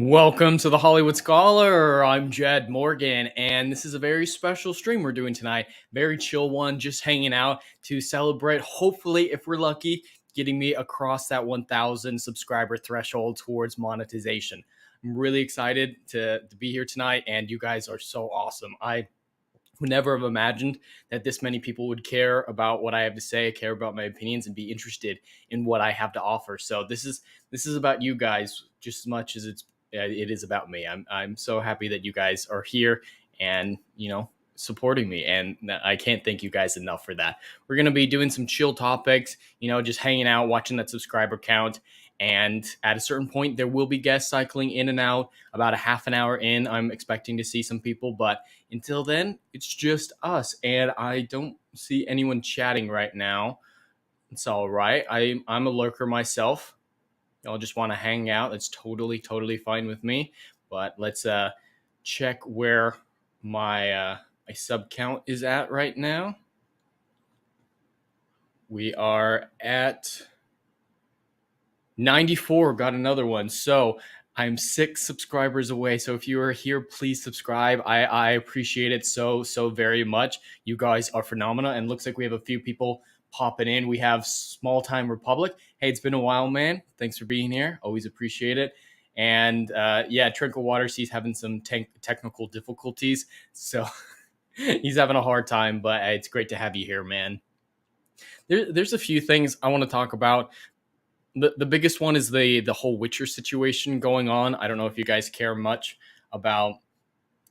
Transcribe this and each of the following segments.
Welcome to the Hollywood Scholar. I'm Jed Morgan, and this is a very special stream we're doing tonight. Very chill one, just hanging out to celebrate, hopefully, if we're lucky, getting me across that 1,000 subscriber threshold towards monetization. I'm really excited to be here tonight, and you guys are so awesome. I would never have imagined that this many people would care about what I have to say, care about my opinions, and be interested in what I have to offer. So this is about you guys just as much as it is about me. I'm so happy that you guys are here and supporting me, and I can't thank you guys enough for that. We're gonna be doing some chill topics, just hanging out, watching that subscriber count. And at a certain point, there will be guests cycling in and out. About a half an hour in, I'm expecting to see some people, but until then, it's just us. And I don't see anyone chatting right now. It's all right. I'm a lurker myself. Y'all just want to hang out. That's totally fine with me. But let's check where my sub count is at right now. We are at 94, got another one. So I'm 6 subscribers away. So if you are here, please subscribe. I appreciate it so very much. You guys are phenomenal. And looks like we have a few people popping in. We have Small Time Republic. Hey, it's been a while, man. Thanks for being here. Always appreciate it. And Tranquil Water, he's having some technical difficulties. So he's having a hard time, but it's great to have you here, man. There's a few things I want to talk about. The biggest one is the whole Witcher situation going on. I don't know if you guys care much about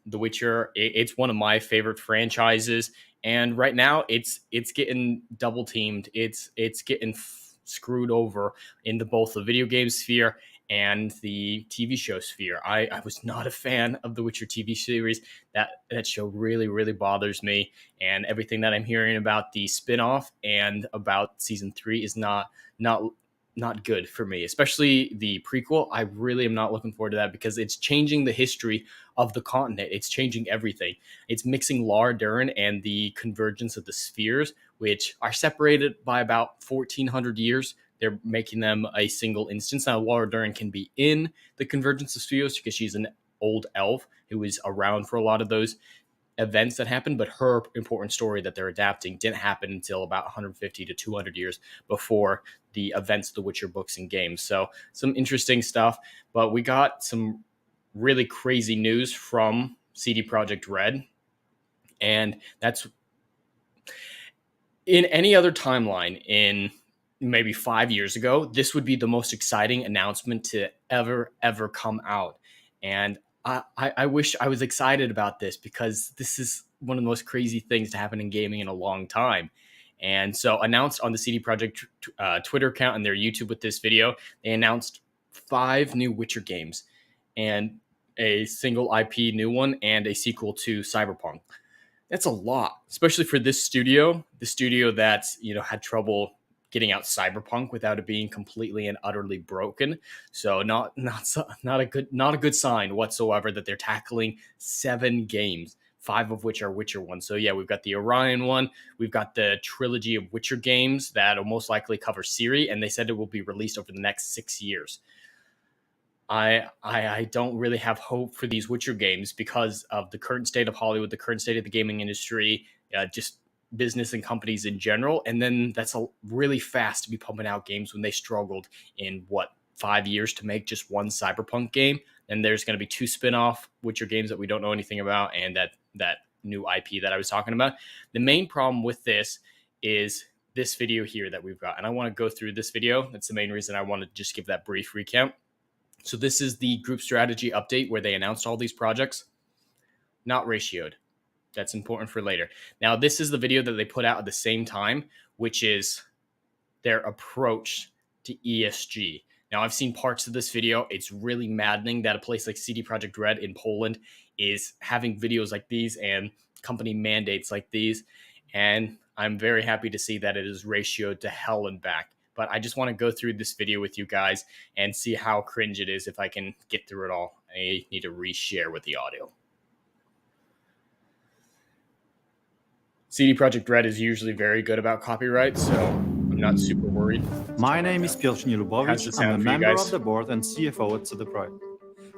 The Witcher. It's one of my favorite franchises, and right now it's getting double teamed. It's getting screwed over in both the video game sphere and the TV show sphere. I was not a fan of the Witcher TV series. That show really bothers me, and everything that I'm hearing about the spinoff and about season 3 is not good for me, especially the prequel. I really am not looking forward to that because it's changing the history of the continent. It's changing everything. It's mixing Lar Durin and the convergence of the spheres, which are separated by about 1,400 years. They're making them a single instance. Now, Lar Durin can be in the convergence of spheres because she's an old elf who was around for a lot of those events that happened, but her important story that they're adapting didn't happen until about 150 to 200 years before the events of the Witcher books and games. So some interesting stuff, but we got some really crazy news from CD Projekt Red, and that's in any other timeline in maybe 5 years ago, this would be the most exciting announcement to ever come out. And I wish I was excited about this because this is one of the most crazy things to happen in gaming in a long time. And so announced on the CD Projekt Twitter account and their YouTube with this video, they announced 5 new Witcher games and a single IP new one and a sequel to Cyberpunk. That's a lot, especially for this studio, the studio that's, had trouble getting out Cyberpunk without it being completely and utterly broken. So not a good sign whatsoever that they're tackling 7 games, 5 of which are Witcher ones. So yeah, we've got the Arien one, we've got the trilogy of Witcher games that will most likely cover Ciri, and they said it will be released over the next 6 years. I don't really have hope for these Witcher games because of the current state of Hollywood, the current state of the gaming industry, just business and companies in general. And then that's really fast to be pumping out games when they struggled in 5 years to make just one Cyberpunk game. And there's going to be 2 spin-off Witcher games that we don't know anything about, and that new IP that I was talking about. The main problem with this is this video here that we've got, and I want to go through this video. That's the main reason I want to just give that brief recount. So this is the group strategy update where they announced all these projects, not ratioed. That's important for later. Now, this is the video that they put out at the same time, which is their approach to ESG. Now, I've seen parts of this video. It's really maddening that a place like CD Projekt Red in Poland is having videos like these and company mandates like these. And I'm very happy to see that it is ratioed to hell and back. But I just want to go through this video with you guys and see how cringe it is if I can get through it all. I need to reshare with the audio. CD Projekt Red is usually very good about copyright, so I'm not super worried. My name is Piotr Nielubowicz. I'm a member of the board and CFO at CD Projekt.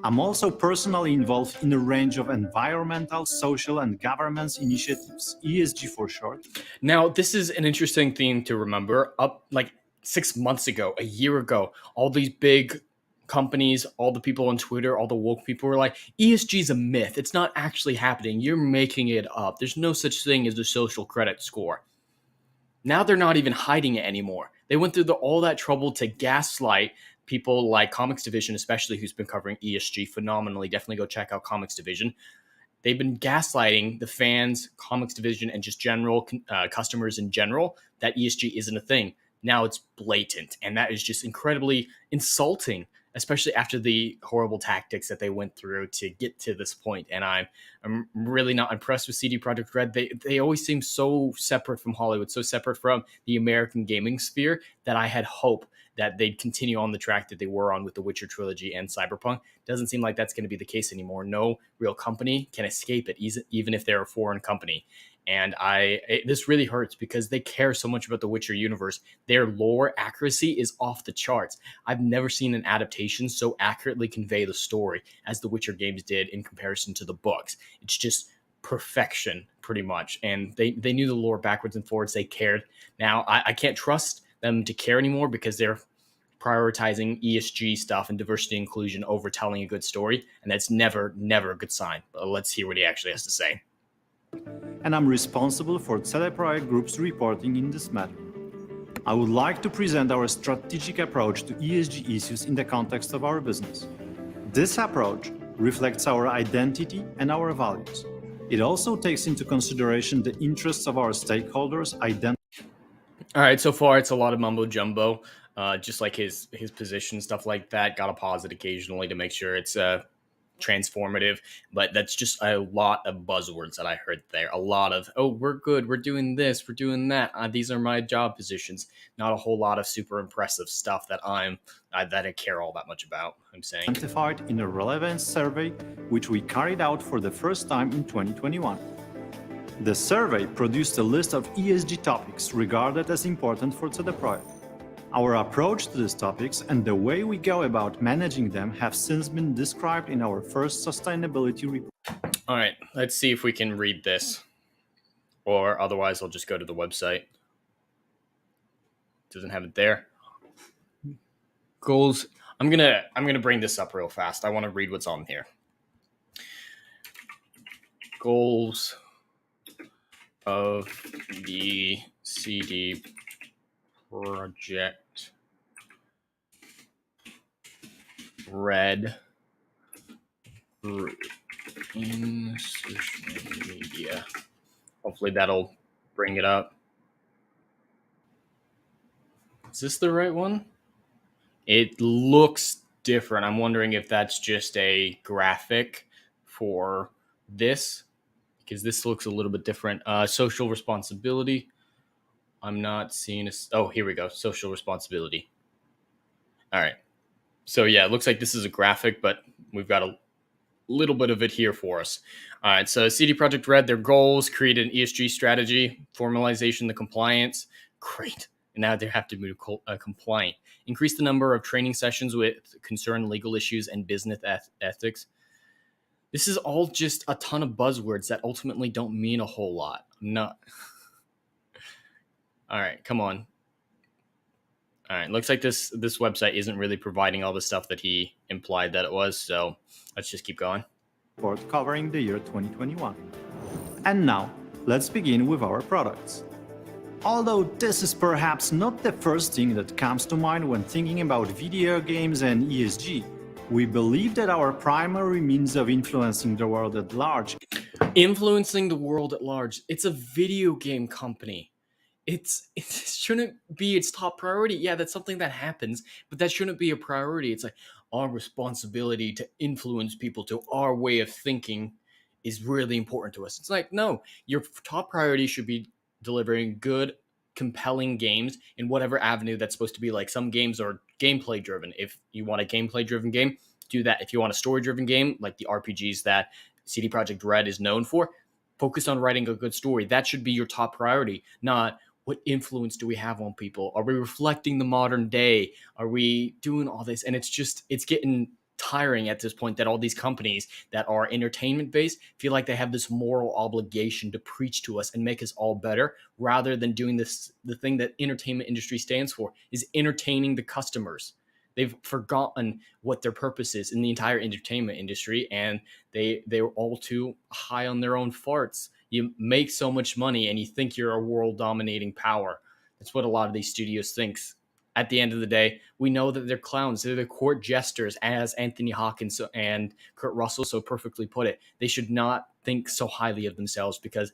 I'm also personally involved in a range of environmental, social, and governance initiatives, ESG for short. Now, this is an interesting theme to remember. Up like 6 months ago, a year ago, all these big companies, all the people on Twitter, all the woke people were like, ESG is a myth. It's not actually happening. You're making it up. There's no such thing as a social credit score. Now they're not even hiding it anymore. They went through all that trouble to gaslight people like Comics Division, especially who's been covering ESG phenomenally. Definitely go check out Comics Division. They've been gaslighting the fans, Comics Division, and just general customers in general that ESG isn't a thing. Now it's blatant, and that is just incredibly insulting, especially after the horrible tactics that they went through to get to this point. And I'm really not impressed with CD Projekt Red. They always seem so separate from Hollywood, so separate from the American gaming sphere that I had hope that they'd continue on the track that they were on with the Witcher trilogy and Cyberpunk. Doesn't seem like that's going to be the case anymore. No real company can escape it, even if they're a foreign company. And this really hurts because they care so much about the Witcher universe. Their lore accuracy is off the charts. I've never seen an adaptation so accurately convey the story as the Witcher games did in comparison to the books. It's just perfection, pretty much. And they knew the lore backwards and forwards. They cared. Now, I can't trust them to care anymore because they're prioritizing ESG stuff and diversity and inclusion over telling a good story. And that's never a good sign. But let's hear what he actually has to say. And I'm responsible for CD Projekt Group's reporting in this matter. I would like to present our strategic approach to ESG issues in the context of our business. This approach reflects our identity and our values. It also takes into consideration the interests of our stakeholders. All right, so far it's a lot of mumbo jumbo, just like his position, stuff like that. Got to pause it occasionally to make sure it's transformative, but that's just a lot of buzzwords that I heard there. A lot of, oh, we're good, we're doing this, we're doing that. These are my job positions. Not a whole lot of super impressive stuff that I care all that much about. I'm saying identified in a relevance survey, which we carried out for the first time in 2021. The survey produced a list of ESG topics regarded as important for CD Projekt. Our approach to these topics and the way we go about managing them have since been described in our first sustainability report. All right, let's see if we can read this. Or otherwise, I'll just go to the website. Doesn't have it there. Goals. I'm gonna bring this up real fast. I want to read what's on here. Goals of the CD Projekt Red group in social media. Hopefully that'll bring it up. Is this the right one? It looks different. I'm wondering if that's just a graphic for this, because this looks a little bit different. Social responsibility. I'm not seeing oh, here we go. Social responsibility. All right. So yeah, it looks like this is a graphic, but we've got a little bit of it here for us. All right. So CD Projekt Red, their goals: create an ESG strategy, formalization, the compliance. Great. And now they have to move compliant. Increase the number of training sessions with concerned legal issues and business ethics. This is all just a ton of buzzwords that ultimately don't mean a whole lot. I'm not. All right, come on. All right, looks like this website isn't really providing all the stuff that he implied that it was, so let's just keep going. Report covering the year 2021. And now, let's begin with our products. Although this is perhaps not the first thing that comes to mind when thinking about video games and ESG, we believe that our primary means of influencing the world at large. Influencing the world at large. It's a video game company. It shouldn't be its top priority. Yeah, that's something that happens, but that shouldn't be a priority. It's like our responsibility to influence people to our way of thinking is really important to us. It's like, no, your top priority should be delivering good, compelling games in whatever avenue that's supposed to be. Like, some games are gameplay driven. If you want a gameplay driven game, do that. If you want a story driven game, like the RPGs that CD Projekt Red is known for, focus on writing a good story. That should be your top priority, not what influence do we have on people? Are we reflecting the modern day? Are we doing all this? And it's getting tiring at this point that all these companies that are entertainment based feel like they have this moral obligation to preach to us and make us all better, rather than doing this. The thing that entertainment industry stands for is entertaining the customers. They've forgotten what their purpose is in the entire entertainment industry, and they're all too high on their own farts. You make so much money and you think you're a world dominating power. That's what a lot of these studios thinks. At the end of the day, we know that they're clowns. They're the court jesters, as Anthony Hawkins and Kurt Russell so perfectly put it. They should not think so highly of themselves, because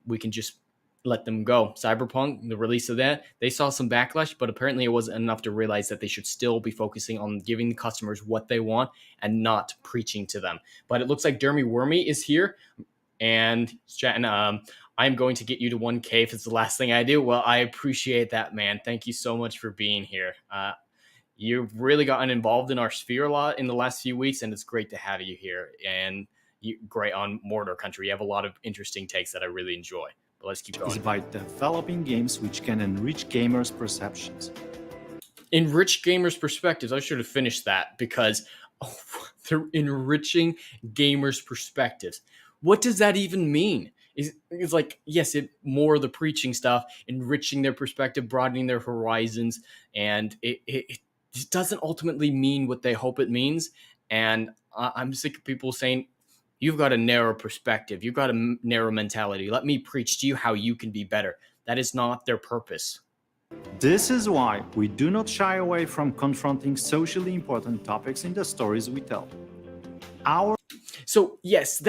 we can just let them go. Cyberpunk, the release of that, they saw some backlash, but apparently it wasn't enough to realize that they should still be focusing on giving the customers what they want and not preaching to them. But it looks like Dermy Wormy is here and he's chatting. I'm going to get you to 1K if it's the last thing I do. Well, I appreciate that, man. Thank you so much for being here. You've really gotten involved in our sphere a lot in the last few weeks, and it's great to have you here. And great on Mordor Country. You have a lot of interesting takes that I really enjoy. But let's keep going. Is by developing games which can enrich gamers' perceptions. Enrich gamers' perspectives. I should have finished that, because they're enriching gamers' perspectives. What does that even mean? It's like, yes, more of the preaching stuff, enriching their perspective, broadening their horizons, and it doesn't ultimately mean what they hope it means. And I'm sick of people saying, you've got a narrow perspective, you've got a narrow mentality, let me preach to you how you can be better. That is not their purpose. This is why we do not shy away from confronting socially important topics in the stories we tell. So yes,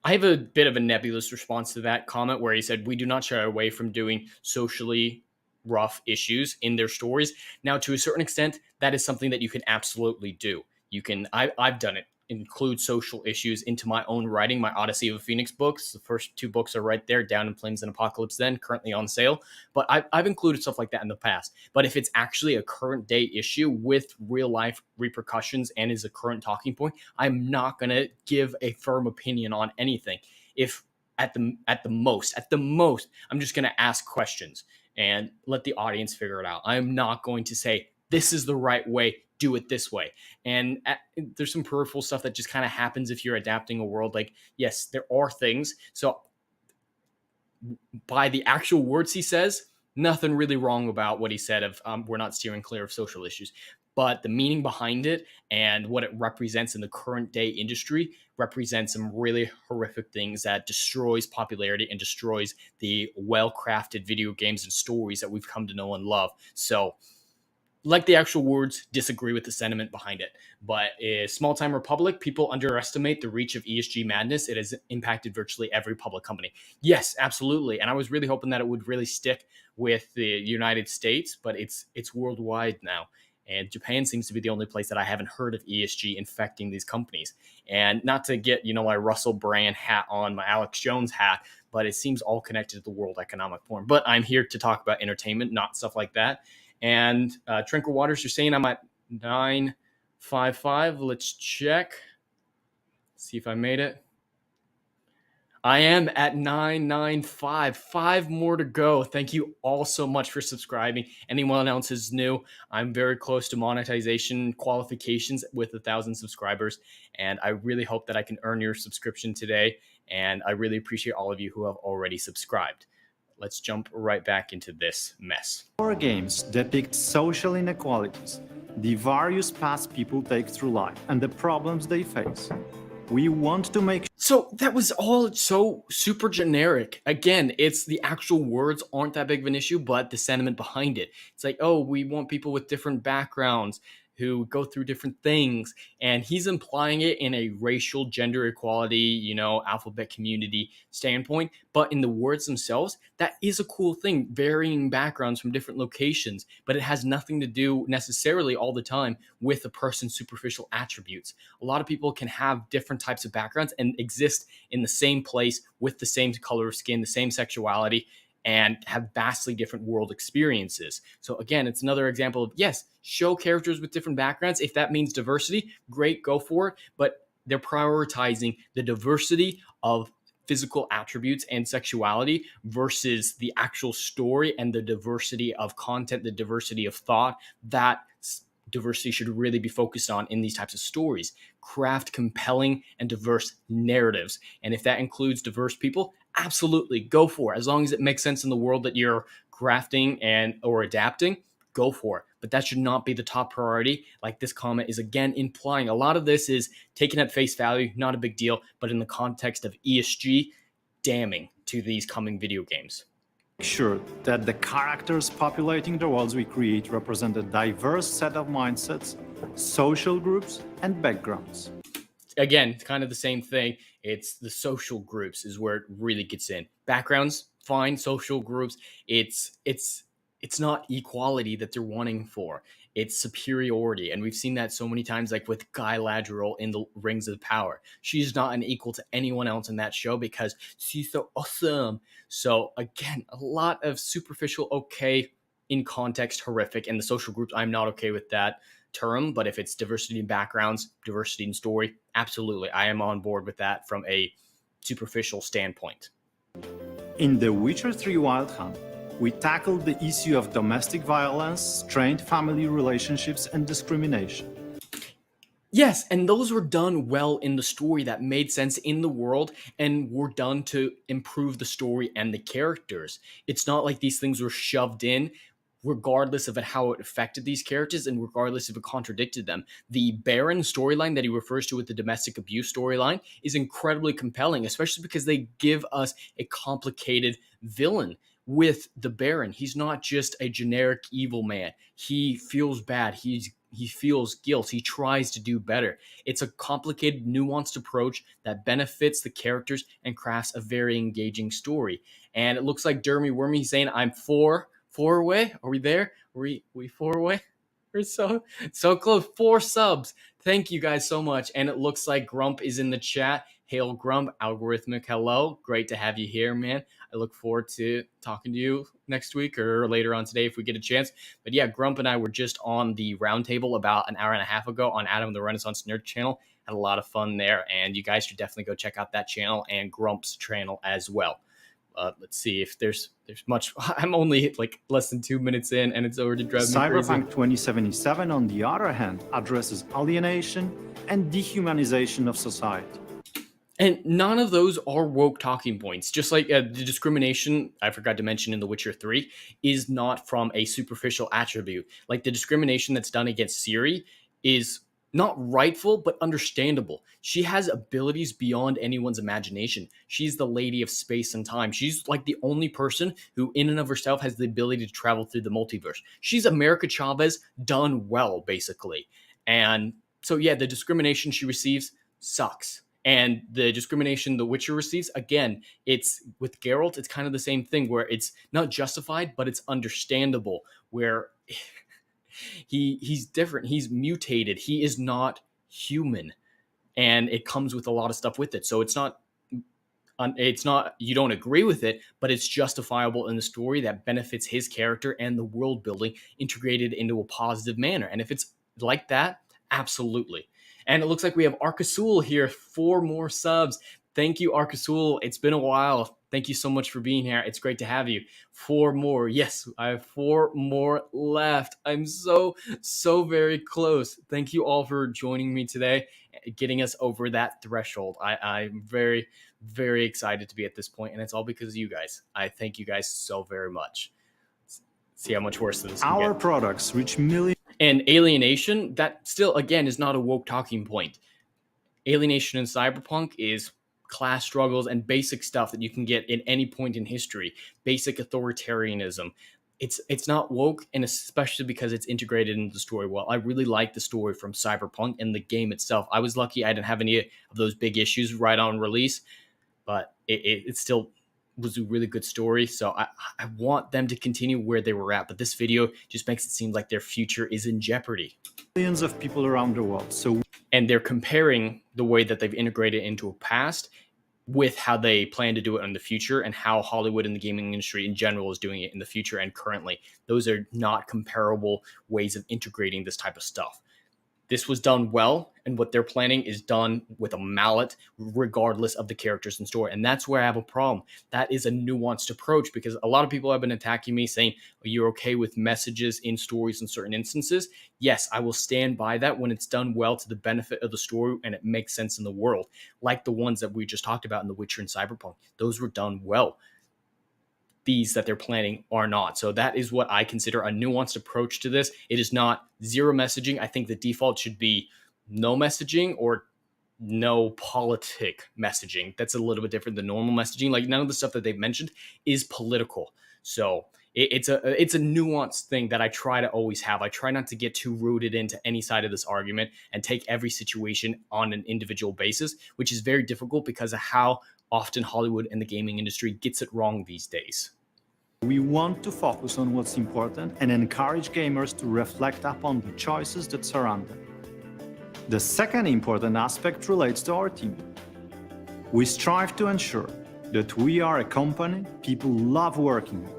I have a bit of a nebulous response to that comment, where he said we do not shy away from doing socially rough issues in their stories. Now, to a certain extent, that is something that you can absolutely do. I've done it. Include social issues into my own writing. My Odyssey of a Phoenix books, the first 2 books are right there, Down in Flames and Apocalypse Then, currently on sale. But I've included stuff like that in the past. But if it's actually a current day issue with real life repercussions and is a current talking point, I'm not going to give a firm opinion on anything. If at the most, I'm just going to ask questions and let the audience figure it out. I'm not going to say, this is the right way, do it this way. And there's some peripheral stuff that just kind of happens if you're adapting a world. Like, yes, there are things. So by the actual words he says, nothing really wrong about what he said of we're not steering clear of social issues. But the meaning behind it and what it represents in the current day industry represents some really horrific things that destroys popularity and destroys the well-crafted video games and stories that we've come to know and love. So, like the actual words, disagree with the sentiment behind it. But Small Time Republic, people underestimate the reach of ESG madness. It has impacted virtually every public company. Yes, absolutely. And I was really hoping that it would really stick with the United States, but it's worldwide now. And Japan seems to be the only place that I haven't heard of ESG infecting these companies. And not to get, my Russell Brand hat on, my Alex Jones hat, but it seems all connected to the World Economic Forum. But I'm here to talk about entertainment, not stuff like that. And Tranquil Waters, you're saying I'm at 955. Let's check. See if I made it. I am at 995. 5 more to go. Thank you all so much for subscribing. Anyone else is new, I'm very close to monetization qualifications with 1,000 subscribers. And I really hope that I can earn your subscription today. And I really appreciate all of you who have already subscribed. Let's jump right back into this mess. Our games depict social inequalities, the various paths people take through life, and the problems they face. We want to make... So that was all so super generic. Again, it's the actual words aren't that big of an issue, but the sentiment behind it. It's like, oh, we want people with different backgrounds who go through different things. And he's implying it in a racial, gender equality, alphabet community standpoint. But in the words themselves, that is a cool thing. Varying backgrounds from different locations, but it has nothing to do necessarily all the time with a person's superficial attributes. A lot of people can have different types of backgrounds and exist in the same place with the same color of skin, the same sexuality, and have vastly different world experiences. So again, it's another example of, yes, show characters with different backgrounds. If that means diversity, great, go for it. But they're prioritizing the diversity of physical attributes and sexuality versus the actual story and the diversity of content, the diversity of thought that diversity should really be focused on in these types of stories. Craft compelling and diverse narratives. And if that includes diverse people, absolutely go for it. As long as it makes sense in the world that you're crafting and or adapting, go for it. But that should not be the top priority. Like this comment is again implying, a lot of this is taken at face value, not a big deal, but in the context of ESG, damning to these coming video games. Make sure that the characters populating the worlds we create represent a diverse set of mindsets, social groups, and backgrounds. Again, it's kind of the same thing. It's the social groups is where it really gets in. Backgrounds, fine. Social groups, it's not equality that they're wanting for. It's superiority. And we've seen that so many times, like with Guy Ladriel in the Rings of Power. She's not an equal to anyone else in that show because she's so awesome. So again, a lot of superficial, okay, in context, horrific. And the social groups, I'm not okay with that term, but if it's diversity in backgrounds, diversity in story, absolutely. I am on board with that from a superficial standpoint. In The Witcher 3 Wild Hunt, we tackled the issue of domestic violence, strained family relationships, and discrimination. Yes, and those were done well in the story that made sense in the world and were done to improve the story and the characters. It's not like these things were shoved in regardless of how it affected these characters and regardless if it contradicted them. The Baron storyline that he refers to with the domestic abuse storyline is incredibly compelling, especially because they give us a complicated villain with the Baron. He's not just a generic evil man. He feels bad. He feels guilt. He tries to do better. It's a complicated, nuanced approach that benefits the characters and crafts a very engaging story. And it looks like Dermy Wormy saying, I'm four away. Are we there? Are we 4 away? We're so close. 4 subs. Thank you guys so much. And it looks like Grump is in the chat. Hail Grump, algorithmic hello. Great to have you here, man. I look forward to talking to you next week or later on today if we get a chance. But yeah, Grump and I were just on the roundtable about an hour and a half ago on Adam the Renaissance Nerd channel. Had a lot of fun there, and you guys should definitely go check out that channel and Grump's channel as well. Let's see if there's much. I'm only like less than 2 minutes in, and it's already driving me crazy. Cyberpunk 2077, on the other hand, addresses alienation and dehumanization of society. And none of those are woke talking points. Just like the discrimination, I forgot to mention in The Witcher 3, is not from a superficial attribute. Like the discrimination that's done against Ciri is not rightful, but understandable. She has abilities beyond anyone's imagination. She's the lady of space and time. She's like the only person who in and of herself has the ability to travel through the multiverse. She's America Chavez done well, basically. And so, yeah, the discrimination she receives sucks. And the discrimination The Witcher receives, again, it's with Geralt, it's kind of the same thing where it's not justified, but it's understandable, where he's different. He's mutated. He is not human. And it comes with a lot of stuff with it. So it's not you don't agree with it, but it's justifiable in the story that benefits his character and the world building integrated into a positive manner. And if it's like that, absolutely. And it looks like we have Arcasul here, 4 more subs. Thank you, Arcasul. It's been a while. Thank you so much for being here. It's great to have you. 4 more. Yes, I have 4 more left. I'm so very close. Thank you all for joining me today, getting us over that threshold. I'm very, very excited to be at this point, and it's all because of you guys. I thank you guys so very much. Let's see how much worse this can get. Our products reach millions. And alienation, that still, again, is not a woke talking point. Alienation in Cyberpunk is class struggles and basic stuff that you can get at any point in history. Basic authoritarianism. It's not woke, and especially because it's integrated into the story well. I really like the story from Cyberpunk and the game itself. I was lucky I didn't have any of those big issues right on release, but it still was a really good story. So I want them to continue where they were at, but this video just makes it seem like their future is in jeopardy. Millions of people around the world. And they're comparing the way that they've integrated into a past with how they plan to do it in the future and how Hollywood and the gaming industry in general is doing it in the future and currently. Those are not comparable ways of integrating this type of stuff. this was done well, and what they're planning is done with a mallet, regardless of the characters in story. And that's where I have a problem. That is a nuanced approach, because a lot of people have been attacking me saying, "Are you okay with messages in stories in certain instances?" Yes, I will stand by that when it's done well to the benefit of the story and it makes sense in the world, like the ones that we just talked about in The Witcher and Cyberpunk. Those were done well. These that they're planning are not. So that is what I consider a nuanced approach to this. It is not zero messaging. I think the default should be no messaging or no politic messaging. That's a little bit different than normal messaging. Like, none of the stuff that they've mentioned is political. So it's a nuanced thing that I try to always have. I try not to get too rooted into any side of this argument and take every situation on an individual basis, which is very difficult because of how often Hollywood and the gaming industry gets it wrong these days. We want to focus on what's important and encourage gamers to reflect upon the choices that surround them. The second important aspect relates to our team. We strive to ensure that we are a company people love working with.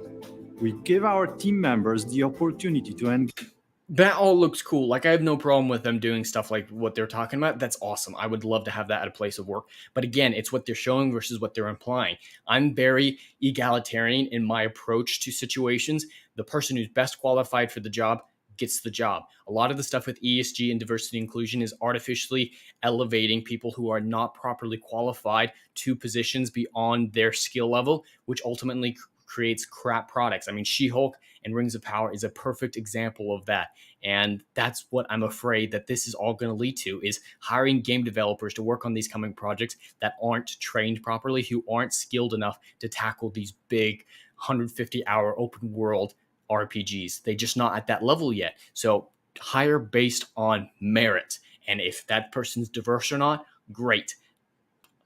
We give our team members the opportunity to engage. That all looks cool. Like, I have no problem with them doing stuff like what they're talking about. That's awesome. I would love to have that at a place of work. But again, it's what they're showing versus what they're implying. I'm very egalitarian in my approach to situations. The person who's best qualified for the job gets the job. A lot of the stuff with ESG and diversity inclusion is artificially elevating people who are not properly qualified to positions beyond their skill level, which ultimately creates crap products. I mean, She-Hulk and Rings of Power is a perfect example of that. And that's what I'm afraid that this is all going to lead to, is hiring game developers to work on these coming projects that aren't trained properly, who aren't skilled enough to tackle these big 150-hour open world RPGs. They're just not at that level yet. So hire based on merit. And if that person's diverse or not, great.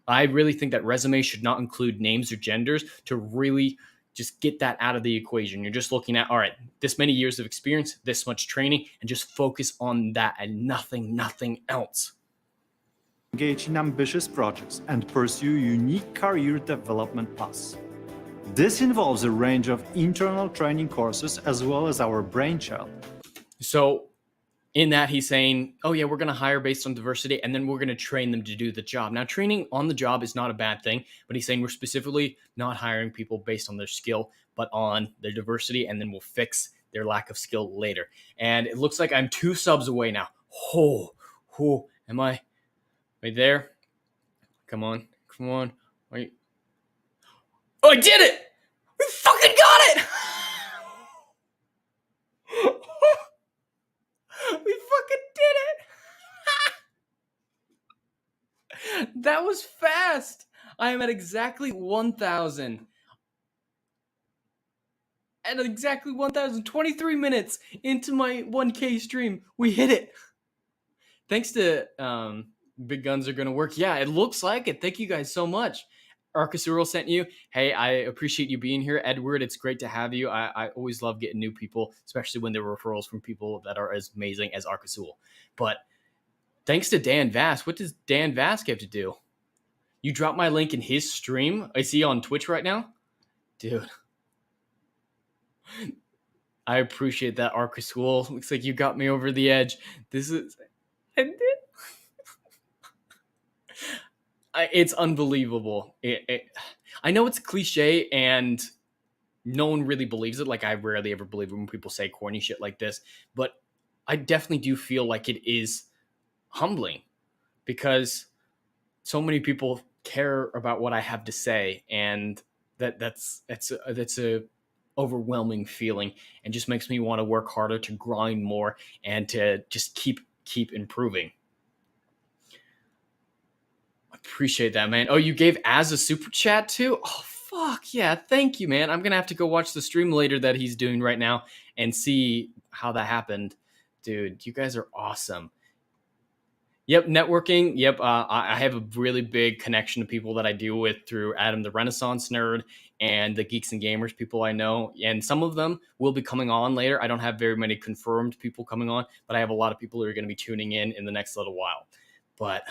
I really think that resumes should not include names or genders to really just get that out of the equation. You're just looking at, all right, this many years of experience, this much training, and just focus on that and nothing else. Engage in ambitious projects and pursue unique career development paths. This involves a range of internal training courses as well as our brainchild. So in that, he's saying, oh yeah, we're going to hire based on diversity, and then we're going to train them to do the job. Now, training on the job is not a bad thing, but he's saying we're specifically not hiring people based on their skill, but on their diversity, and then we'll fix their lack of skill later. And it looks like I'm 2 subs away now. Am I right there? Come on. Wait. Oh, I did it! We fucking got it! We fucking did it! That was fast! I am at exactly 1,000. At exactly 1,023 minutes into my 1K stream, we hit it. Thanks to Big Guns Are Gonna Work. Yeah, it looks like it. Thank you guys so much. Arcasural sent you. Hey, I appreciate you being here. Edward, it's great to have you. I always love getting new people, especially when they're referrals from people that are as amazing as Arcasural. But thanks to Dan Vask. What does Dan Vask have to do? You dropped my link in his stream. I see on Twitch right now. Dude. I appreciate that, Arcasual. Looks like you got me over the edge. This is... It's unbelievable. I know it's cliche and no one really believes it. Like, I rarely ever believe it when people say corny shit like this, but I definitely do feel like it is humbling because so many people care about what I have to say, and that's a overwhelming feeling, and just makes me want to work harder, to grind more, and to just keep improving. Appreciate that, man. Oh, you gave Az a super chat too? Oh, fuck yeah. Thank you, man. I'm going to have to go watch the stream later that he's doing right now and see how that happened. Dude, you guys are awesome. Yep, networking. Yep, I have a really big connection to people that I deal with through Adam the Renaissance Nerd and the Geeks and Gamers people I know. And some of them will be coming on later. I don't have very many confirmed people coming on, but I have a lot of people who are going to be tuning in the next little while. But...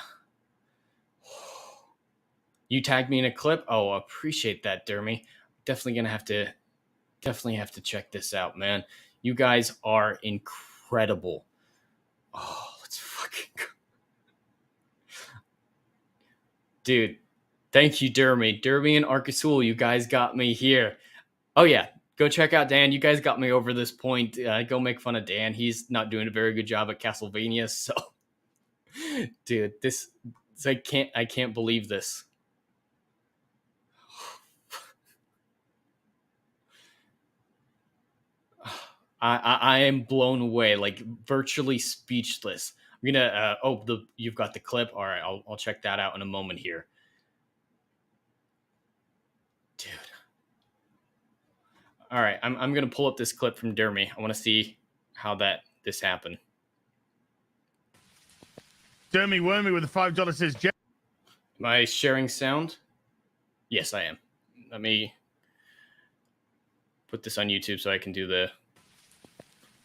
you tagged me in a clip. Oh, appreciate that, Dermy. Definitely have to check this out, man. You guys are incredible. Oh, let's fucking Dude, thank you, Dermy. Dermy and Arcasul, you guys got me here. Oh, yeah. Go check out Dan. You guys got me over this point. Go make fun of Dan. He's not doing a very good job at Castlevania. So, dude, I can't believe this. I am blown away, like virtually speechless. I'm gonna. You've got the clip. All right, I'll check that out in a moment here, dude. All right, I'm gonna pull up this clip from Dermy. I want to see how this happened. Dermy Wormy with the $5 says, Am I sharing sound? Yes, I am. Let me put this on YouTube so I can do the.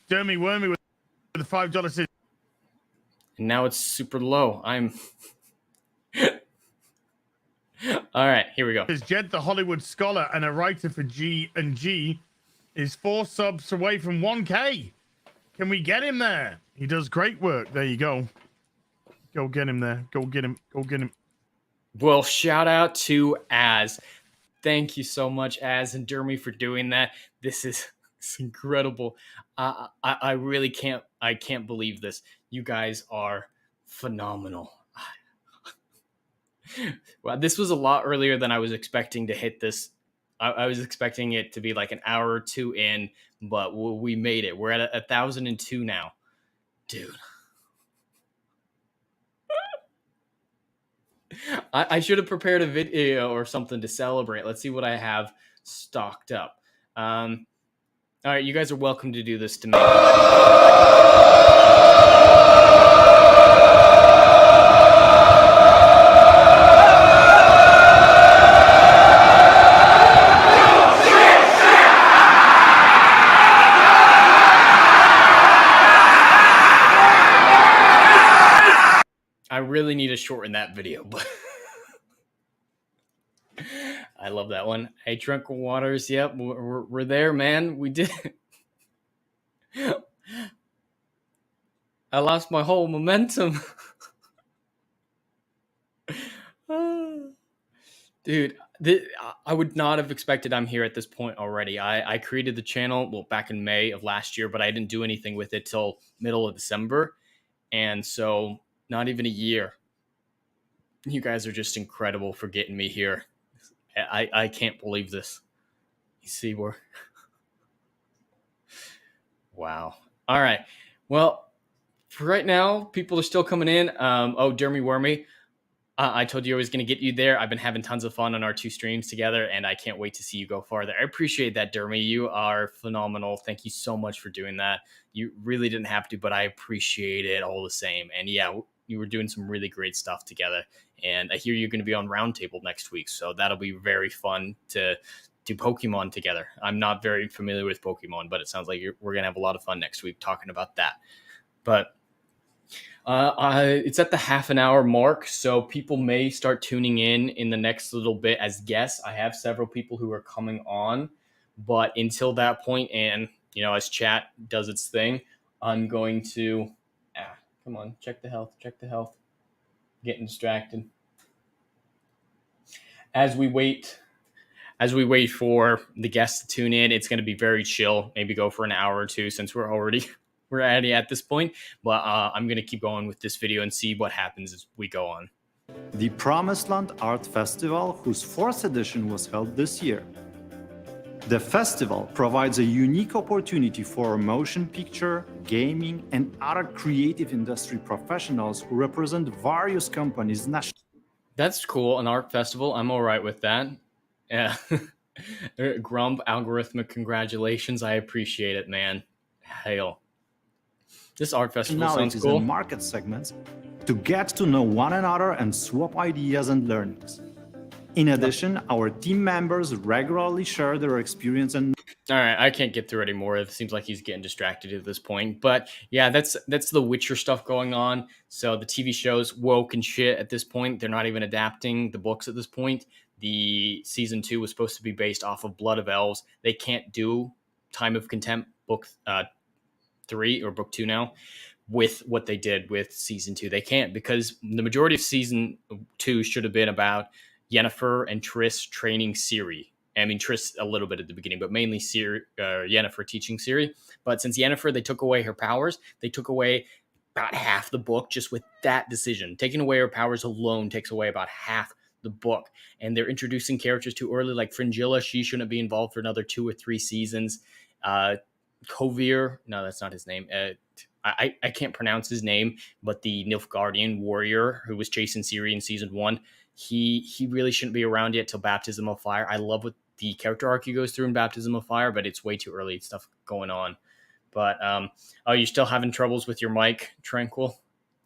Dermy Wormy with the $5 says, And now it's super low. I'm. All right, here we go. Jed, the Hollywood scholar and a writer for G&G, is 4 subs away from 1K. Can we get him there? He does great work. There you go. Go get him there. Go get him. Go get him. Well, shout out to Az. Thank you so much, Az and Dermy, for doing that. This is incredible. I really can't believe this. You guys are phenomenal. Well, this was a lot earlier than I was expecting to hit this. I was expecting it to be like an hour or two in, but we made it. We're at 1,002 now. Dude. I should have prepared a video or something to celebrate. Let's see what I have stocked up. All right, you guys are welcome to do this to me. I really need to shorten that video, but I love that one. Hey, Drunk Waters. Yep, we're there, man. We did. I lost my whole momentum. Dude, I would not have expected I'm here at this point already. I created the channel, back in May of last year, but I didn't do anything with it till middle of December. And so not even a year. You guys are just incredible for getting me here. I can't believe this. You see where... Wow. All right. Well, for right now, people are still coming in. Dermy Wormy. I told you I was going to get you there. I've been having tons of fun on our 2 streams together, and I can't wait to see you go farther. I appreciate that, Dermy. You are phenomenal. Thank you so much for doing that. You really didn't have to, but I appreciate it all the same. And yeah, you were doing some really great stuff together. And I hear you're going to be on Roundtable next week, so that'll be very fun to do Pokemon together. I'm not very familiar with Pokemon, but it sounds like we're going to have a lot of fun next week talking about that. But it's at the half an hour mark, so people may start tuning in the next little bit as guests. I have several people who are coming on, but until that point, and as chat does its thing, I'm going to come on, check the health. Getting distracted as we wait for the guests to tune in. It's going to be very chill, maybe go for an hour or two since we're already at this point, but I'm going to keep going with this video and see what happens as we go on. The Promised Land Art Festival, whose 4th edition was held this year. The festival provides a unique opportunity for motion picture, gaming, and other creative industry professionals who represent various companies nationally. That's cool, an art festival. I'm all right with that. Yeah. Grump, algorithmic, congratulations. I appreciate it, man. Hail. This art festival sounds cool. And market segments to get to know one another and swap ideas and learnings. In addition, our team members regularly share their experience and... All right, I can't get through anymore. It seems like he's getting distracted at this point. But yeah, that's the Witcher stuff going on. So the TV show's woke and shit at this point. They're not even adapting the books at this point. The season 2 was supposed to be based off of Blood of Elves. They can't do Time of Contempt book 3 or book 2 now with what they did with season 2. They can't, because the majority of season 2 should have been about Yennefer and Triss training Ciri. I mean, Triss a little bit at the beginning, but mainly Yennefer teaching Ciri. But since Yennefer, they took away her powers, they took away about half the book just with that decision. Taking away her powers alone takes away about half the book. And they're introducing characters too early, like Fringilla. She shouldn't be involved for another 2 or 3 seasons. Kovir, no, that's not his name. I can't pronounce his name, but the Nilfgaardian warrior who was chasing Ciri in season 1, he really shouldn't be around yet till Baptism of Fire. I love what the character arc he goes through in Baptism of Fire, but it's way too early. Stuff going on. But oh, you're still having troubles with your mic, Tranquil?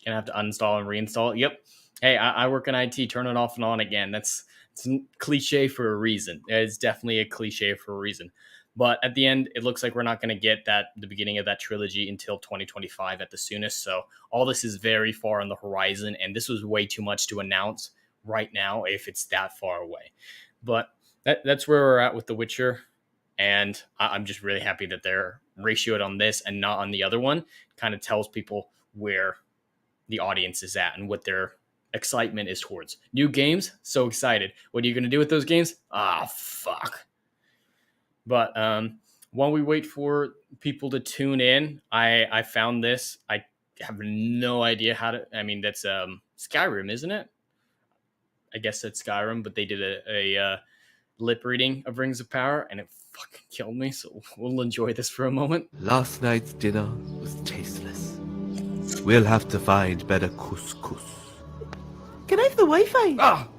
Gonna have to uninstall and reinstall it. Yep. Hey, I work in IT. Turn it off and on again. It's a cliche for a reason. It's definitely a cliche for a reason. But at the end, it looks like we're not going to get the beginning of that trilogy until 2025 at the soonest. So all this is very far on the horizon, and this was way too much to announce right now if it's that far away. But that's where we're at with The Witcher, and I'm just really happy that they're ratioed on this and not on the other one. Kind of tells people where the audience is at and what their excitement is towards. New games, so excited. What are you going to do with those games? Fuck. But while we wait for people to tune in, I found this. I have no idea how to. I mean, that's Skyrim, isn't it? I guess that's Skyrim, but they did a lip reading of Rings of Power, and it fucking killed me. So we'll enjoy this for a moment. Last night's dinner was tasteless. We'll have to find better couscous. Can I have the Wi-Fi? Ah!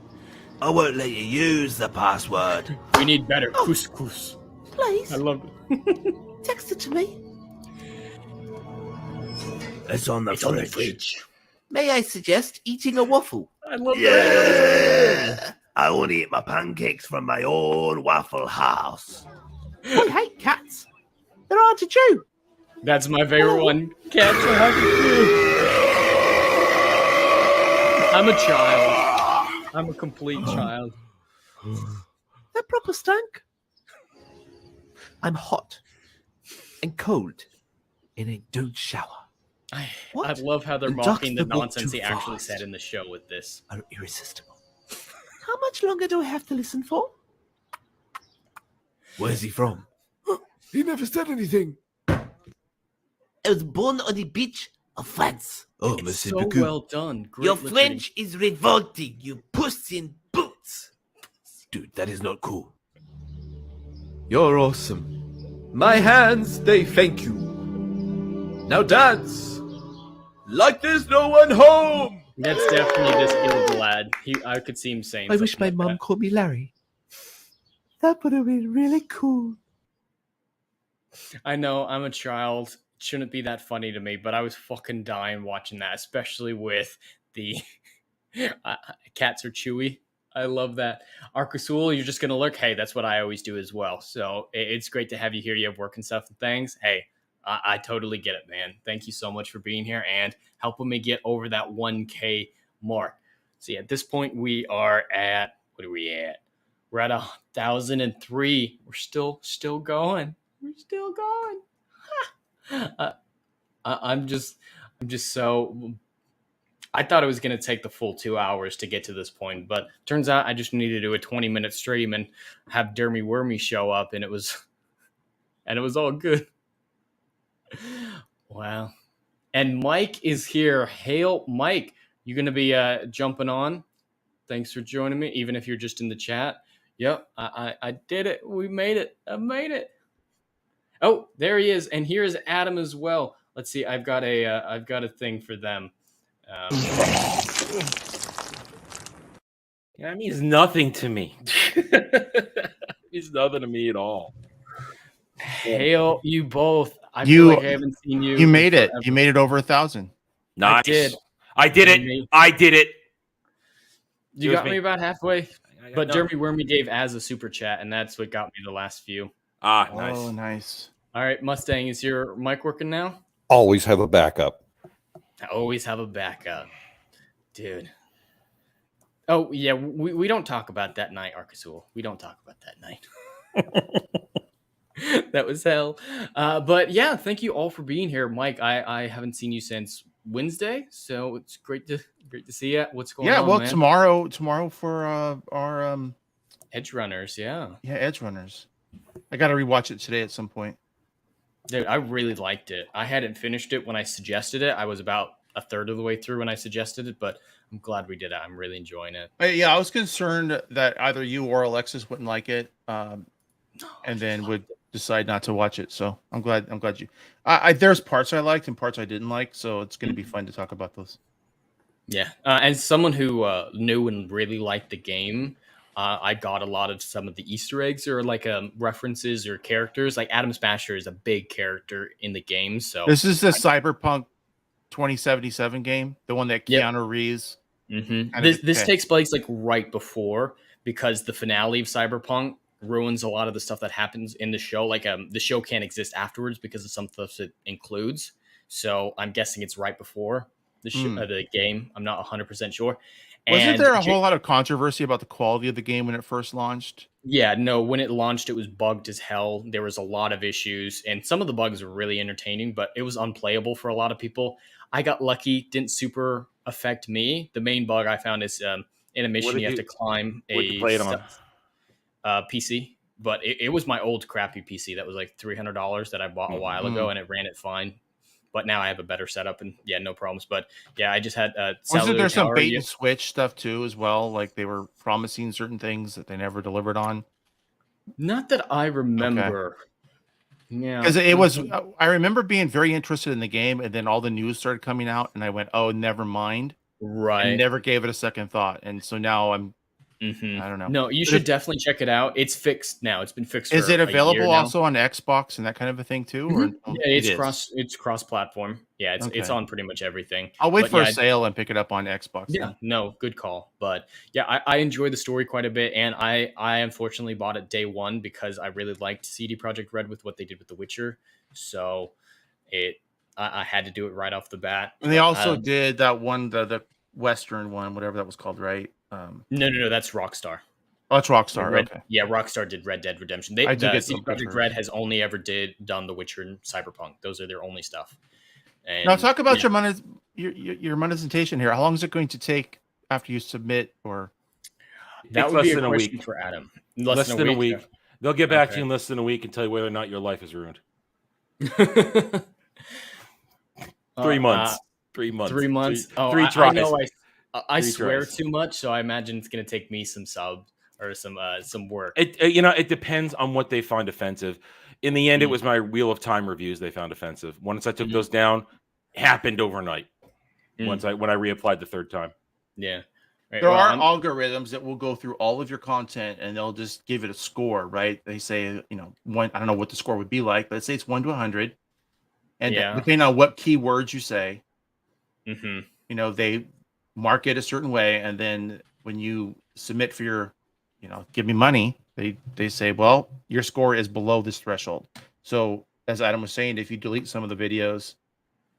I won't let you use the password. We need better couscous. Please. I love it. Text it to me. It's on the fridge. May I suggest eating a waffle? I love Yeah! I want to eat my pancakes from my own Waffle House. I hate cats. They're hard to chew. That's my favorite one. Cats are hard to chew. I'm a child. I'm a complete child. They're proper stank. I'm hot and cold, and I don't shower. I What? love how they're The mocking the ducks that walk nonsense too he actually fast said in the show with this. Are irresistible. How much longer do I have to listen for? Where's he from? He never said anything. I was born on the beach of France. Oh, It's Monsieur so Beaucoup. well done. Great Your lip French is revolting, you puss in boots. Dude, that is not cool. You're awesome. My hands, they thank you. Now dance. Like there's no one home. reading. That's definitely this skilled lad. I could see him saying. I wish my something mum like called me Larry. That would have been really cool. that. I know I'm a child. It shouldn't be that funny to me, but I was fucking dying watching that, especially with the cats are chewy. I love that. Arcasul, you're just going to look. Hey, that's what I always do as well. So it's great to have you here. You have work and stuff and things. Hey, I totally get it, man. Thank you so much for being here and helping me get over that 1K mark. See, at this point, we are at, what are we at? We're at 1,003. We're still going. We're still going. I'm just so... I thought it was going to take the full 2 hours to get to this point, but turns out I just needed to do a 20-minute stream and have Dermy Wormy show up, and it was all good. Wow. And Mike is here. Hail, Mike. You going to be jumping on? Thanks for joining me, even if you're just in the chat. Yep, I did it. We made it. I made it. Oh, there he is, and here's Adam as well. Let's see. I've got a thing for them. That means nothing to me. It means nothing to me at all. Hail you both. I You- feel like I haven't seen you. You made it. forever. You made it over 1,000. Nice. did. I did it. Amazing. I did it. You It was got me me. about halfway. But No. Jeremy Wormy gave as a super chat, and that's what got me the last few. Nice. Oh, nice. All right, Mustang, is your mic working now? Always have a backup. I always have a backup. Dude. Oh, yeah, we don't talk about that night, Arcasul. We don't talk about that night. That was hell. But yeah, thank you all for being here, Mike. I haven't seen you since Wednesday, so it's great to see you. What's going Yeah, on, well, man? tomorrow for our Edge runners, yeah. Edge Runners. I got to rewatch it today at some point. Dude, I really liked it. I hadn't finished it when I suggested it. I was about a third of the way through when I suggested it, but I'm glad we did it. I'm really enjoying it. Yeah, I was concerned that either you or Alexis wouldn't like it, and then would decide not to watch it. So I'm glad you. There's parts I liked and parts I didn't like, so it's going to be fun to talk about those. Yeah, as someone who knew and really liked the game, I got a lot of some of the Easter eggs or like references or characters. Like Adam Smasher is a big character in the game. So This is the Cyberpunk 2077 game, the one that Keanu Reeves. Mm-hmm. This takes place like right before, because the finale of Cyberpunk ruins a lot of the stuff that happens in the show. Like the show can't exist afterwards because of some stuff it includes. So I'm guessing it's right before the game. I'm not 100% sure. Wasn't there a whole lot of controversy about the quality of the game when it first launched? Yeah, no, when it launched, it was bugged as hell. There was a lot of issues, and some of the bugs were really entertaining, but it was unplayable for a lot of people. I got lucky, didn't super affect me. The main bug I found is in a mission you have to climb a PC, but it was my old crappy PC that was like $300 that I bought a while ago, and it ran it fine. But now I have a better setup, and yeah, no problems. But yeah, I just had wasn't there some bait and switch stuff too as well? Like they were promising certain things that they never delivered on. Not that I remember. Okay. Yeah, because it was. I remember being very interested in the game, and then all the news started coming out, and I went, "Oh, never mind." Right. And never gave it a second thought, and so now I'm. I don't know. No, you should definitely check it out. It's fixed now. It's been fixed. Is it available also on Xbox and that kind of a thing too? Or yeah, it's cross platform. Yeah, it's on pretty much everything. I'll wait for a sale and pick it up on Xbox. Yeah, no, good call. But yeah, I enjoy the story quite a bit, and I unfortunately bought it day one because I really liked CD Projekt Red with what they did with The Witcher. So I had to do it right off the bat. And they also did that one, the Western one, whatever that was called, right? No, that's Rockstar. Oh, it's Rockstar. Okay. Yeah, Rockstar did Red Dead Redemption. CD Projekt Red has only ever done The Witcher and Cyberpunk. Those are their only stuff. And, now talk about your monetization here. How long is it going to take after you submit? Or that would be a question for Adam. Less than a week. They'll get back to you in less than a week and tell you whether or not your life is ruined. 3 months. 3 months. 3 months. Three tries. I know I swear too much, so I imagine it's going to take me some subs or some work. It depends on what they find offensive. In the end, it was my Wheel of Time reviews they found offensive. Once I took those down, happened overnight. When I reapplied the third time. Yeah. Right, there are algorithms that will go through all of your content and they'll just give it a score, right? They say, one, I don't know what the score would be like, but let's say it's 1 to 100. And depending on what keywords you say, they mark it a certain way. And then when you submit for your, give me money, they say, well, your score is below this threshold. So as Adam was saying, if you delete some of the videos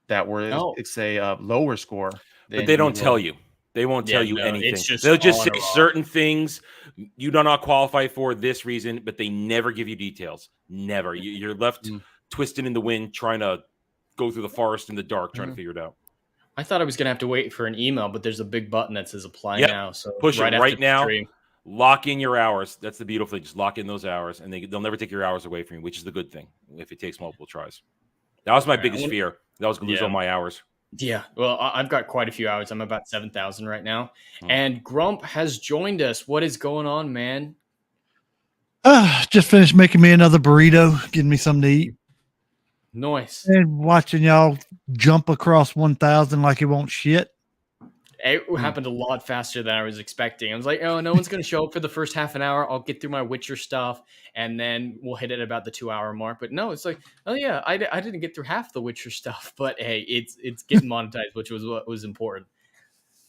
that were, it's a lower score. But they don't tell you. They won't tell you anything. They'll just say certain things you do not qualify for this reason, but they never give you details. Never. You're left twisting in the wind, trying to go through the forest in the dark, trying to figure it out. I thought I was going to have to wait for an email, but there's a big button that says apply now. So push it right now. Lock in your hours. That's the beautiful thing. Just lock in those hours, and they'll never take your hours away from you, which is the good thing if it takes multiple tries. That was my biggest fear. That was going to lose all my hours. Yeah, well, I've got quite a few hours. I'm about 7,000 right now. And Grump has joined us. What is going on, man? Just finished making me another burrito, getting me something to eat. Nice. And watching y'all jump across 1,000 like it won't shit. It happened a lot faster than I was expecting. I was like, oh, no one's going to show up for the first half an hour. I'll get through my Witcher stuff, and then we'll hit it about the 2-hour mark. But no, it's like, oh, yeah, I didn't get through half the Witcher stuff. But, hey, it's getting monetized, which was what was important.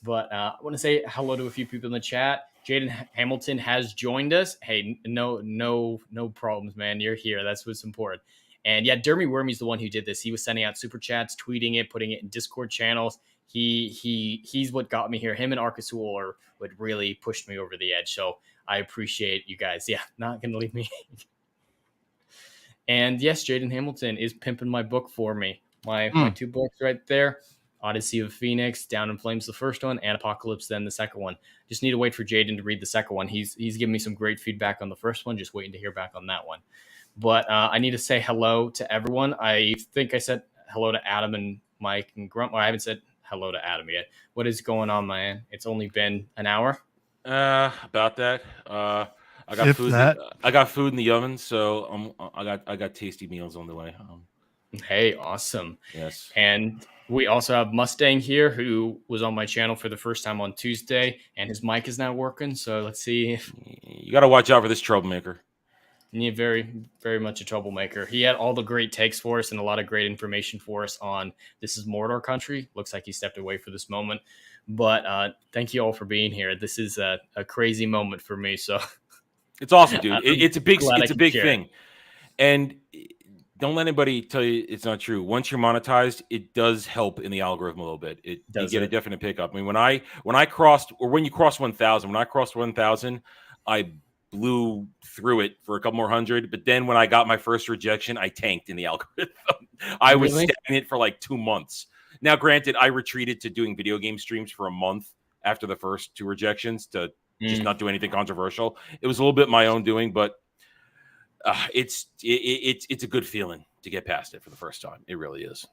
But I want to say hello to a few people in the chat. Jaden Hamilton has joined us. Hey, no problems, man. You're here. That's what's important. And, yeah, Dermy Wormy's the one who did this. He was sending out super chats, tweeting it, putting it in Discord channels. He's what got me here. Him and Arcasul are what really pushed me over the edge. So I appreciate you guys. Yeah, not gonna leave me. And yes, Jaden Hamilton is pimping my book for me. My 2 books right there. Odyssey of Phoenix, Down in Flames, the first one, and Apocalypse, then the second one. Just need to wait for Jaden to read the second one. He's given me some great feedback on the first one. Just waiting to hear back on that one. But I need to say hello to everyone. I think I said hello to Adam and Mike and Grunt. Well, I haven't said hello to Adam yet. What is going on, man? It's only been an hour. About that. I got food. I got food in the oven, so I got tasty meals on the way. Hey, awesome. Yes. And we also have Mustang here, who was on my channel for the first time on Tuesday, and his mic is now working. So let's see if you got to watch out for this troublemaker. Yeah, very, very much a troublemaker. He had all the great takes for us and a lot of great information for us on This is Mordor Country. Looks like he stepped away for this moment. But thank you all for being here. This is a crazy moment for me. So it's awesome, dude. It's a big thing. And don't let anybody tell you it's not true. Once you're monetized, it does help in the algorithm a little bit. You get a definite pickup. I mean, when you cross 1,000, when I crossed 1,000, I blew through it for a couple more hundred, but then when I got my first rejection, I tanked in the algorithm. I was stagnant for like 2 months. Now, granted, I retreated to doing video game streams for a month after the first 2 rejections to just not do anything controversial. It was a little bit my own doing, but it's a good feeling to get past it for the first time. It really is.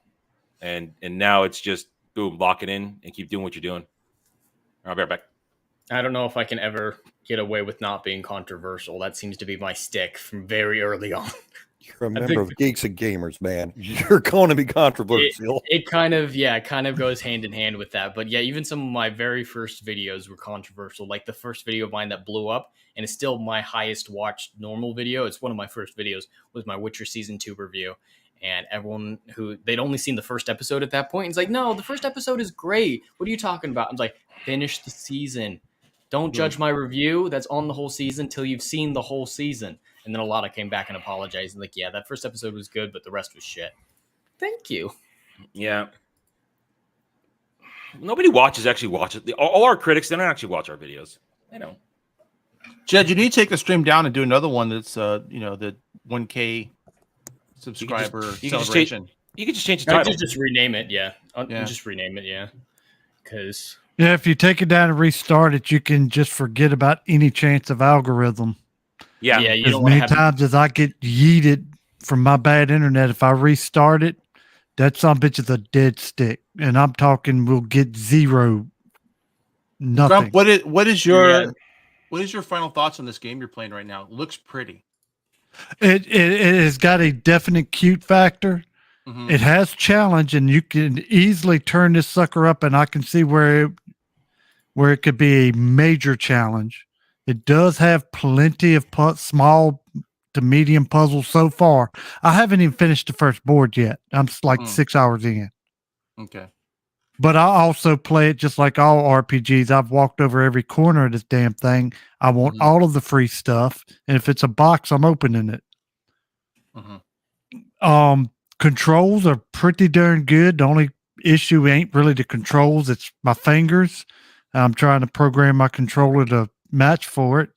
And now it's just boom, lock it in and keep doing what you're doing. I'll be right back. I don't know if I can ever get away with not being controversial. That seems to be my stick from very early on. You're a member of Geeks and Gamers, man. You're going to be controversial. It kind of goes hand in hand with that. But yeah, even some of my very first videos were controversial. Like the first video of mine that blew up, and it's still my highest watched normal video. It's one of my first videos, was my Witcher Season 2 review. And everyone they'd only seen the first episode at that point. And it's like, no, the first episode is great. What are you talking about? I'm like, finish the season. Don't judge my review that's on the whole season till you've seen the whole season. And then a lot of came back and apologized. And like, yeah, that first episode was good, but the rest was shit. Thank you. Yeah. Nobody actually watches. All our critics, they don't actually watch our videos. They don't. Jed, you need to take the stream down and do another one that's, the 1K subscriber celebration. You could just change the title. Just rename it, yeah. Just rename it, yeah. Because... Yeah, if you take it down and restart it, you can just forget about any chance of algorithm. Yeah. You as don't many times as I get yeeted from my bad internet, if I restart it, that son bitch is a dead stick. And I'm talking we'll get zero, nothing. What is your final thoughts on this game you're playing right now? It looks pretty. It has got a definite cute factor. Mm-hmm. It has challenge, and you can easily turn this sucker up, and I can see where it could be a major challenge. It does have plenty of small to medium puzzles so far. I haven't even finished the first board yet. I'm like 6 hours in. Okay. But I also play it just like all RPGs. I've walked over every corner of this damn thing. I want all of the free stuff, and if it's a box, I'm opening it. Controls are pretty darn good. The only issue ain't really the controls. It's my fingers. I'm trying to program my controller to match for it.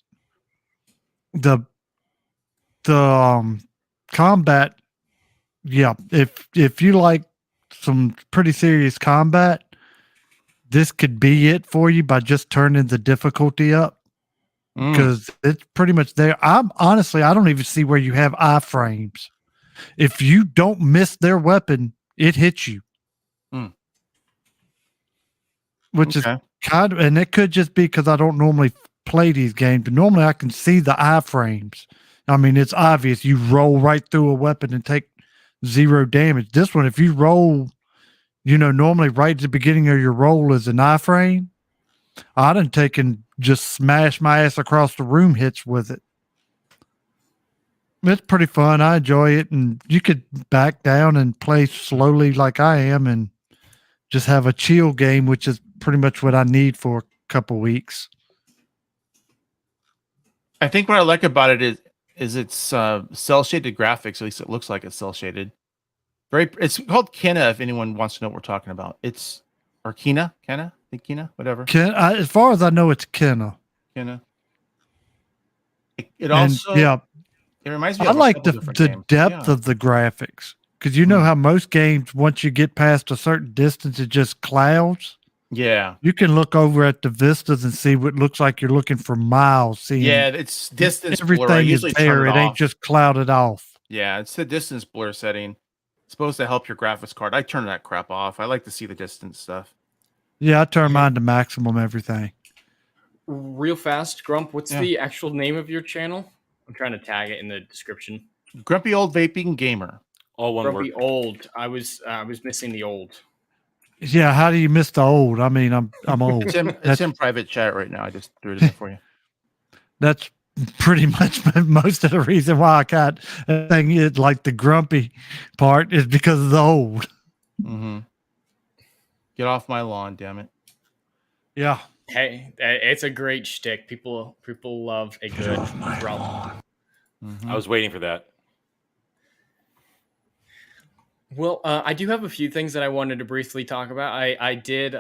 The combat, yeah. If you like some pretty serious combat, this could be it for you by just turning the difficulty up, because it's pretty much there. I don't even see where you have iframes. If you don't miss their weapon, it hits you. Which is kind of, and it could just be because I don't normally play these games, but normally I can see the iframes. I mean, it's obvious. You roll right through a weapon and take 0 damage. This one, if you roll, normally right at the beginning of your roll is an iframe. I done taken just smash my ass across the room hits with it. It's pretty fun. I enjoy it, and you could back down and play slowly like I am and just have a chill game, which is pretty much what I need for a couple weeks. I think what I like about it is it's cel-shaded graphics. At least it looks like it's cel-shaded. It's called Kena, if anyone wants to know what we're talking about. It's or Kena, I think Kena, whatever. As far as I know, it's Kena. Kena. It also It reminds me I of like a couple the different the games. depth Yeah. of the graphics because you know how most games, once you get past a certain distance, it's just clouds. Yeah. You can look over at the vistas and see what looks like you're looking for miles. Seeing Yeah, it's distance blur. I everything is usually turn there. it It ain't off. just clouded off. Yeah, it's the distance blur setting. It's supposed to help your graphics card. I turn that crap off. I like to see the distance stuff. Yeah, I turn mine to maximum everything. Real fast, Grump, what's the actual name of your channel? I'm trying to tag it in the description. Grumpy Old Vaping Gamer. All one Grumpy word. Old. I was missing the old. Yeah, how do you miss the old? I mean, I'm old. It's in private chat right now. I just threw it in there for you. That's pretty much most of the reason why I got a thing. Is like the grumpy part is because of the old. Mm-hmm. Get off my lawn, damn it. Yeah. Hey, it's a great shtick. People love a good Grump. Mm-hmm. I was waiting for that. Well, I do have a few things that I wanted to briefly talk about. I did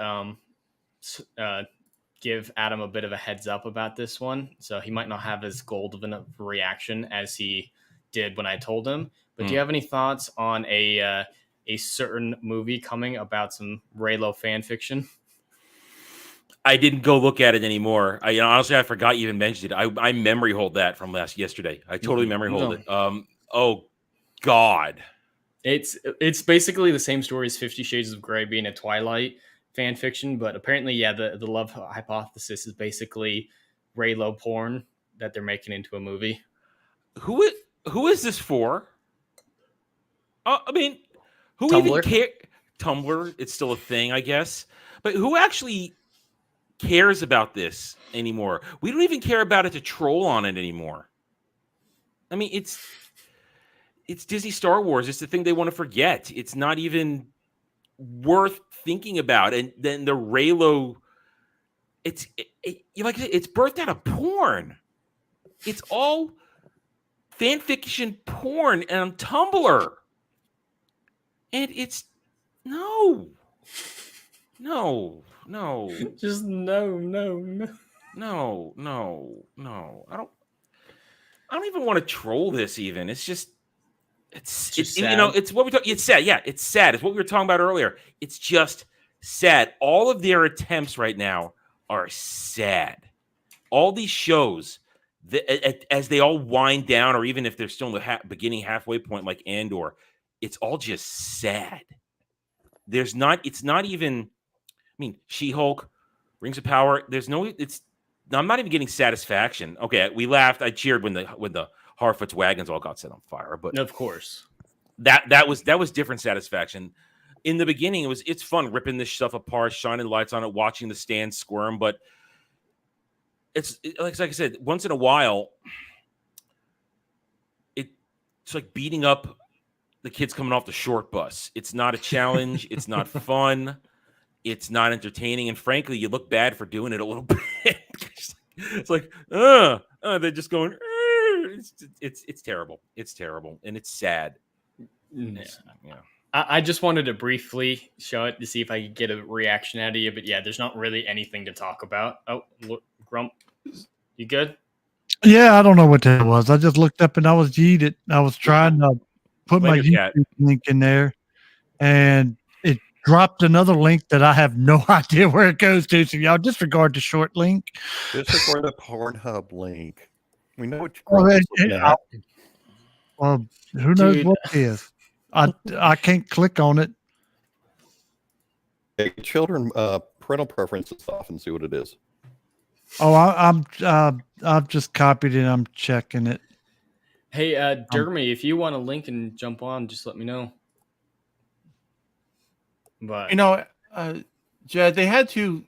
give Adam a bit of a heads up about this one, so he might not have as golden of a reaction as he did when I told him. But do you have any thoughts on a certain movie coming about some Raylo fan fiction? I didn't go look at it anymore. Honestly, I forgot you even mentioned it. I memory hold that from yesterday. I totally memory hold it. Oh God. It's basically the same story as 50 Shades of Grey being a Twilight fan fiction, but apparently, yeah, the love hypothesis is basically Raylo porn that they're making into a movie. Who is this for? I mean, who Tumblr? even care? Tumblr, it's still a thing, I guess. But who actually cares about this anymore? We don't even care about it to troll on it anymore. I mean, it's Disney Star Wars. It's the thing they want to forget. It's not even worth thinking about. And then the Raylo, it's birthed out of porn. It's all fan fiction porn and on Tumblr. And it's no. Just no. I don't even want to troll this even. It's just sad. It's what we talk. It's sad. Yeah, it's sad. It's what we were talking about earlier. It's just sad. All of their attempts right now are sad. All these shows, as they all wind down, or even if they're still in the beginning halfway point, like Andor, it's all just sad. It's not even. I mean, She-Hulk, Rings of Power. I'm not even getting satisfaction. Okay, we laughed. I cheered when the Harfoot's wagons all got set on fire, but of course, that was different satisfaction. In the beginning, it's fun ripping this stuff apart, shining lights on it, watching the stand squirm. But like I said, once in a while, it's like beating up the kids coming off the short bus. It's not a challenge. It's not fun. It's not entertaining, and frankly, you look bad for doing it a little bit. It's like, they're just going. It's terrible. It's terrible, and it's sad. Yeah. I just wanted to briefly show it to see if I could get a reaction out of you, but yeah, there's not really anything to talk about. Oh, look, Grump, you good? Yeah, I don't know what that was. I just looked up and I was yeeted. I was trying to put my YouTube link in there, and it dropped another link that I have no idea where it goes to. So y'all disregard the short link. Disregard the Pornhub link. We know what well, who knows what it is? I can't click on it. Hey, children, parental preferences off and see what it is. Oh, I've just copied it. I'm checking it. Hey, Dermy, if you want a link and jump on, just let me know. But Jed, they had to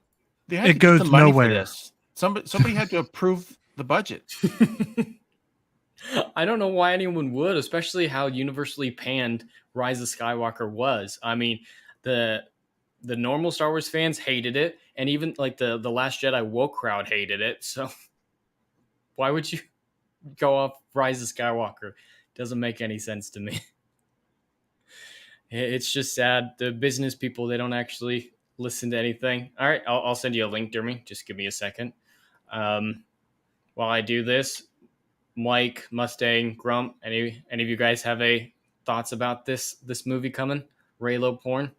it goes get the money nowhere. for this. Somebody had to approve the budget. I don't know why anyone would, especially how universally panned Rise of Skywalker was. I mean, the normal Star Wars fans hated it, and even like the Last Jedi woke crowd hated it. So why would you go off Rise of Skywalker? Doesn't make any sense to me. It's just sad. The business people, they don't actually listen to anything. All right, I'll send you a link, Dermy. Just give me a second. While I do this, Mike, Mustang, Grump, any of you guys have a thoughts about this movie coming? Raylo porn?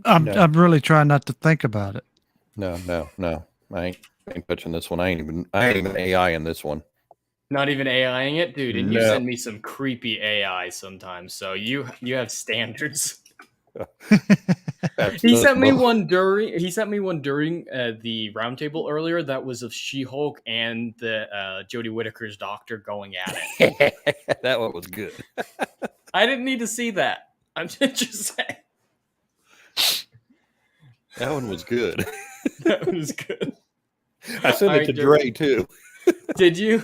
I'm really trying not to think about it. No. I ain't touching this one. I ain't even AI in this one. Not even AIing it, dude. And you No. send me some creepy AI sometimes, so you have standards. He sent me one during the roundtable earlier that was of She-Hulk and the Jodie Whittaker's doctor going at it. That one was good. I didn't need to see that. I'm just saying. That one was good. That was good. I sent it to Dre too. Did you?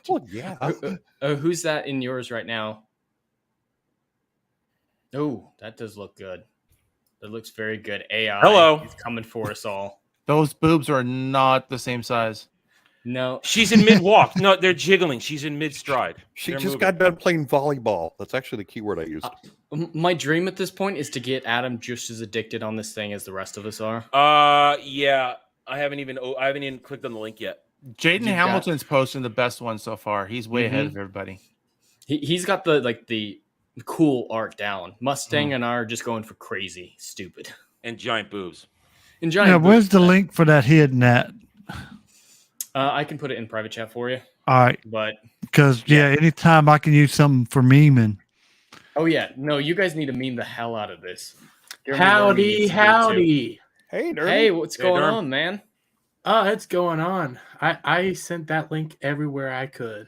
Well, yeah. Who's that in yours right now? Oh, that does look good. That looks very good. AI. Hello. Is coming for us all. Those boobs are not the same size. No. She's in mid walk. No, they're jiggling. She's in mid stride. She just got done playing volleyball. That's actually the key word I used. My dream at this point is to get Adam just as addicted on this thing as the rest of us are. Yeah. I haven't even clicked on the link yet. Jaden Hamilton's posting the best one so far. He's way ahead of everybody. He's got the cool art down. Mustang and I are just going for crazy, stupid, and giant boobs. Where's the link for that hidden at? I can put it in private chat for you. All right, but because anytime I can use something for memeing. Oh yeah, no, you guys need to meme the hell out of this. Howdy. Hey, Derby. Hey, what's going on, man? Oh, it's going on. I sent that link everywhere I could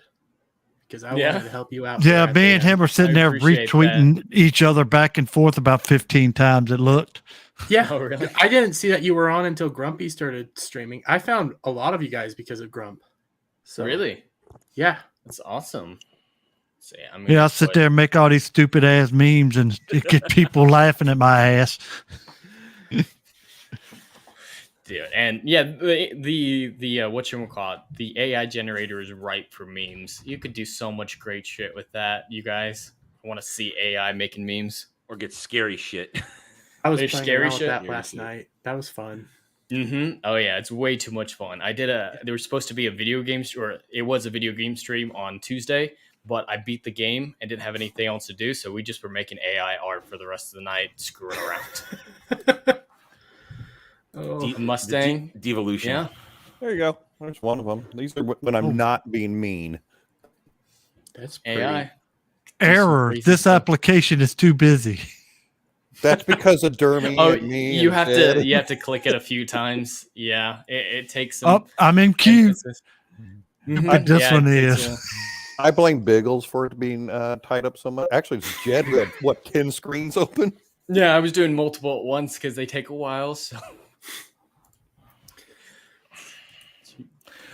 because I wanted to help you out. Yeah, me and him are sitting there retweeting each other back and forth about 15 times. It looked. Yeah, oh, really? I didn't see that you were on until Grumpy started streaming. I found a lot of you guys because of Grump. So really, yeah, that's awesome. So, I sit there and make all these stupid ass memes and get people laughing at my ass. Dude, and the whatchamacallit, the AI generator is ripe for memes. You could do so much great shit with that, you guys. I want to see AI making memes. Or get scary shit. I was playing around with that last night. That was fun. Oh yeah, it's way too much fun. There was supposed to be a video game, or it was a video game stream on Tuesday, but I beat the game and didn't have anything else to do, so we just were making AI art for the rest of the night, screwing around. Mustang devolution. Yeah, there you go. There's one of them. These are when I'm not being mean. That's pretty. AI. Error. This application is too busy. That's because of Dermy and me. You have to click it a few times. Yeah, it takes some. Oh, I'm in queue. But this one is. I blame Biggles for it being tied up so much. Actually, it's Jed who had 10 screens open. Yeah, I was doing multiple at once because they take a while.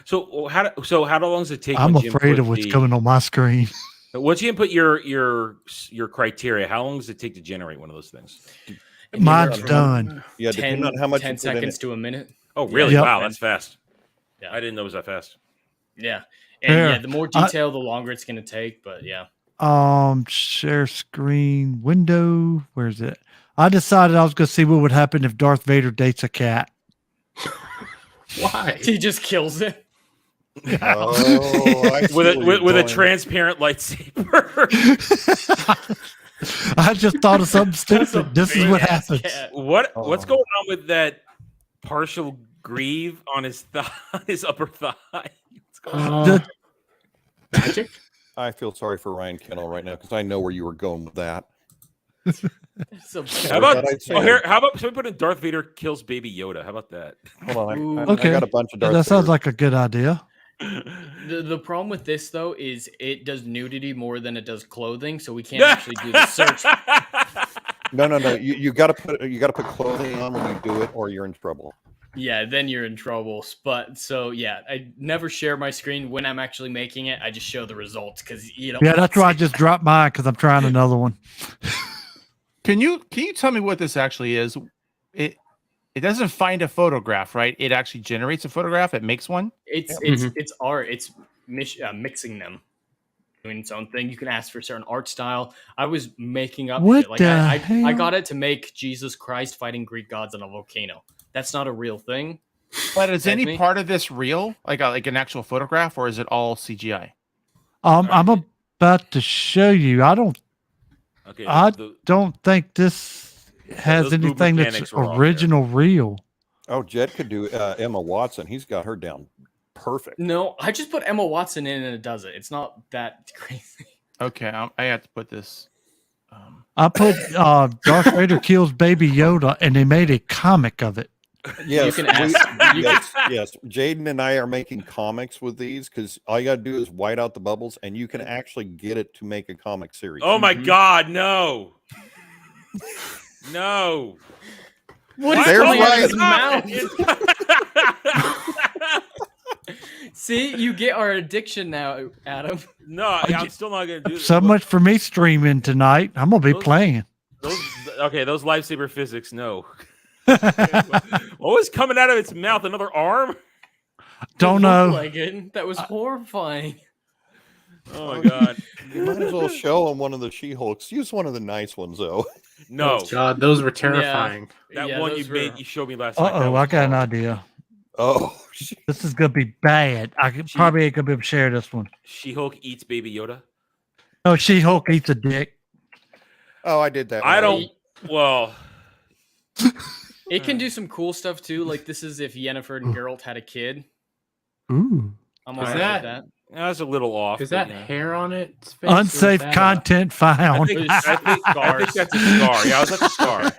So how long does it take? I'm afraid of what's coming on my screen. Once you input your criteria, how long does it take to generate one of those things? Mine's done. Yeah, 10, on how much 10 seconds to a minute. Oh, really? Yep. Wow, that's fast. Yeah. I didn't know it was that fast. Yeah, and the more detail, the longer it's going to take. But yeah. Share screen window. Where's it? I decided I was going to see what would happen if Darth Vader dates a cat. Why? He just kills it. Oh, with a transparent lightsaber. I just thought of something stupid. This is what happens. What's going on with that partial greave on his thigh, his upper thigh? What's going on? Magic? I feel sorry for Ryan Kennel right now because I know where you were going with that. How about so we put in Darth Vader kills Baby Yoda? How about that? Hold on, I okay. got a bunch of Darth That sounds Vader. like a good idea. The problem with this though is it does nudity more than it does clothing, so we can't actually do the search. No. You got to put clothing on when you do it, or you're in trouble. Yeah, then you're in trouble. But so yeah, I never share my screen when I'm actually making it. I just show the results because Yeah, that's why I just dropped mine because I'm trying another one. Can you tell me what this actually is? It doesn't find a photograph, right? It actually generates a photograph. It makes one. It's art. It's mixing them, doing its own thing. You can ask for a certain art style. I was making up What shit. Like the I hell? got it to make Jesus Christ fighting Greek gods on a volcano. That's not a real thing. But is any me. part of this real, like an actual photograph, or is it all CGI? I'm about to show you. I don't think this has those boob anything that's mechanics were off there. original real. Oh, Jed could do Emma Watson. He's got her down perfect. No, I just put Emma Watson in and it does it. It's not that crazy. Okay, I have to put this. I put Darth Vader kills Baby Yoda, and they made a comic of it. Yes, You can ask- yes. Jaden and I are making comics with these because all you got to do is white out the bubbles, and you can actually get it to make a comic series. Oh my God, no. No. What is There's coming out of why- his mouth? See, you get our addiction now, Adam. No, I'm still not going to do this. So much for me streaming tonight. I'm gonna be playing. Those lightsaber physics, no. What was coming out of its mouth? Another arm? Don't It looked know. like it. That was horrifying. Oh my God. You might as well show him one of the She-Hulks. Use one of the nice ones, though. No. God, those were terrifying. That Yeah, one those you showed me last night. I got an idea. Oh, This is gonna be bad. Probably ain't gonna be able to share this one. She-Hulk eats Baby Yoda. No, She-Hulk eats a dick. oh, I did that. I already. don't. Well, It can do some cool stuff too. Like this is if Yennefer and Geralt had a kid. Ooh. I'm Is alright that- with that. that's a little off. Is but, that yeah. hair on its face? or is Unsafe that, content I found. think that's a scar. Yeah, that's a scar.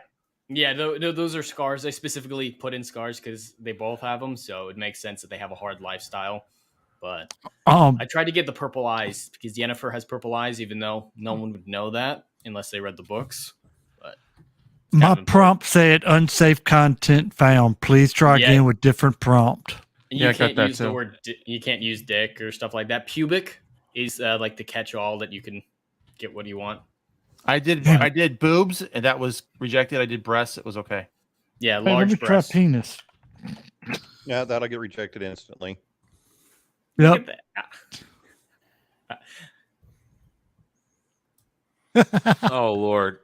Yeah, those are scars. I specifically put in scars because they both have them, so it makes sense that they have a hard lifestyle. But I tried to get the purple eyes because Yennefer has purple eyes, even though no one would know that unless they read the books. But My prompt said unsafe content found. Please try again with different prompt. you can't use the word. You can't use dick or stuff like that. Pubic is like the catch-all that you can get what you want. I did boobs, and that was rejected. I did breasts. It was okay. Yeah, Hey, let large me try breasts. penis. Yeah, that'll get rejected instantly. Yep. Look at that. Oh Lord.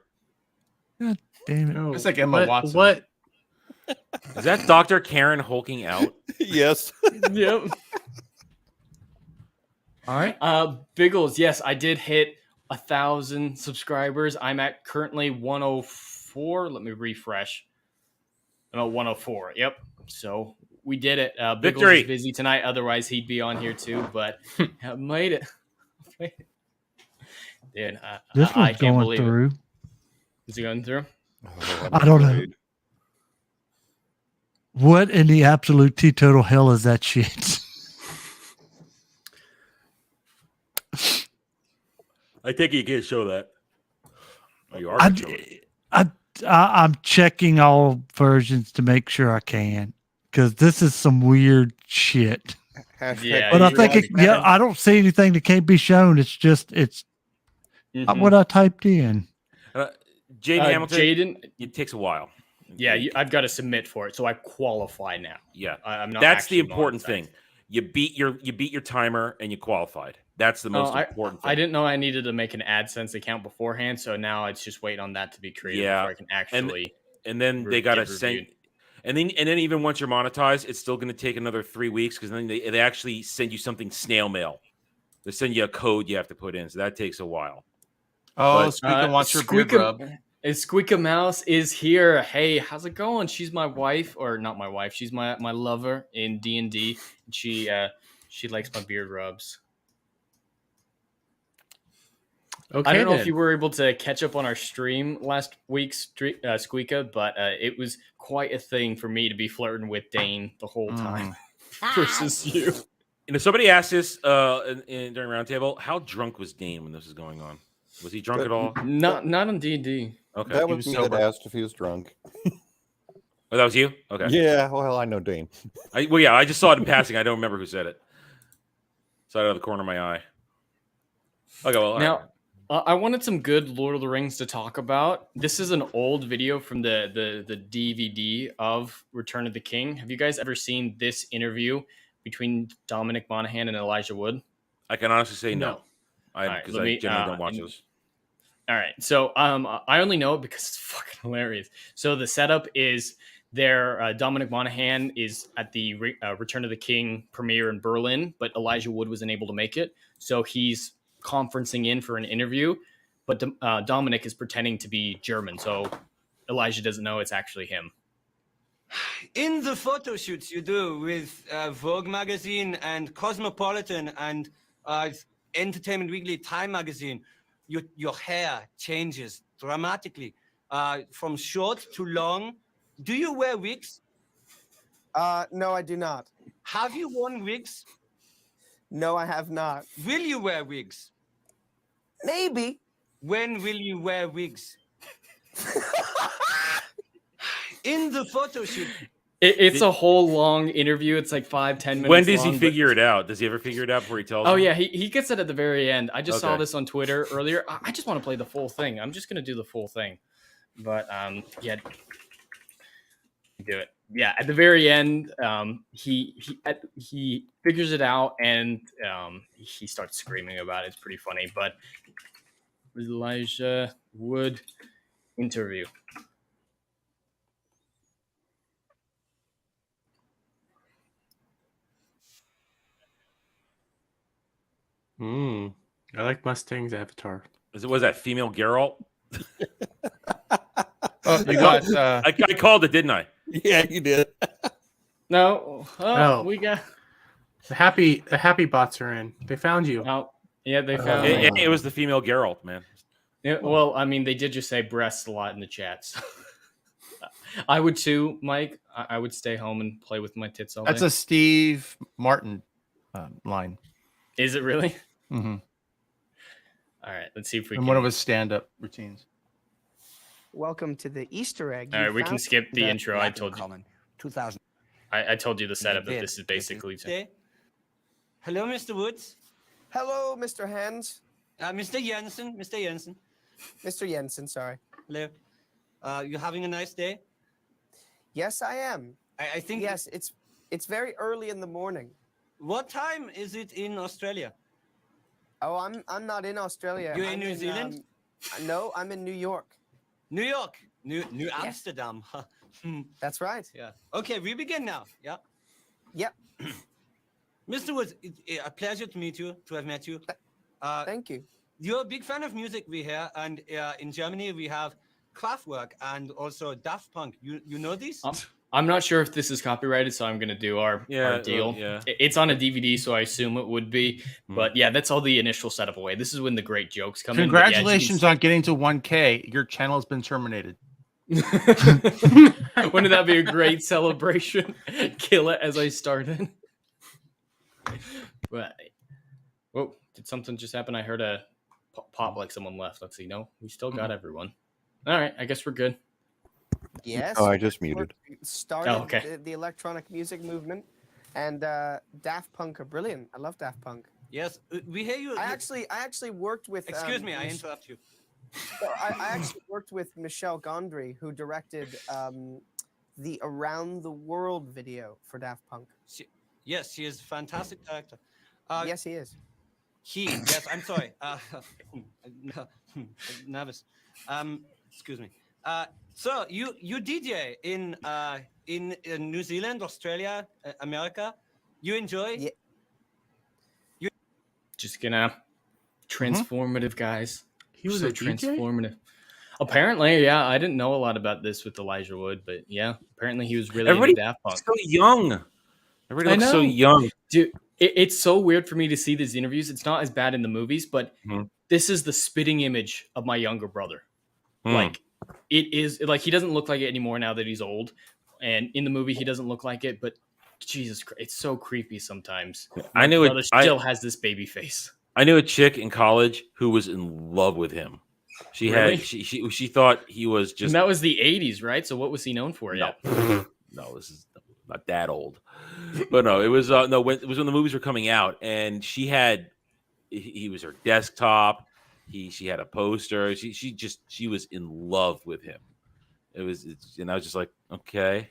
God damn it. No, It's like Emma Watson. What? Is that Dr. Karen hulking out? Yes. Yep. All right. Biggles, yes, I did hit 1,000 subscribers. I'm at currently 104. Let me refresh. I'm at 104. Yep. So we did it. Biggles Victory. is busy tonight. Otherwise, he'd be on here too. But I made it. Dude, This I one's can't going believe through. it. Is it going through? Oh, I don't know. afraid. What in the absolute teetotal hell is that shit? I think you can't show that. Oh, you are gonna show it. I'm checking all versions to make sure I can, because this is some weird shit. Hashtag Yeah, But I you're think right. I don't see anything that can't be shown. It's just Mhm. what I typed in. Jaden Hamilton, Jaden, it takes a while. yeah, I've got to submit for it, so I qualify now. Yeah. I'm not. That's the actually important monetized. thing. You beat your timer and you qualified. That's the most important thing. I didn't know I needed to make an AdSense account beforehand, so now it's just waiting on that to be created before I can actually. And then they got to send. And then even once you're monetized, it's still going to take another 3 weeks because then they actually send you something snail mail. They send you a code you have to put in, so that takes a while. Oh, Squeaka wants her beard rub. Squeaka Mouse is here. Hey, how's it going? She's my wife, or not my wife. She's my lover in D&D. She likes my beard rubs. Okay, I don't know then. if you were able to catch up on our stream last week's Squeaka, but it was quite a thing for me to be flirting with Dane the whole time versus you. You know, somebody asked this during Roundtable, how drunk was Dane when this was going on? Was he drunk at all? Not on D&D. Okay. That He was me that sober. asked if he was drunk. Oh, that was you? Okay. Yeah, well, I know Dane. I just saw it in passing. I don't remember who said it. Saw it out of the corner of my eye. Okay, well, all Now, right. I wanted some good Lord of the Rings to talk about. This is an old video from the DVD of Return of the King. Have you guys ever seen this interview between Dominic Monaghan and Elijah Wood? I can honestly say no. Alright, Because let I me, generally don't watch those. All right. So I only know it because it's fucking hilarious. So the setup is Their Dominic Monaghan is at the Return of the King premiere in Berlin, but Elijah Wood wasn't able to make it. So he's conferencing in for an interview, but Dominic is pretending to be German. So Elijah doesn't know it's actually him. In the photo shoots you do with Vogue magazine and Cosmopolitan and Entertainment Weekly, Time magazine, your hair changes dramatically from short to long. Do you wear wigs? No, I do not. Have you worn wigs? No, I have not. Will you wear wigs? Maybe. When will you wear wigs? In the photo shoot. It's a whole long interview. It's like 5-10 minutes. When does long, he figure it out? Does he ever figure it out before he tells? Oh him? yeah, he gets it at the very end. I just saw Okay. this on Twitter earlier. I just want to play the full thing. I'm just gonna do the full thing, but yeah, do it. Yeah, at the very end, he figures it out and he starts screaming about it. It's pretty funny. But Elijah Wood interview. I like Mustang's avatar. Was that female Geralt? Oh, you got. I called it, didn't I? Yeah, you did. No, we got the happy bots are in. They found you. Oh, yeah, they found. It was the female Geralt, man. Yeah, well, I mean, they did just say breasts a lot in the chat. So. I would too, Mike. I would stay home and play with my tits all day. That's a Steve Martin line. Is it really? Mm-hmm. All right, let's see if we And can. one of his stand-up routines. Welcome to the Easter egg. All You right, we can found skip the that- intro. I told you. 2000. I told you the setup. That this is basically. Hello, Mr. Woods. Hello, Mr. Hans. Mr. Jensen. Mr. Jensen. Mr. Jensen, sorry. Hello. You having a nice day? Yes, I am. I think. Yes, it's very early in the morning. What time is it in Australia? Oh, I'm not in Australia. You're I'm in New Zealand? No, I'm in New York. New York. New Amsterdam. That's right. Yeah. Okay, we begin now. Yeah. Yep. Mr. Woods, a pleasure to meet you, to have met you. Thank you. You're a big fan of music, we hear, and in Germany we have Kraftwerk and also Daft Punk. You know these? I'm not sure if this is copyrighted, so I'm going to do our deal. yeah. It's on a DVD, so I assume it would be. But yeah, that's all the initial setup away. This is when the great jokes come Congratulations in. on getting to 1K. Your channel has been terminated. Wouldn't that be a great celebration? Kill it as I started. But, whoa, did something just happen? I heard a pop like someone left. Let's see. No, we still got everyone. All right, I guess we're good. Yes. Oh, I just muted. Started the electronic music movement, and Daft Punk are brilliant. I love Daft Punk. Yes, we hear you. I actually worked with. Excuse me, I interrupt you. I actually worked with Michelle Gondry, who directed the Around the World video for Daft Punk. Yes, she is a fantastic director. Yes, he is. Yes, I'm sorry. Nervous. Excuse me. So you DJ in New Zealand, Australia, America. You enjoy? Yeah. Just gonna transformative guys. He was so a DJ? transformative. Apparently, yeah. I didn't know a lot about this with Elijah Wood, but yeah, apparently he was really Everybody into Daft Punk. So young. Everybody looks so know. young. Dude, it's so weird for me to see these interviews. It's not as bad in the movies, but this is the spitting image of my younger brother. Like, it is like he doesn't look like it anymore now that he's old, and in the movie he doesn't look like it. But Jesus Christ, it's so creepy sometimes. I knew brother still has this baby face. I knew a chick in college who was in love with him. She Really? had she thought he was just. And that was the 80s, right? So what was he known for? No, no, this is not that old. But no, it was it was when the movies were coming out, and she had he was her desktop. She had a poster. She was in love with him. And I was just like, okay.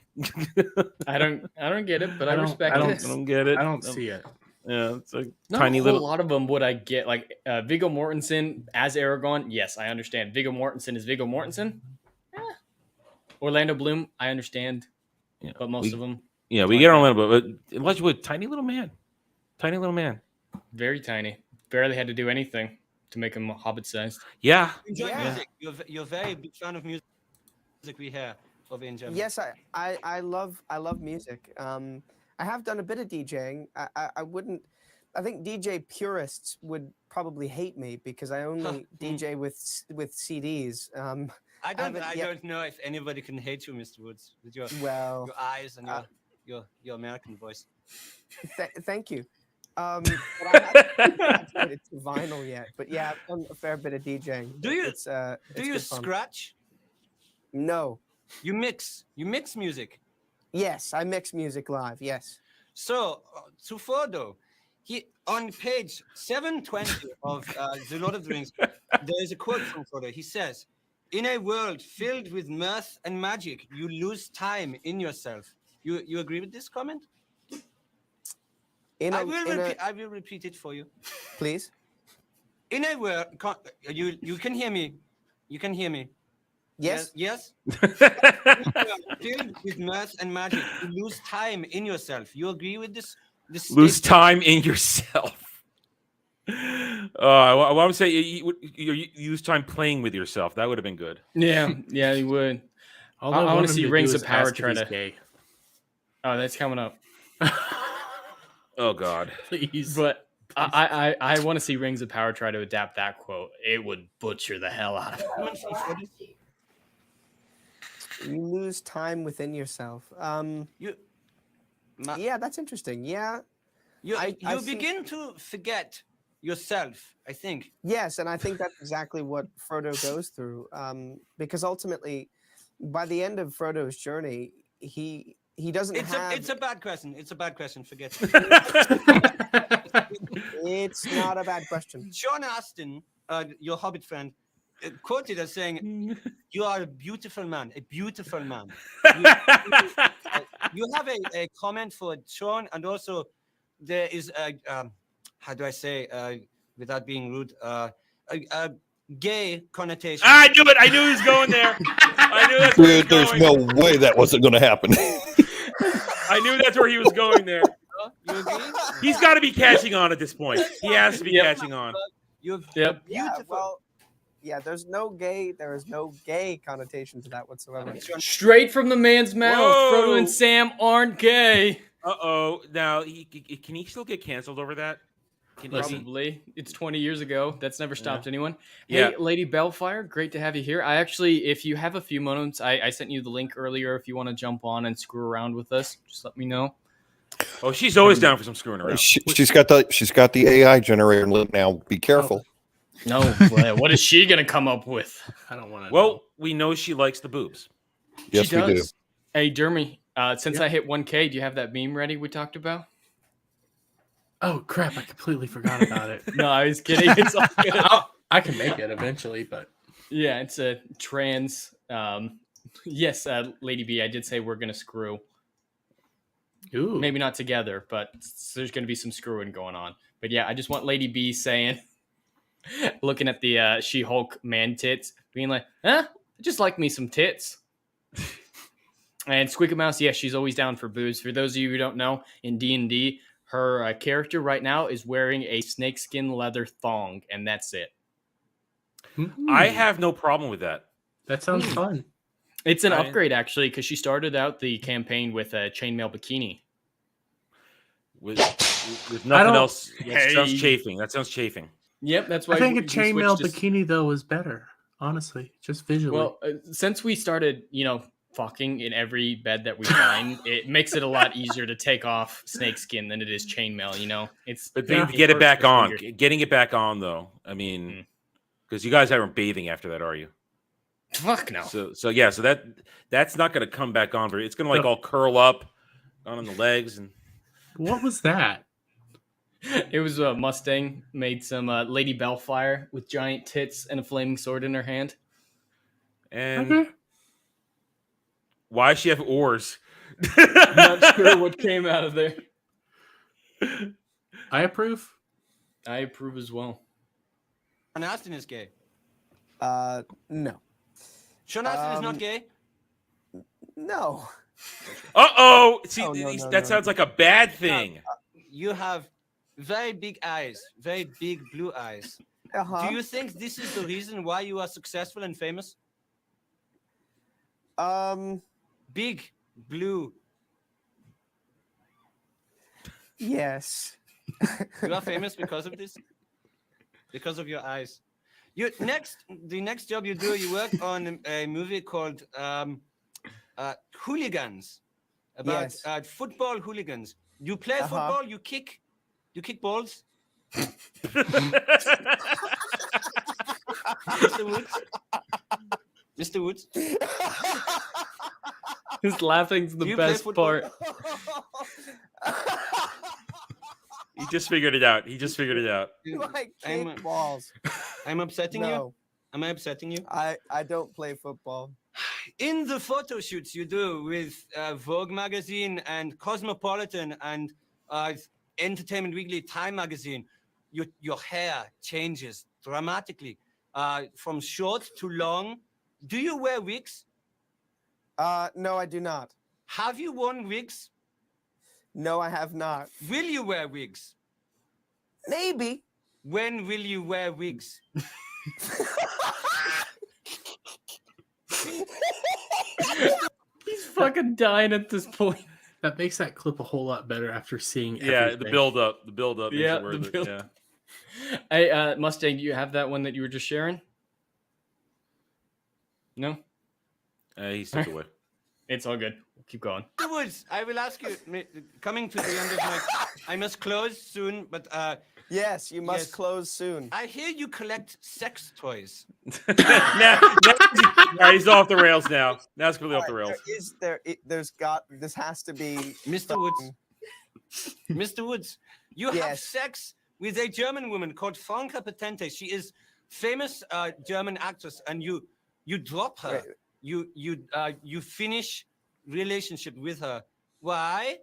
I don't get it, but I respect it. I don't get it. I don't see it. Yeah, it's like Not tiny a little. lot of them would I get. Like Viggo Mortensen as Aragorn. Yes, I understand. Viggo Mortensen is Viggo Mortensen. Orlando Bloom, I understand. but most of them. Yeah, we get on a little bit, but Elijah Wood, tiny little man. Very tiny. Barely had to do anything to make him hobbit-sized. Yeah. Enjoy music. You're very big fan of music. We hear over in Germany. Yes, I love music. I have done a bit of DJing. I wouldn't. I think DJ purists would probably hate me because I only DJ with CDs. I don't know if anybody can hate you, Mr. Woods, with your eyes and your American voice. Thank you. But I haven't made it to vinyl yet. But yeah, I've done a fair bit of DJing. Do you scratch? No. You mix music. Yes, I mix music live. Yes. So to Frodo, on page 720 of The Lord of the Rings, there is a quote from Frodo. He says, "In a world filled with mirth and magic, you lose time in yourself." You agree with this comment? I will repeat it for you. Please. In a world, you can hear me. You can hear me. Yes. Yes. Filled with mirth and magic, you lose time in yourself. You agree with this? Lose time in yourself. I want to say you lose time playing with yourself. That would have been good. Yeah, you would. I want to see Rings of Power try to. Gay. Oh, that's coming up. Oh God, please. But I want to see Rings of Power try to adapt that quote. It would butcher the hell out of it. You lose time within yourself. Yeah, that's interesting. Yeah. You begin to forget yourself, I think. Yes, and I think that's exactly what Frodo goes through. Because ultimately, by the end of Frodo's journey, he doesn't have... It's a bad question. It's a bad question. Forget it. It's not a bad question. Sean Astin, your Hobbit friend, quoted as saying, "You are a beautiful man, a beautiful man." You have a comment for Sean, and also there is a how do I say without being rude, a gay connotation. I knew it. I knew he was going there. I knew that's where Dude, there's no way that wasn't going to happen. I knew that's where he was going there. You agree? He's got to be catching on at this point. He has to be catching on. You're Yeah, beautiful. well, yeah, there is no gay connotation to that whatsoever. Straight from the man's mouth. Whoa. Frodo and Sam aren't gay. Now, can he still get canceled over that? Probably. It's 20 years ago. That's never stopped anyone. Yeah. Hey, Lady Bellfire, great to have you here. I actually, if you have a few moments, I sent you the link earlier. If you want to jump on and screw around with us, just let me know. Oh, she's always down for some screwing around. She's got the AI generator link now. Be careful. No, what is she gonna come up with? I don't want to. Well, we know she likes the boobs. Yes, she we do. does. Hey, Jeremy, since I hit 1K, do you have that meme ready we talked about? Oh crap! I completely forgot about it. No, I was kidding. It's all good. I can make it eventually, but yeah, it's a trans. Yes, Lady B, I did say we're gonna screw. Ooh. Maybe not together, but there's gonna be some screwing going on. But yeah, I just want Lady B saying, looking at the She-Hulk man tits, being like, I just like me some tits. And Squeaky Mouse, yeah, she's always down for boobs. For those of you who don't know, in D&D, her character right now is wearing a snakeskin leather thong, and that's it. I have no problem with that. That sounds fun. It's an upgrade, actually, because she started out the campaign with a chainmail bikini. With nothing else. That sounds chafing. That sounds chafing. Yep, that's why I think a chainmail bikini, though, is better, honestly, just visually. Well, since we started, fucking in every bed that we find, it makes it a lot easier to take off snakeskin than it is chainmail, It's but to get it back on. Getting it back on, though, I mean, because you guys aren't bathing after that, are you? Fuck no. So that's not going to come back on. It's going to all curl up on the legs. And what was that? It was a Mustang made some Lady Bellfire with giant tits and a flaming sword in her hand. And why does she have oars? I'm not sure what came out of there. I approve. I approve as well. Sean Astin is gay. No. Sean Astin is not gay? No. Uh-oh. See, Oh, no, no, that no, sounds no. like a bad thing. You have very big eyes, very big blue eyes. Uh-huh. Do you think this is the reason why you are successful and famous? Big blue. Yes. You are famous because of this? Because of your eyes. The next job you do, you work on a movie called Hooligans, about Yes. football hooligans. You play football, you kick balls. Mr. Woods? Mr. Woods? His laughing's the Do you play best football? part. He just figured it out. He just figured it out. Like kick balls. I'm upsetting you? No. Am I upsetting you? I don't play football. In the photo shoots you do with Vogue magazine and Cosmopolitan and Entertainment Weekly, Time magazine, your hair changes dramatically from short to long. Do you wear wigs? No, I do not. Have you worn wigs? No, I have not. Will you wear wigs? Maybe. When will you wear wigs? He's fucking dying at this point. That makes that clip a whole lot better after seeing Yeah, the build up. Yeah, makes it worth it. Yeah. Hey, Mustang, do you have that one that you were just sharing? No? He stepped away. It's all good. We'll keep going. Woods, I will ask you, coming to the end of my... I must close soon, but... yes, you must close soon. I hear you collect sex toys. now he's off the rails now. Now it's completely off the rails. This has to be... Mr. Woods. Mr. Woods, you have sex with a German woman called Franka Potente. She is famous German actress, and you drop her. Wait. You finish relationship with her. Why?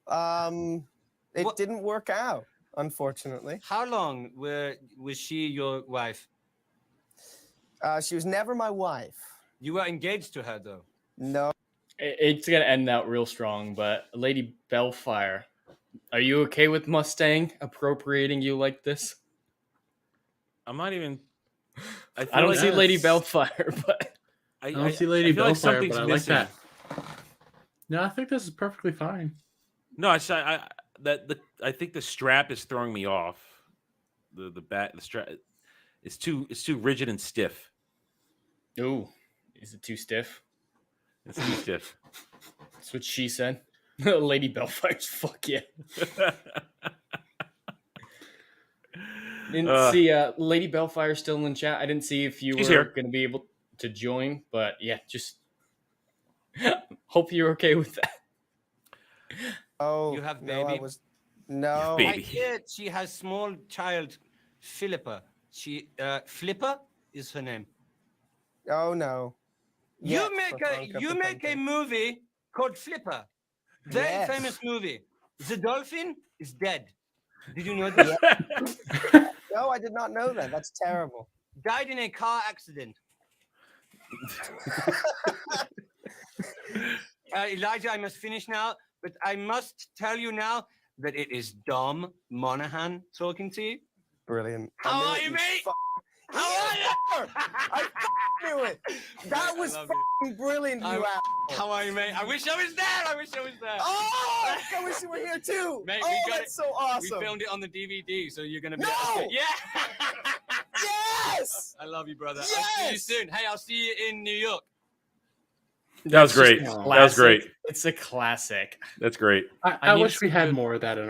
It didn't work out, unfortunately. How long was she your wife? She was never my wife. You were engaged to her, though. No. It's going to end out real strong, but Lady Bellfire, are you okay with Mustang appropriating you like this? I'm not even... I don't see Lady Bellfire, but... I don't see Lady Bellfire, but I like missing. that. No, I think this is perfectly fine. No, I think the strap is throwing me off. The strap, it's too rigid and stiff. Ooh, is it too stiff? It's too stiff. That's what she said. Lady Bellfire's fuck yeah. Didn't see Lady Bellfire still in chat. I didn't see if you were going to be able to join, but yeah, just hope you're okay with that. Oh, you have baby. No. I hear she has small child, Philippa. Flipper is her name. Oh no. You make a movie called Flipper. Very famous movie. The dolphin is dead. Did you know that? No, I did not know that. That's terrible. Died in a car accident. Elijah, I must finish now, but I must tell you now that it is Dom Monaghan talking to you. Brilliant. How are you, mate? How are you? I knew it. That was brilliant, you asshole. How are you, mate? I wish I was there. Oh, I wish you were here too. Mate, that's so awesome. We filmed it on the DVD, so you're going to be... No! Yeah! Yes! I love you, brother. Yes! I'll see you soon. Hey, I'll see you in New York. That was great. That was great. It's a classic. That's great. I wish we had more of that in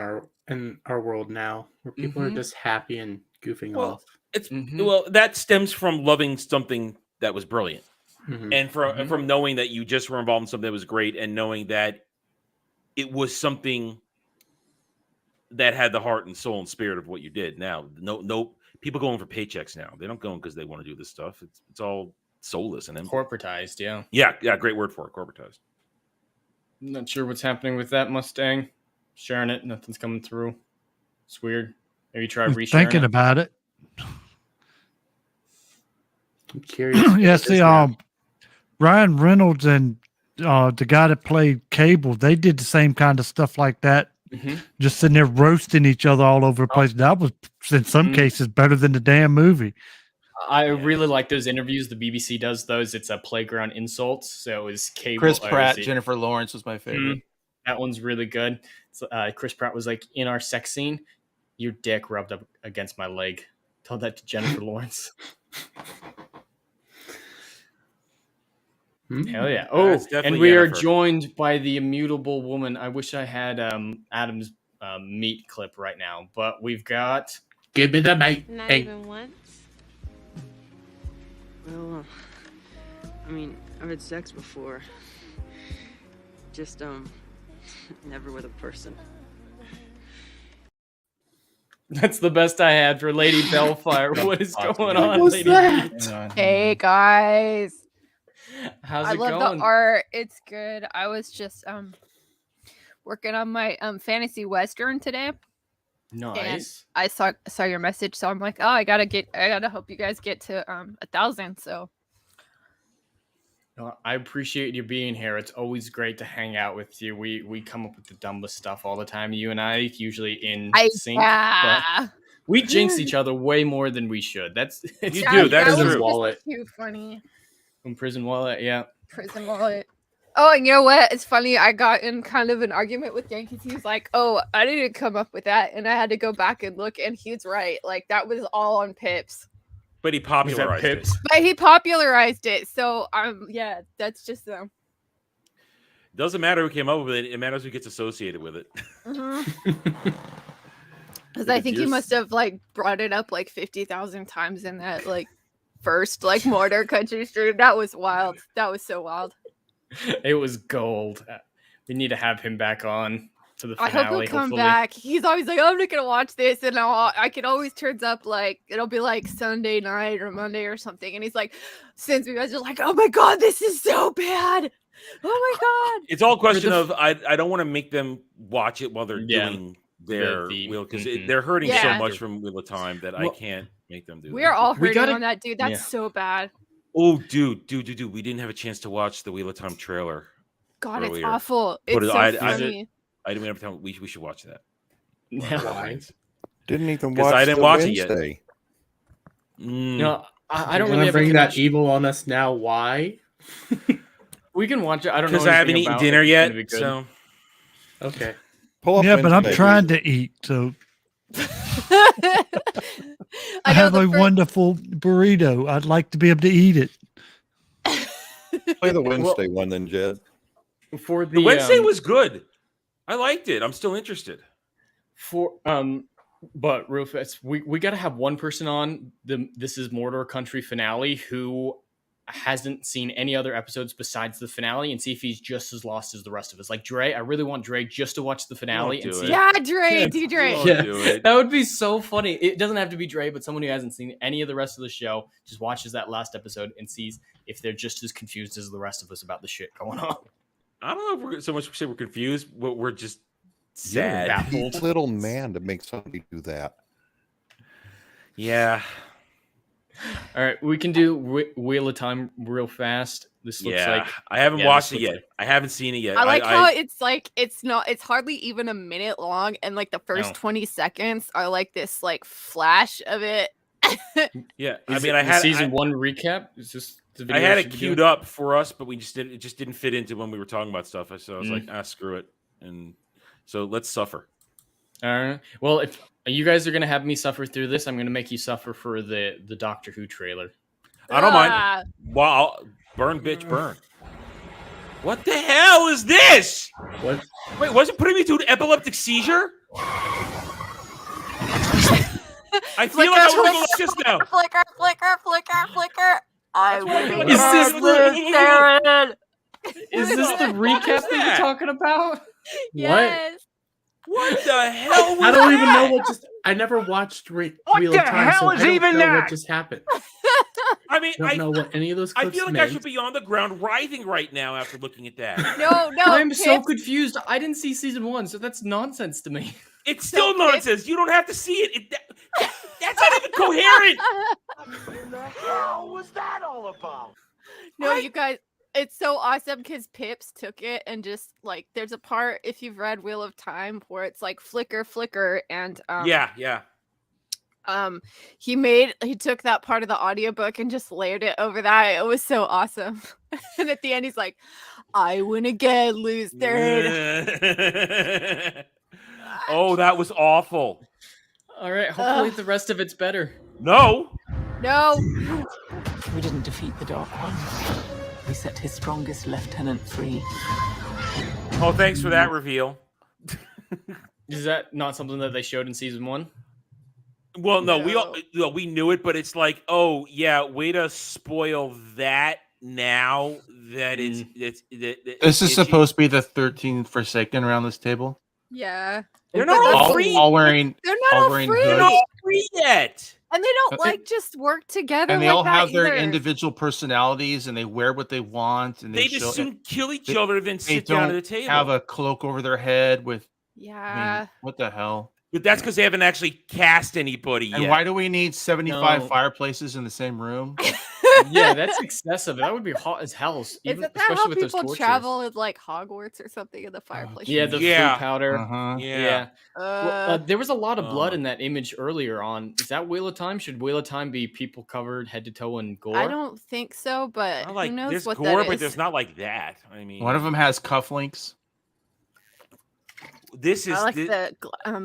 our world now, where people are just happy and goofing off. It's well, that stems from loving something that was brilliant, and from knowing that you just were involved in something that was great, and knowing that it was something that had the heart and soul and spirit of what you did. Now, no people going for paychecks now. They don't go because they want to do this stuff. It's all soulless and empty. Corporatized, yeah. Yeah, great word for it, corporatized. I'm not sure what's happening with that Mustang. Sharing it, nothing's coming through. It's weird. Maybe try resharing thinking it. about it. I'm curious. Yeah, see, Ryan Reynolds and the guy that played Cable, they did the same kind of stuff like that. Just sitting there roasting each other all over the place. That was, in some cases, better than the damn movie. I really like those interviews. The BBC does those. It's a playground insults. So it was Cable. Chris Pratt, Jennifer Lawrence was my favorite. That one's really good. So, Chris Pratt was like, in our sex scene, your dick rubbed up against my leg. Tell that to Jennifer Lawrence. Hell yeah. Oh, and we are joined by the immutable woman. I wish I had Adam's meat clip right now, but we've got... Give me the meat. Not even once? Well, I mean, I've had sex before. Just, never with a person. That's the best I had for Lady Bellfire. What is going on, What's Lady that? Hey guys. How's I it love going? the art. It's good. I was just working on my fantasy western today. Nice. And I saw your message, so I'm like, oh, I gotta help you guys get to 1,000. So I appreciate you being here. It's always great to hang out with you. We come up with the dumbest stuff all the time. You and I usually in sync. But we jinx each other way more than we should. That's you do. That's Prison Wallet. Too funny. From Prison Wallet, yeah. Prison Wallet. Oh, and you know what? It's funny. I got in kind of an argument with Dan because he was like, "Oh, I didn't come up with that," and I had to go back and look, and he's right. Like that was all on Pips. But he popularized it. But he popularized it, so yeah, that's just Doesn't matter who came up with it; it matters who gets associated with it. Because I think he must have like brought it up like 50,000 times in that like first like Mordor Country stream. That was wild. That was so wild. It was gold. We need to have him back on for the finale. I hope he'll come back. He's always like, oh, I'm not gonna watch this, and I can always turns up like it'll be like Sunday night or Monday or something, and he's like, since you guys are like, oh my god, this is so bad. Oh my god. It's all a question of I don't want to make them watch it while they're doing their wheel because they're hurting so much from Wheel of Time that I can't make them do. We are all hurting on that, dude. That's so bad. Oh, dude, we didn't have a chance to watch the Wheel of Time trailer. God, earlier. It's awful. It's so funny. I didn't have time. We should watch that. Why? Didn't even watch. I didn't watch it yet. No, I don't really have bring that evil on us now. Why? We can watch it. I don't know because I haven't eaten dinner yet. So okay. Yeah, but I'm trying to eat. So I have a wonderful burrito. I'd like to be able to eat it. Play the Wednesday one then, Jed. For the Wednesday was good. I liked it. I'm still interested. But real fast, we got to have one person on the This Is Mordor Country finale who hasn't seen any other episodes besides the finale and see if he's just as lost as the rest of us. Like Dre, I really want Dre just to watch the finale and see. Yeah, Dre, do Dre. That would be so funny. It doesn't have to be Dre, but someone who hasn't seen any of the rest of the show just watches that last episode and sees if they're just as confused as the rest of us about the shit going on. I don't know if we're so much say we're confused, but we're just sad. Baffled. Little man to make somebody do that. Yeah. All right, we can do Wheel of Time real fast. This looks like I haven't watched it yet. I haven't seen it yet. I like how it's like it's hardly even a minute long, and like the first 20 seconds are like this like flash of it. Yeah, I had season one recap. Is this the video I had it queued up for us, but it just didn't fit into when we were talking about stuff. So I was like, screw it, and so let's suffer. All right. Well, if you guys are gonna have me suffer through this, I'm gonna make you suffer for the Doctor Who trailer. I don't mind. Wow, burn, bitch, burn. What the hell is this? What? Wait, was it putting me to an epileptic seizure? I feel like I would go like this now. Flicker. Is this the recap that you're talking about? Yes. What the hell was I don't even that? know what just. I never watched Wheel of Time, so I don't know what just happened. I mean, I don't know what any of those clips I feel like meant. I should be on the ground writhing right now after looking at that. No. I'm so confused. I didn't see season one, so that's nonsense to me. It's still nonsense. You don't have to see it. That's not even coherent. What the hell was that all about? No, you guys. It's so awesome because Pips took it and just like there's a part if you've read Wheel of Time where it's like flicker and yeah. He took that part of the audiobook and just layered it over that. It was so awesome. And at the end he's like, I win again, lose third. Oh, that was awful. All right, hopefully the rest of it's better. No. We didn't defeat the Dark One. We set his strongest lieutenant free. Oh, thanks for that reveal. Is that not something that they showed in season 1? Well, no, we knew it, but it's like, oh yeah, way to spoil that now that it's This is supposed to be the 13th Forsaken around this table. Yeah. They're not all free. All wearing. They're not all free. They're not free yet. And they don't like just work together. And they like all that have their either. individual personalities, and they wear what they want, and They just soon kill each other, then sit down at the table. Have a cloak over their head with. Yeah. I mean, what the hell? But that's because they haven't actually cast anybody yet. And why do we need 75 fireplaces in the same room? Yeah, that's excessive. That would be hot as hell. Isn't that how people travel with like Hogwarts or something in the fireplace? Yeah, the food powder. Yeah. Well, there was a lot of blood in that image earlier on. Is that Wheel of Time? Should Wheel of Time be people covered head to toe in gore? I don't think so, but who knows there's what gore, that but is. there's not like that. I mean, One of them has cufflinks. This is I like the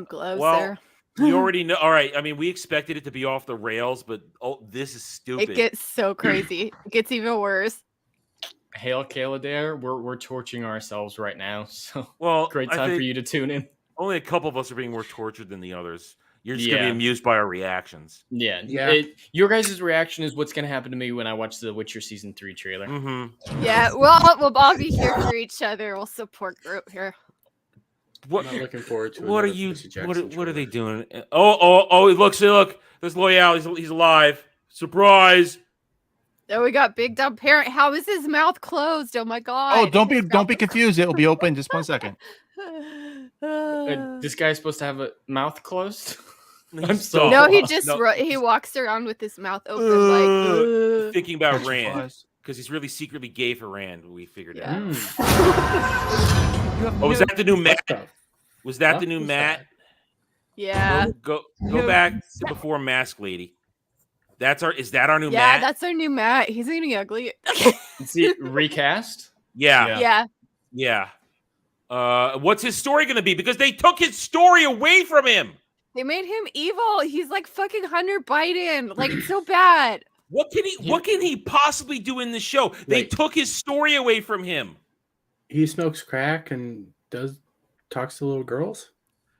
gloves well, there. we already know. All right, I mean, we expected it to be off the rails, but this is stupid. It gets so crazy. It gets even worse. Hail Kaladare, we're torching ourselves right now. So great I time for think you to tune in. Only a couple of us are being more tortured than the others. You're just gonna be amused by our reactions. Yeah. Your guys' reaction is what's gonna happen to me when I watch the Witcher season 3 trailer. Yeah, we'll all be here for each other. We'll support group here. What? I'm not looking forward to. What are you? What are they doing? Oh! Look! There's Loyal. He's alive. Surprise! Oh, we got Big Dumb Parent. How is his mouth closed? Oh my god! Oh, don't be confused. It will be open just 1 second. This guy's supposed to have a mouth closed. I'm so no. He just he walks around with his mouth open, like thinking about Rand because he's really secretly gay for Rand. We figured out. Oh, was that the new Matt? Was that the new Matt? Yeah. Go back to before Mask Lady. Is that our new Matt? Yeah, that's our new Matt. He's getting ugly. Is he recast? Yeah. What's his story going to be? Because they took his story away from him. They made him evil. He's like fucking Hunter Biden. Like it's so bad. What can he possibly do in the show? They took his story away from him. He smokes crack and talks to little girls.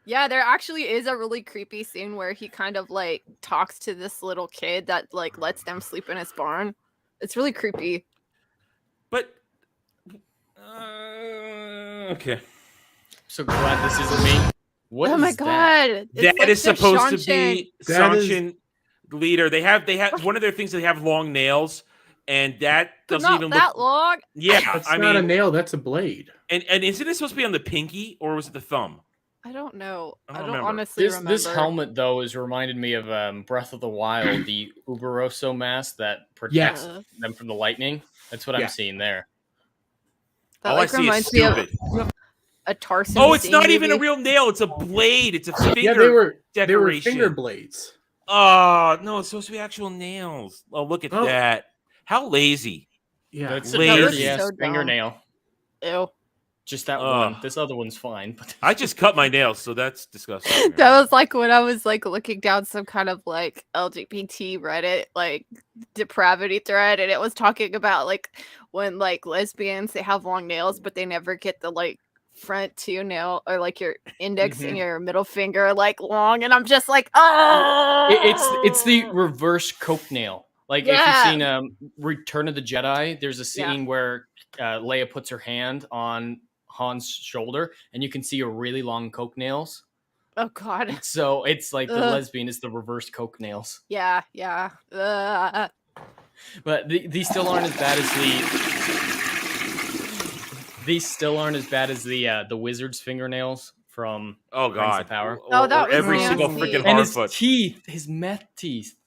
Yeah, there actually is a really creepy scene where he kind of like talks to this little kid that like lets them sleep in his barn. It's really creepy. But okay. So glad this isn't me. What oh my is god. That is supposed to be Sanchin leader. They have one of their things. They have long nails, and that doesn't not even that look long. Yeah, that's not a nail. That's a blade. And isn't it supposed to be on the pinky or was it the thumb? I don't know. I don't remember. honestly remember. This helmet though is reminded me of Breath of the Wild, the Uberoso mask that protects them from the lightning. That's what I'm seeing there. That like reminds me of a Tarzan. Oh, it's not even a real nail. It's a blade. It's a finger. Yeah, they were finger blades. Oh no, it's supposed to be actual nails. Oh, look at that. How lazy. Yeah, that's lazy. a fingernail. Ew. Just that one. This other one's fine. But I just cut my nails, so that's disgusting. That was like when I was like looking down some kind of like LGBT Reddit like depravity thread, and it was talking about like when like lesbians they have long nails, but they never get the like front two nail or like your index and your middle finger like long, and I'm just like, oh, it's the reverse coke nail. Like if you've seen Return of the Jedi, there's a scene where Leia puts her hand on Han's shoulder, and you can see a really long coke nails. Oh god! So it's like the lesbian is the reverse coke nails. Yeah. But these still aren't as bad as the wizard's fingernails from Rings of Power. Oh, that was every nasty. single freaking and Harfoot. his teeth, his meth teeth.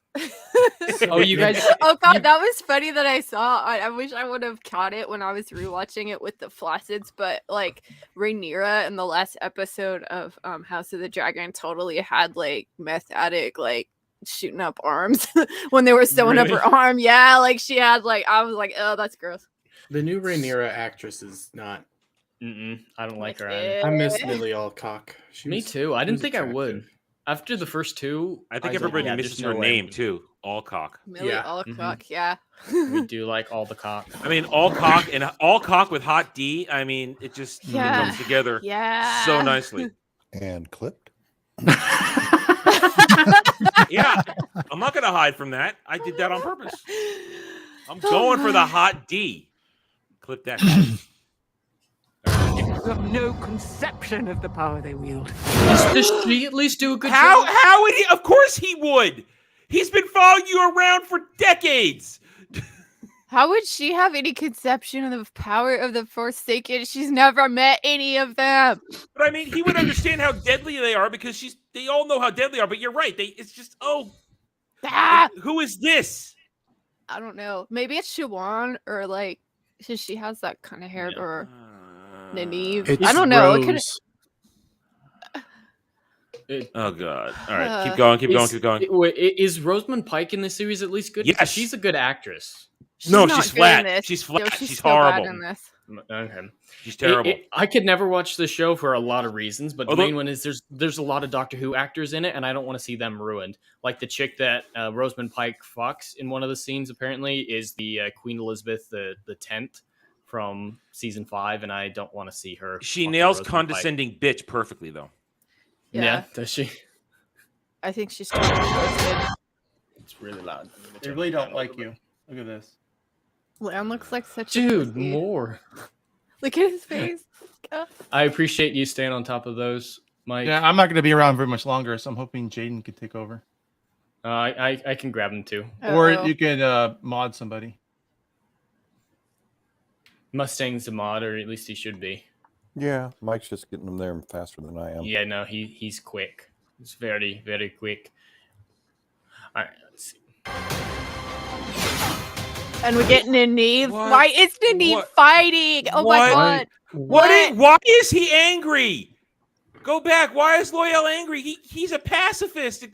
Oh, you guys. Oh god, that was funny that I saw. I wish I would have caught it when I was rewatching it with the Flacids, but like Rhaenyra in the last episode of House of the Dragon totally had like meth addict like shooting up arms when they were sewing up her arm. Yeah, like she had like I was like, oh, that's gross. The new Rhaenyra actress is not. I don't like her either. I miss Lily Alcock. Me too. I didn't think I would. After the first two, I think everybody misses her name too. Alcock. Millie Alcock, yeah. We do like all the cock. I mean, Alcock and Alcock with hot D. I mean, it just comes together so nicely. And clipped. Yeah, I'm not gonna hide from that. I did that on purpose. I'm going for the hot D. Clip that. You have no conception of the power they wield. Does she at least do a good job? job? How would he? Of course he would. He's been following you around for decades. How would she have any conception of the power of the Forsaken? She's never met any of them. But I mean, he would understand how deadly they are because they all know how deadly they are. But you're right. It's just who is this? I don't know. Maybe it's Siobhan or like she has that kind of hair or Nynaeve. I don't know. Oh god! All right, keep going. Is Rosamund Pike in this series at least good? Yes, she's a good actress. She's flat. She's flat. She's horrible. Okay. She's terrible. I could never watch the show for a lot of reasons, but the main one is there's a lot of Doctor Who actors in it, and I don't want to see them ruined. Like the chick that Rosamund Pike fucks in one of the scenes apparently is the Queen Elizabeth the 10th from season 5, and I don't want to see her. She nails condescending bitch perfectly, though. Yeah. Does she? I think she's totally roasted. It's really loud. They really don't like you. Look at this. Leon looks like such a pussy. more. Look at his face. I appreciate you staying on top of those, Mike. Yeah, I'm not going to be around very much longer, so I'm hoping Jaden could take over. I can grab him too. Or you could mod somebody. Mustang's a mod, or at least he should be. Yeah, Mike's just getting them there faster than I am. Yeah, no, he's quick. He's very, very quick. All right, let's see. And we're getting Nynaeve. Why is Nynaeve fighting? Oh my god. Why is he angry? Go back. Why is Loyal angry? He's a pacifist.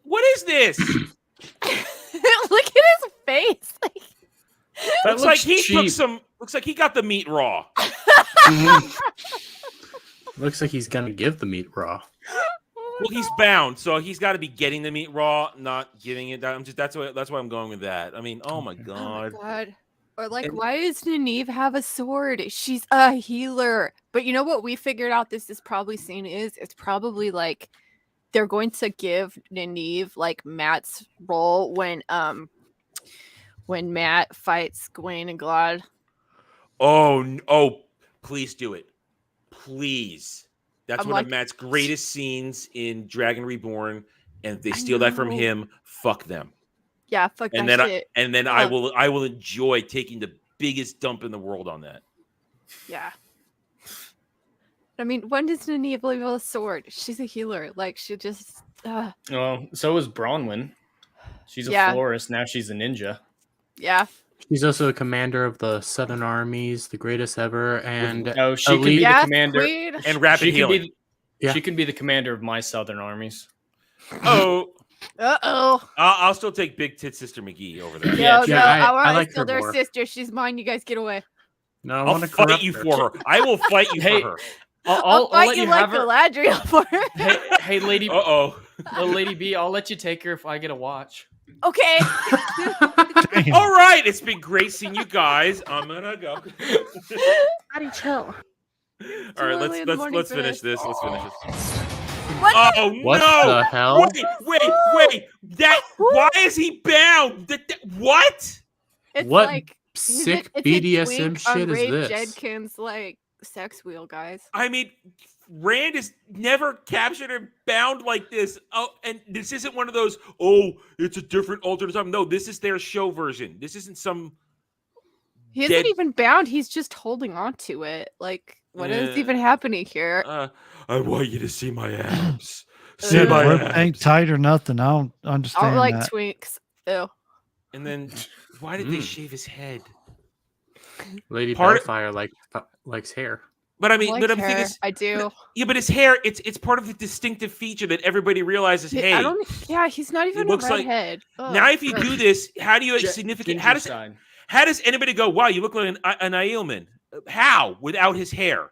What is this? Look at his face. Looks like he took some. Looks like he got the meat raw. Looks like he's gonna give the meat raw. Well, he's bound, so he's got to be getting the meat raw, not giving it. That's why I'm going with that. I mean, oh my god. Oh my god. Or like, why does Nynaeve have a sword? She's a healer. But you know what we figured out this is probably seen is? It's probably like they're going to give Nynaeve like Matt's role when Matt fights Gawain and Glad. Oh, please do it. Please. That's one like, of Matt's greatest scenes in Dragon Reborn, and if they steal that from him, fuck them. Yeah, fuck and that then shit. I will enjoy taking the biggest dump in the world on that. Yeah. I mean, when does Nynaeve leave with a sword? She's a healer. Like, she just... Well, so is Bronwyn. She's a florist. Now she's a ninja. Yeah. She's also a commander of the Southern Armies, the greatest ever, and she can be the commander and rapid healing. She can be the commander of my Southern Armies. Oh, uh-oh. I'll still take Big Tit Sister McGee over there. I want to like steal her their more. sister. She's mine. You guys get away. No, I'll fight you for her. I will fight you for her. I'll fight you like Galadriel for her. Hey, lady. Lady B, I'll let you take her if I get a watch. Okay. All right, it's been great seeing you guys. I'm gonna go. How chill? All right, let's finish this. Let's finish this. What? Oh what no! The hell? Wait! Why is he bound? What? It's what like, sick it's BDSM shit is Ray this? Jenkins like sex wheel, guys. I mean, Rand is never captured and bound like this. Oh, and this isn't one of those, it's a different alternate time. No, this is their show version. This isn't some... He isn't even bound. He's just holding on to it. Like, what is even happening here? I want you to see my abs. See my abs. Ain't tight or nothing. I don't understand I don't like that. twinks. Ew. And then why did they shave his head? Lady Bellfire likes hair. But I mean, like but the thing hair. is, I do. Yeah, but his hair, it's part of the distinctive feature that everybody realizes. Hey, I don't. Yeah, he's not even a looks like- redhead. now if you do this, how do you significant? How does anybody go? Wow, you look like an Aielman. How without his hair?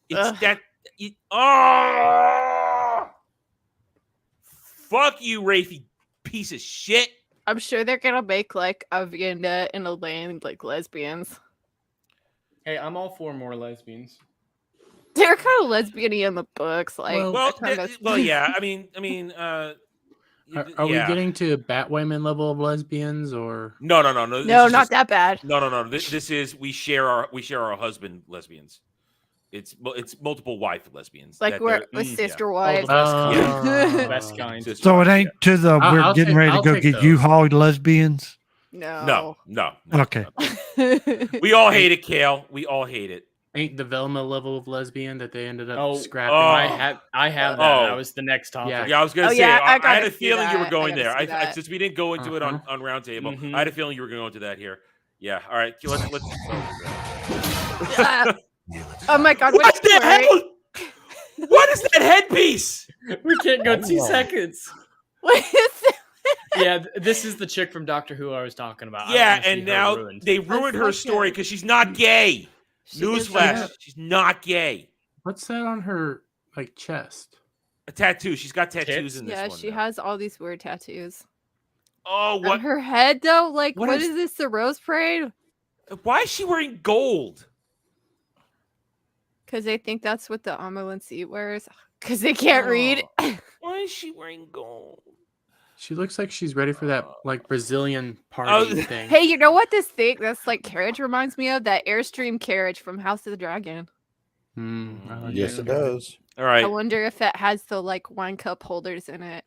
It's that. Fuck you, Rafe, you piece of shit. I'm sure they're gonna make like a Vienna and Elaine like lesbians. Hey, I'm all for more lesbians. They're kind of lesbian-y in the books, like. Yeah. I mean, Are yeah. we getting to Batwoman level of lesbians or No. No, not that bad. No. This is we share our husband lesbians. It's multiple wife lesbians. Like we're sister wives. The best kind. So it ain't to the I'll getting ready to I'll go take get those. U-Haul lesbians. No. Okay. We all hate it, Kale. We all hate it. ain't the Velma level of lesbian that they ended up scrapping? I have that. That was the next topic. Yeah, I was gonna say. yeah, I had a see feeling you were that. going I there. gotta see that. Since we didn't go into it on Roundtable, I had a feeling you were going to that here. Yeah. All right. Let's. Oh my God! What the hell? What is that headpiece? We can't go 2 seconds. What is it? Yeah, this is the chick from Doctor Who I was talking about. I Yeah, don't wanna see and her now ruined. they ruined her story because she's not gay. Newsflash: she's not gay. What's that on her like chest? A tattoo. She's got tattoos in this Yeah, one. she has all these weird tattoos. Oh, On what? her head though? Like, What what is- is this? The Rose Parade? Why is she wearing gold? Because they think that's what the Amalensi wears. Because they can't read. Why is she wearing gold? She looks like she's ready for that like Brazilian party thing. Hey, you know what this thing that's like carriage reminds me of? That Airstream carriage from House of the Dragon. Yes, it does. All right. I wonder if it has the like wine cup holders in it.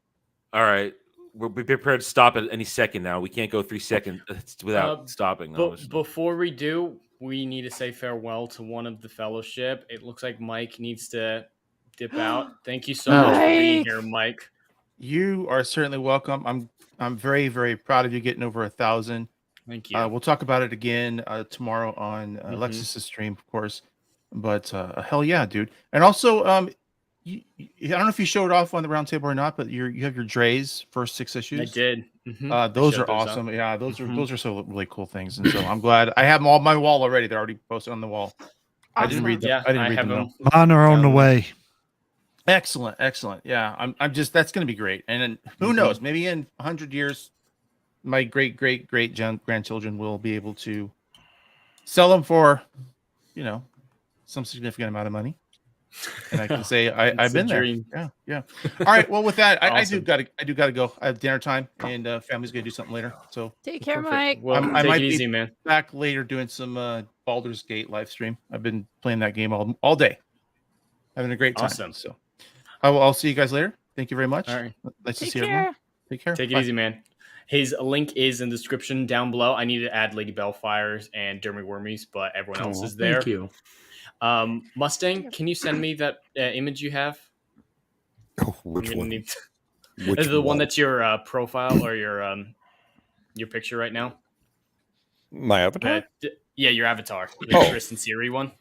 All right. We're prepared to stop at any second now. We can't go 3 seconds without stopping. No, Before we do, we need to say farewell to one of the fellowship. It looks like Mike needs to dip out. Thank you so much for being here, Mike. You are certainly welcome. I'm very, very proud of you getting over 1,000. Thank you. We'll talk about it again tomorrow on Alexis's stream, of course. But hell yeah, dude! And also, I don't know if you showed off on the round table or not, but you have your Dre's first 6 issues. I did. Those are awesome. Yeah, those are so really cool things, and so I'm glad I have them all on my wall already. They're already posted on the wall. I didn't read them. Yeah, I didn't I read have them. them. Mine are on the way. Excellent. Yeah, I'm just that's going to be great. And then who knows? Maybe in 100 years, my great grandchildren will be able to sell them for, some significant amount of money. And I can say I've been there. Yeah. All right. Well, with that, I do gotta go. I have dinner time, and family's gonna do something later. So Take care, Mike. Well, I take might it be easy, man. back later doing some Baldur's Gate live stream. I've been playing that game all day, having a great time. Awesome. So I'll see you guys later. Thank you very much. All right. Nice to Take see care. everyone. Take care. Take it Bye. easy, man. His link is in the description down below. I need to add Lady Bellfires and Dermy Wormies, but everyone else is there. Thank you. Mustang, can you send me that image you have? Which one? Is the one that's your profile or your picture right now? My avatar? Yeah, your avatar. The Oh. Tristan Siri one.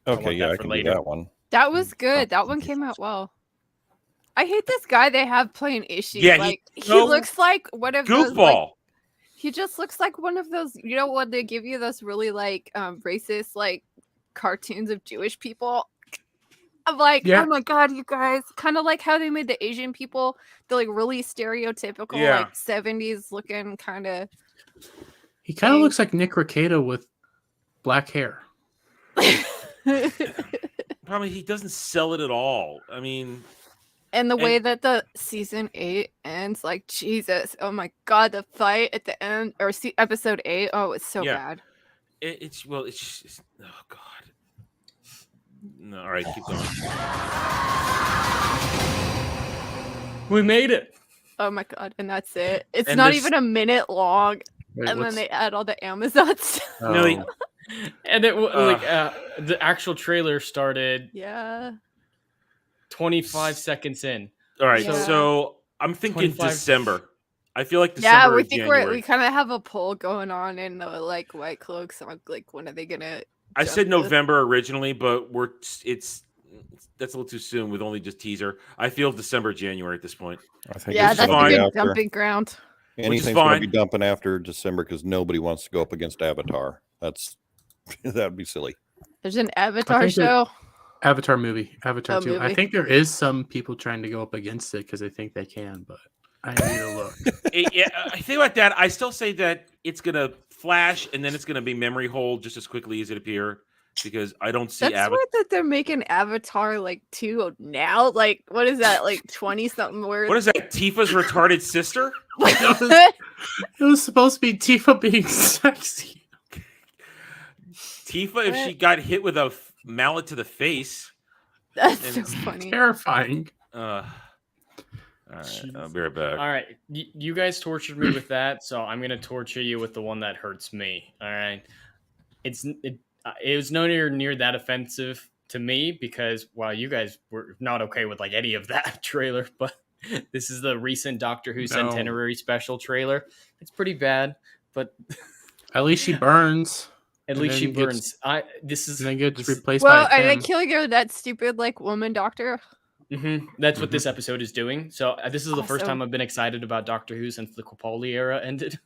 Okay, yeah, I for can later. do that one. That was good. That one came out well. I hate this guy they have playing Ishi. Yeah, like he so looks like one of those. goofball. Like, he just looks like one of those. You know when they give you those really like racist like cartoons of Jewish people. I'm like, Yeah. oh my god, you guys! Kind of like how they made the Asian people, the like really stereotypical Yeah. like 70s looking kind of. He kind of looks like Nick Recato with black hair. Probably he doesn't sell it at all. I mean, And the way that the season 8 ends, like Jesus, oh my god, the fight at the end or episode 8, oh, it's so bad. it's just oh god. No, all right, keep going. We made it. Oh my god, and that's it. It's And not this- even a minute long, Wait, and then what's- they add all the Amazon stuff. No, And it the actual trailer started Yeah. 25 seconds in. all right, Yeah. so I'm thinking 25. December. I feel like December. We or think January. we kind of have a poll going on in the like White Cloaks. I'm like, when are they gonna? I said November originally, but that's a little too soon with only just teaser. I feel December, January at this point. I think that's a good dumping ground. Anything's going to be dumping after December because nobody wants to go up against Avatar. That'd be silly. There's an Avatar show. Avatar movie. Avatar 2. Movie. I think there is some people trying to go up against it because they think they can, but I need to look. I think about that. I still say that it's gonna flash and then it's gonna be memory hold just as quickly as it appear because I don't see. That's weird that they're making Avatar like 2 now. Like, what is that? Like 20-something words. What is that? Tifa's retarded sister? It was supposed to be Tifa being sexy. Tifa, if she got hit with a mallet to the face, that's so funny. Terrifying. All right, I'll be right back. All right, you guys tortured me with that, so I'm gonna torture you with the one that hurts me. All right, it was nowhere near that offensive to me because you guys were not okay with like any of that trailer, but this is the recent Doctor Who Centenary special trailer. It's pretty bad, but at least she burns. At least she burns. This is and then gets replaced well, by are they killing her that stupid like woman doctor? That's what this episode is doing. So this is the first time I've been excited about Doctor Who since the Capaldi era ended.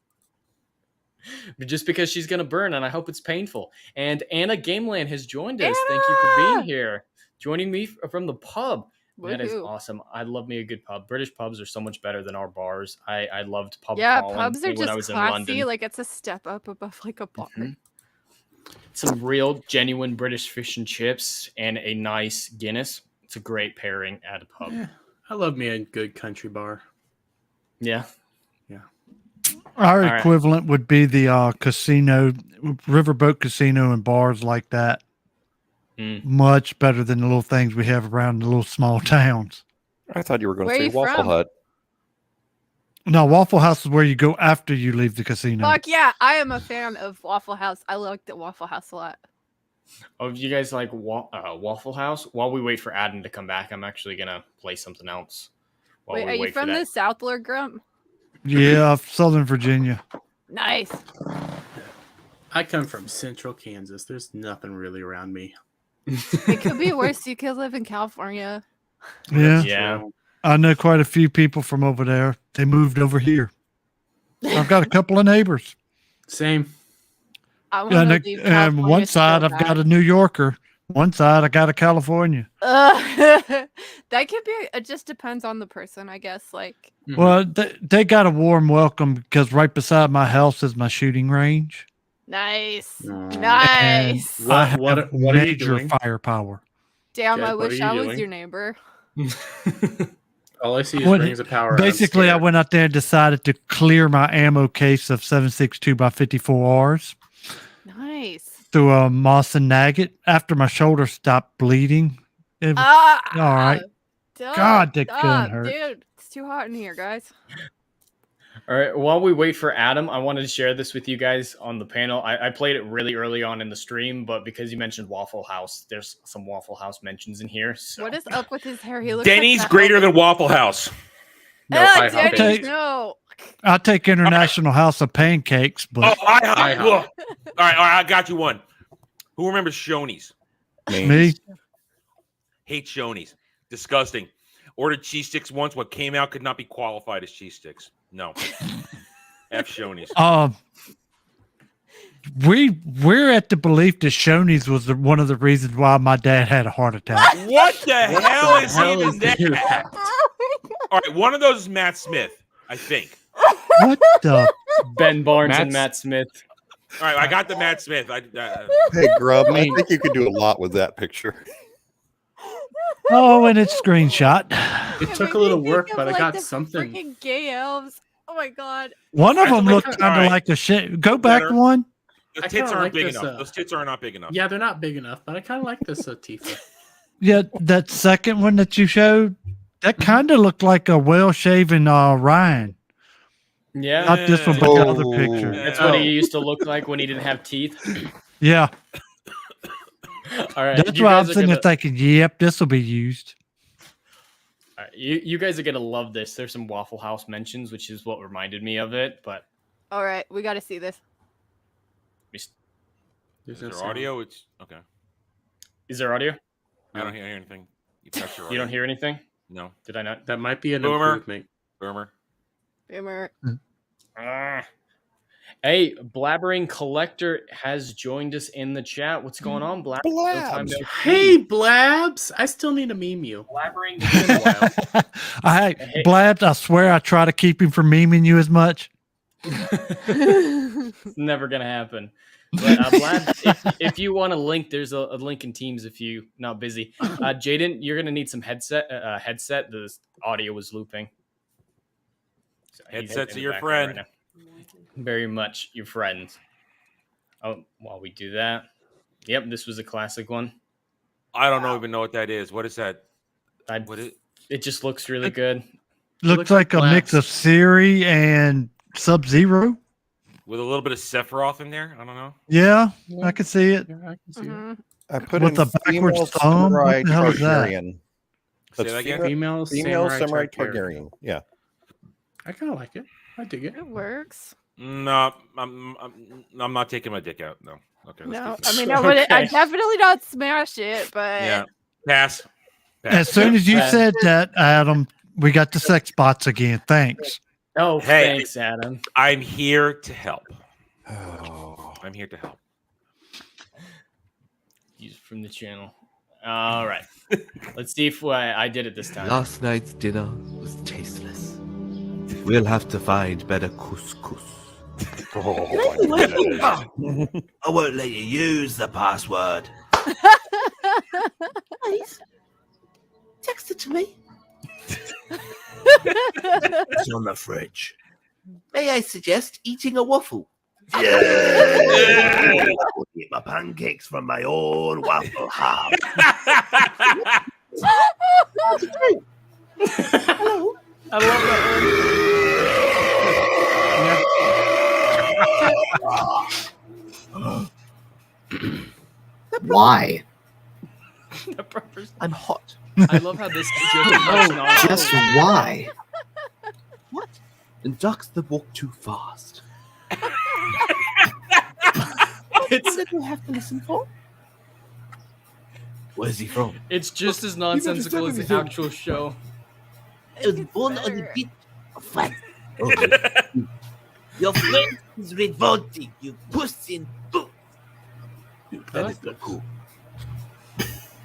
But just because she's gonna burn, and I hope it's painful. And Anna Gameland has joined us. Thank you for being here, joining me from the pub. That is awesome. I love me a good pub. British pubs are so much better than our bars. I loved pub. crawling Pubs are when I was just in classy. London. Like it's a step up above like a bar. Some real, genuine British fish and chips and a nice Guinness. It's a great pairing at a pub. Yeah, I love me a good country bar. Yeah. Our equivalent would be the casino, riverboat casino and bars like that. Much better than the little things we have around the little small towns. I thought you were going to say Waffle Hut. No, Waffle House is where you go after you leave the casino. Fuck yeah, I am a fan of Waffle House. I like the Waffle House a lot. Oh, you guys like Waffle House? While we wait for Adam to come back, I'm actually gonna play something else. Wait, are you from the Southler, Grump? Yeah, Southern Virginia. Nice. I come from Central Kansas. There's nothing really around me. It could be worse. You could live in California. Yeah. I know quite a few people from over there. They moved over here. I've got a couple of neighbors. Same. And one side I've got a New Yorker. One side I got a California. That could be. It just depends on the person, I guess. Like, well, they got a warm welcome because right beside my house is my shooting range. nice, nice. What are you major doing? firepower. Damn, Jed, I what are wish you I was doing? your neighbor. All I see is rings of power. Basically, I went out there and decided to clear my ammo case of 7.62 by 54Rs. Nice. Through a Moss and Nugget after my shoulder stopped bleeding. It was, all right. God, that gun hurt. Dude, it's too hot in here, guys. All right, while we wait for Adam, I wanted to share this with you guys on the panel. I played it really early on in the stream, but because you mentioned Waffle House, there's some Waffle House mentions in here. So. What is up with his hair? He looks Denny's like greater than Waffle House. No, Denny's, no. I take International House of Pancakes, but IHOP. All right, I got you one. Who remembers Shoney's? Me. Hate Shoney's. Disgusting. Ordered cheese sticks once. What came out could not be qualified as cheese sticks. No. F Shoney's. We're at the belief that Shoney's was one of the reasons why my dad had a heart attack. What the hell is even that? All right, one of those is Matt Smith, I think. What the? Ben Barnes and Matt Smith. All right, I got the Matt Smith. Hey, Grub, I think you could do a lot with that picture. Oh, and it's screenshot. It took a little work, but I got the something. Freaking gay elves. Oh my god. One of them looked kind of like a shit. Go back Better. one. The I tits kinda aren't like big this, enough. Those tits are not big enough. Yeah, they're not big enough, but I kind of like this Tifa. Yeah, that second one that you showed, that kind of looked like a well-shaven Ryan. Yeah. Not this one, but the other picture. That's what he used to look like when he didn't have teeth. Yeah. All right. That's why I'm sitting there thinking, yep, this will be used. You guys are gonna love this. There's some Waffle House mentions, which is what reminded me of it. But All right, we got to see this. Is there audio? It's okay. Is there audio? I don't hear anything. You don't hear anything? No. Did I not? That might be an Boomer. improvement. Boomer. Boomer. Hey, Blabbering Collector has joined us in the chat. What's going on, Blab? Blabs. Hey, Blabs. I still need to meme you. Blabbering. It's been a while. Hey, Blabs, I swear I try to keep him from memeing you as much. It's never gonna happen. But Blab, if you want a link, there's a link in Teams if you're not busy. Jaden, you're gonna need some headset. The audio was looping. So Headsets are your friend. Right, very much your friend. Oh, while we do that, yep, this was a classic one. I don't even know what that is. What is that? It just looks really good. Looks like a mix of Siri and Sub-Zero. With a little bit of Sephiroth in there. I don't know. Yeah, I can see it. Yeah, I can see it. I put With in the backwards female thumb? samurai What the hell is that? Targaryen. Say That's that again? female samurai Targaryen. Yeah. I kind of like it. I dig it. It works. No, I'm not taking my dick out. No. Okay. No, Let's I mean, I definitely not smash it, but yeah. Pass. As soon as you said that, Adam, we got the sex bots again. Thanks. Oh, Hey, thanks, Adam. I'm here to help. I'm here to help. He's from the channel. All right. Let's see if I did it this time. Last night's dinner was tasteless. We'll have to find better couscous. I won't let you use the password. Please, text it to me. It's on the fridge. May I suggest eating a waffle? Yeah. I'll eat my pancakes from my own waffle hub. Hello. I love Why? I'm hot. I love how this is Just why? What? And ducks that walk too fast. What do you have to listen for? Where's he from? It's just as nonsensical as the actual show. I was born on the beach of fat. Your friend is revolting, you puss in boot. That is not cool.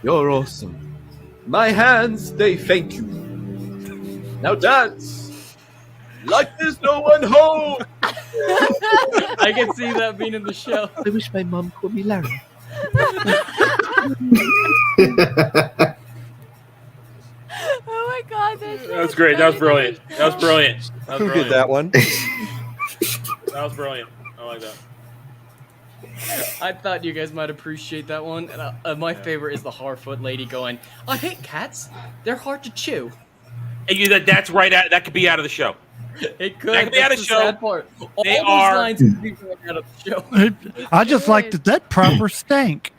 You're awesome. My hands, they thank you. Now dance. Like there's no one home. I can see that being in the show. I wish my mom called me Larry. Oh my god, That was great. That was brilliant. That was brilliant. That was Who brilliant. did that one? That was brilliant. I like that. I thought you guys might appreciate that one. And, my favorite is the Harfoot lady going, "I hate cats. They're hard to chew." And that's right. That could be out of the show. It could. That could be out of the show. Sad part. All They those are. lines could be out of the show. I just like that proper stank.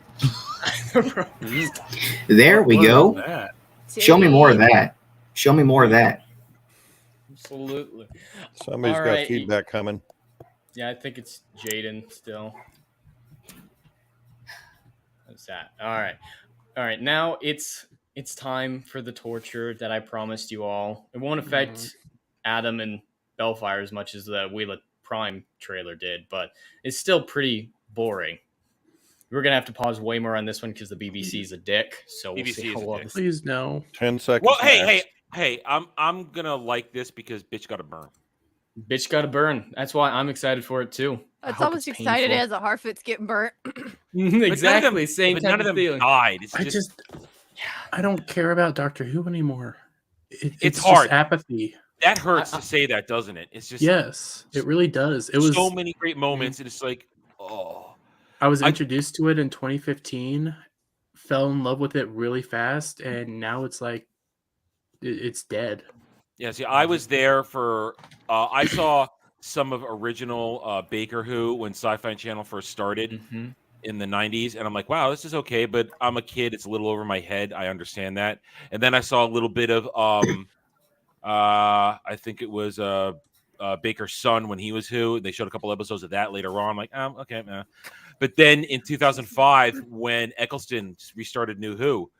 There we What go. about that? Show me more of that. Show me more of that. Absolutely. Somebody's All got right. feedback coming. Yeah, I think it's Jaden still. What's that? All right. Now it's time for the torture that I promised you all. It won't affect Adam and Bellfire as much as the Wheel of Prime trailer did, but it's still pretty boring. We're gonna have to pause way more on this one because the BBC is a dick. So we'll see how well this. Please no. 10 seconds. Well, max. hey! I'm gonna like this because bitch got to burn. Bitch got to burn. That's why I'm excited for it too. I It's hope almost it's excited painful. as a Harfoot's getting burnt. Exactly. Same but type none of of them feeling. died. It's I don't care about Doctor Who anymore. It's It's just hard. apathy. That hurts to say that, doesn't it? It's just Yes, it really does. It was so many great moments, and it's like, oh. I was introduced to it in 2015, fell in love with it really fast, and now it's like it's dead. Yeah, see, I was there for. I saw some of original Baker Who when Sci-Fi Channel first started. in the 90s, and I'm like, wow, this is okay, but I'm a kid. It's a little over my head. I understand that. And then I saw a little bit of I think it was Baker's son when he was Who. They showed a couple episodes of that later on. I'm like, okay, man. But then in 2005, when Eccleston restarted New Who,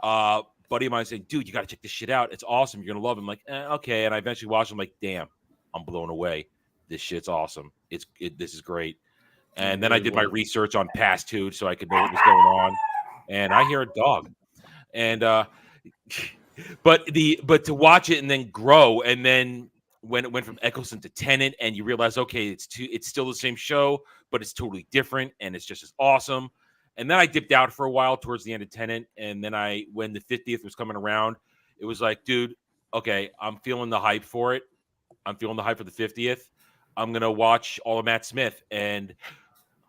buddy of mine said, dude, you got to check this shit out. It's awesome. You're going to love it. I'm like, okay. And I eventually watched it. I'm like, damn, I'm blown away. This shit's awesome. This is great. And then I did my research on past Who so I could know what was going on. And I hear a dog. And but to watch it and then grow, and then when it went from Eccleston to Tennant, and you realize, okay, it's still the same show, but it's totally different, and it's just as awesome. And then I dipped out for a while towards the end of Tennant, and then when the 50th was coming around, it was like, dude, okay, I'm feeling the hype for it. I'm feeling the hype for the 50th. I'm gonna watch all of Matt Smith, and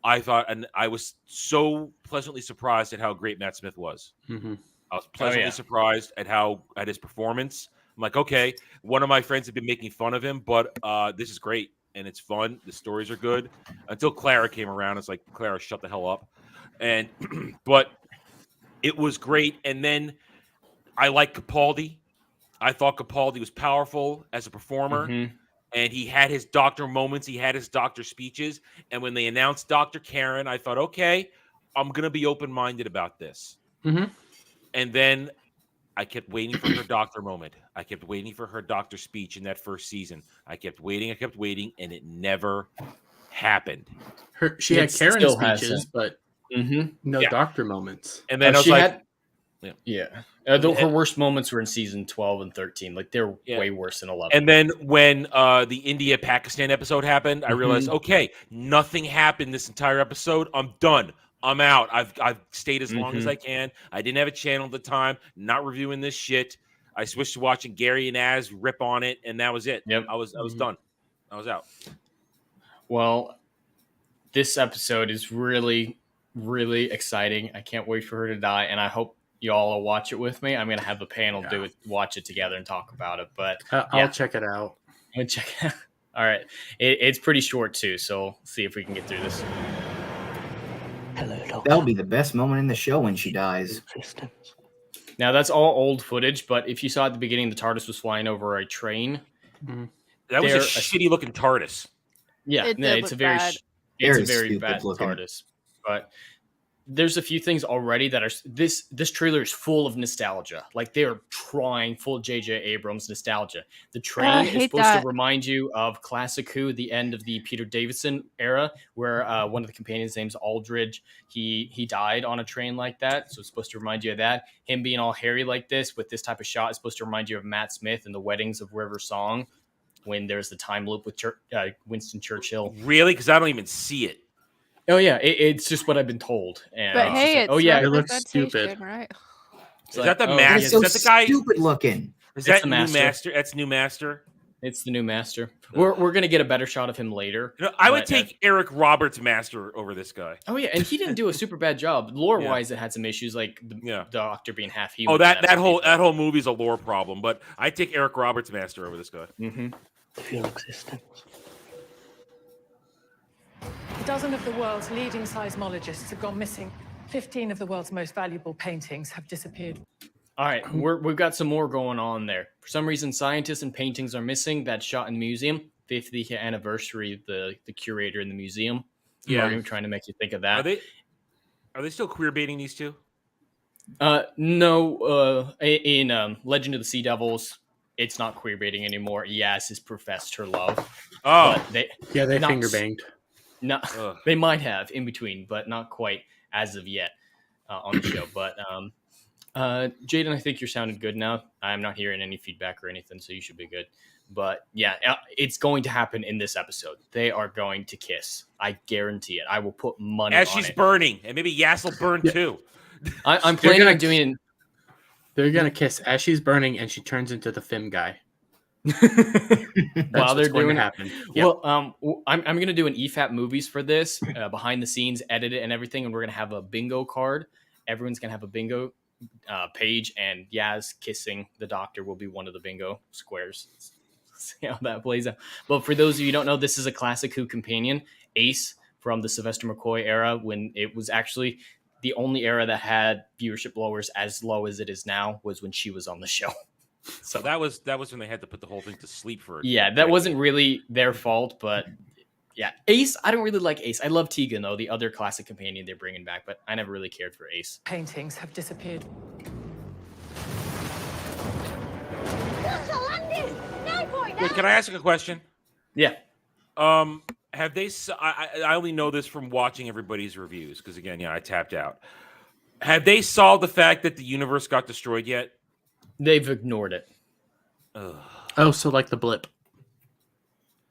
I thought, and I was so pleasantly surprised at how great Matt Smith was. Mm-hmm. I was pleasantly surprised at his performance. I'm like, okay, one of my friends had been making fun of him, but this is great and it's fun. The stories are good. Until Clara came around, it's like, Clara, shut the hell up. And but it was great. And then I like Capaldi. I thought Capaldi was powerful as a performer. Mm-hmm. And he had his doctor moments. He had his doctor speeches. And when they announced Dr. Karen, I thought, okay, I'm going to be open-minded about this. Mm-hmm. And then I kept waiting for her doctor moment. I kept waiting for her doctor speech in that first season. I kept waiting, and it never happened. She had Karen speeches, but no doctor moments. And then I was like... Her worst moments were in season 12 and 13. Like, they're way worse than 11. And then when the India-Pakistan episode happened, I realized, okay, nothing happened this entire episode. I'm done. I'm out. I've stayed as long as I can. I didn't have a channel at the time. Not reviewing this shit. I switched to watching Gary and Az rip on it, and that was it. Yep. I was done. I was out. Well, this episode is really, really exciting. I can't wait for her to die, and I hope y'all will watch it with me. I'm gonna have a panel watch it together and talk about it. But I'll check it out. I'm gonna check it out. All right, it's pretty short too, so see if we can get through this. That'll be the best moment in the show when she dies. Now that's all old footage, but if you saw at the beginning, the TARDIS was flying over a train. That was a shitty looking TARDIS. Yeah, it's a very bad looking TARDIS. But there's a few things already that are this trailer is full of nostalgia. Like, they're trying full J.J. Abrams nostalgia. The train is supposed to remind you of classic Who, the end of the Peter Davison era, where one of the companions' name's Aldridge. He died on a train like that, so it's supposed to remind you of that. Him being all hairy like this with this type of shot is supposed to remind you of Matt Smith and the Weddings of River Song, when there's the time loop with Winston Churchill. Really? Because I don't even see it. Oh yeah, it's just what I've been told. And but hey, it looks stupid, right? Is that the master? It's so is that the guy? Stupid looking. Is that new master? That's new master. It's the new master. We're gonna get a better shot of him later. I would take Eric Roberts' master over this guy. Oh yeah, and he didn't do a super bad job. Lore wise, it had some issues, like the Doctor being half human. Oh, that whole movie's a lore problem. But I take Eric Roberts' master over this guy. Feel existence. A dozen of the world's leading seismologists have gone missing. 15 of the world's most valuable paintings have disappeared. All right, we've got some more going on there. For some reason, scientists and paintings are missing. That shot in the museum, 50th anniversary of the curator in the museum. Yeah, I'm trying to make you think of that. Are they still queer baiting these two? No. In Legend of the Sea Devils, it's not queer baiting anymore. Yas has professed her love. Oh, they finger banged. No, they might have in between, but not quite as of yet on the show. But Jaden, I think you're sounding good now. I'm not hearing any feedback or anything, so you should be good. But yeah, it's going to happen in this episode. They are going to kiss. I guarantee it. I will put money as on she's it. burning, and maybe Yas will burn too. I'm planning on doing. They're gonna kiss as she's burning, and she turns into the Fim guy. While they're doing happen. Well, I'm going to do an EFAP movies for this, behind the scenes, edit it and everything, and we're going to have a bingo card. Everyone's going to have a bingo page, and Yas kissing the Doctor will be one of the bingo squares. See how that plays out. But for those of you who don't know, this is a classic Who companion. Ace from the Sylvester McCoy era, when it was actually the only era that had viewership lowers as low as it is now, was when she was on the show. So that was when they had to put the whole thing to sleep for it. Yeah, that wasn't really their fault, but yeah, Ace. I don't really like Ace. I love Tegan though, the other classic companion they're bringing back, but I never really cared for Ace. Paintings have disappeared. Wait, can I ask a question? Yeah. Have they? I only know this from watching everybody's reviews because again, I tapped out. Have they solved the fact that the universe got destroyed yet? They've ignored it. Ugh. Oh, so like the blip.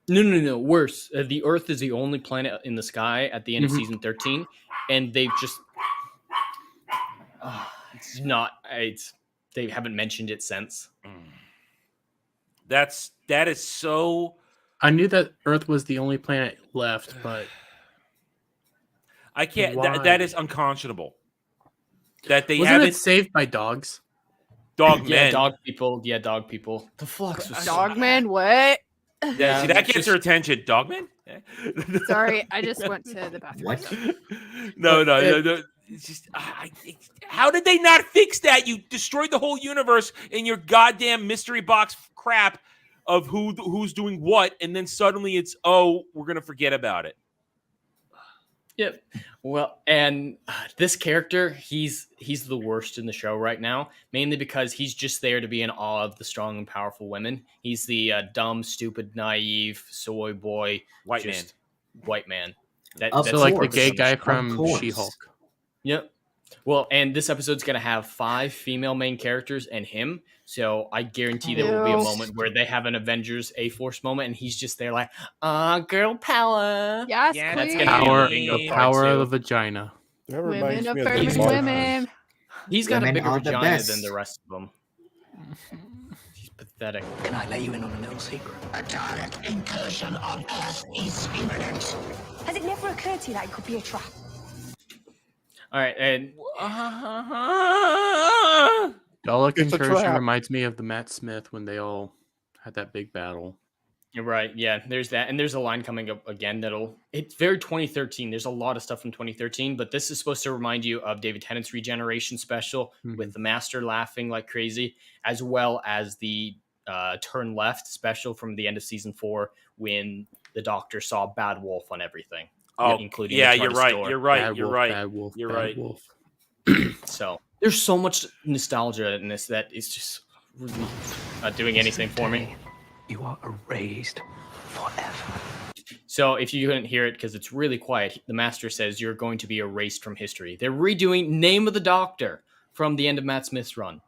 No. Worse. The Earth is the only planet in the sky at the end of season 13, and they've just they haven't mentioned it since. That is so. I knew that Earth was the only planet left, but I can't. That is unconscionable. That they wasn't haven't it saved by dogs. Dog men. Dog people. Yeah, dog people. The flux was Dogman, what? Yeah, see, that gets her attention. Dogman? Sorry, I just went to the bathroom. What? No. It's just, how did they not fix that? You destroyed the whole universe in your goddamn mystery box crap of who's doing what, and then suddenly it's, we're going to forget about it. Yep. Well, and this character, he's the worst in the show right now, mainly because he's just there to be in awe of the strong and powerful women. He's the dumb, stupid, naive, soy boy, white man. Also, like the gay guy from She-Hulk. Yep. Well, and this episode's going to have 5 female main characters and him. So I guarantee there will be a moment where they have an Avengers A-Force moment and he's just there like, girl power. Yes, yeah, that's the power of the vagina. That Women affirming women. He's got Women a bigger are the vagina best. than the rest of them. He's pathetic. Can I let you in on a little secret? A direct incursion on Earth is imminent. Has it never occurred to you that it could be a trap? All right, and Dalek It's a incursion trap. reminds me of the Matt Smith when they all had that big battle. You're right. Yeah, there's that. And there's a line coming up again it's very 2013. There's a lot of stuff from 2013, but this is supposed to remind you of David Tennant's regeneration special with the Master laughing like crazy, as well as the Turn Left special from the end of season 4 when the Doctor saw Bad Wolf on everything. Including the you're TARDIS right. door. You're right. Bad You're wolf, right. bad wolf, You're bad right. wolf. So there's so much nostalgia in this that it's just really not doing anything for me. You are erased forever. So if you couldn't hear it because it's really quiet, the Master says you're going to be erased from history. They're redoing Name of the Doctor from the end of Matt Smith's run.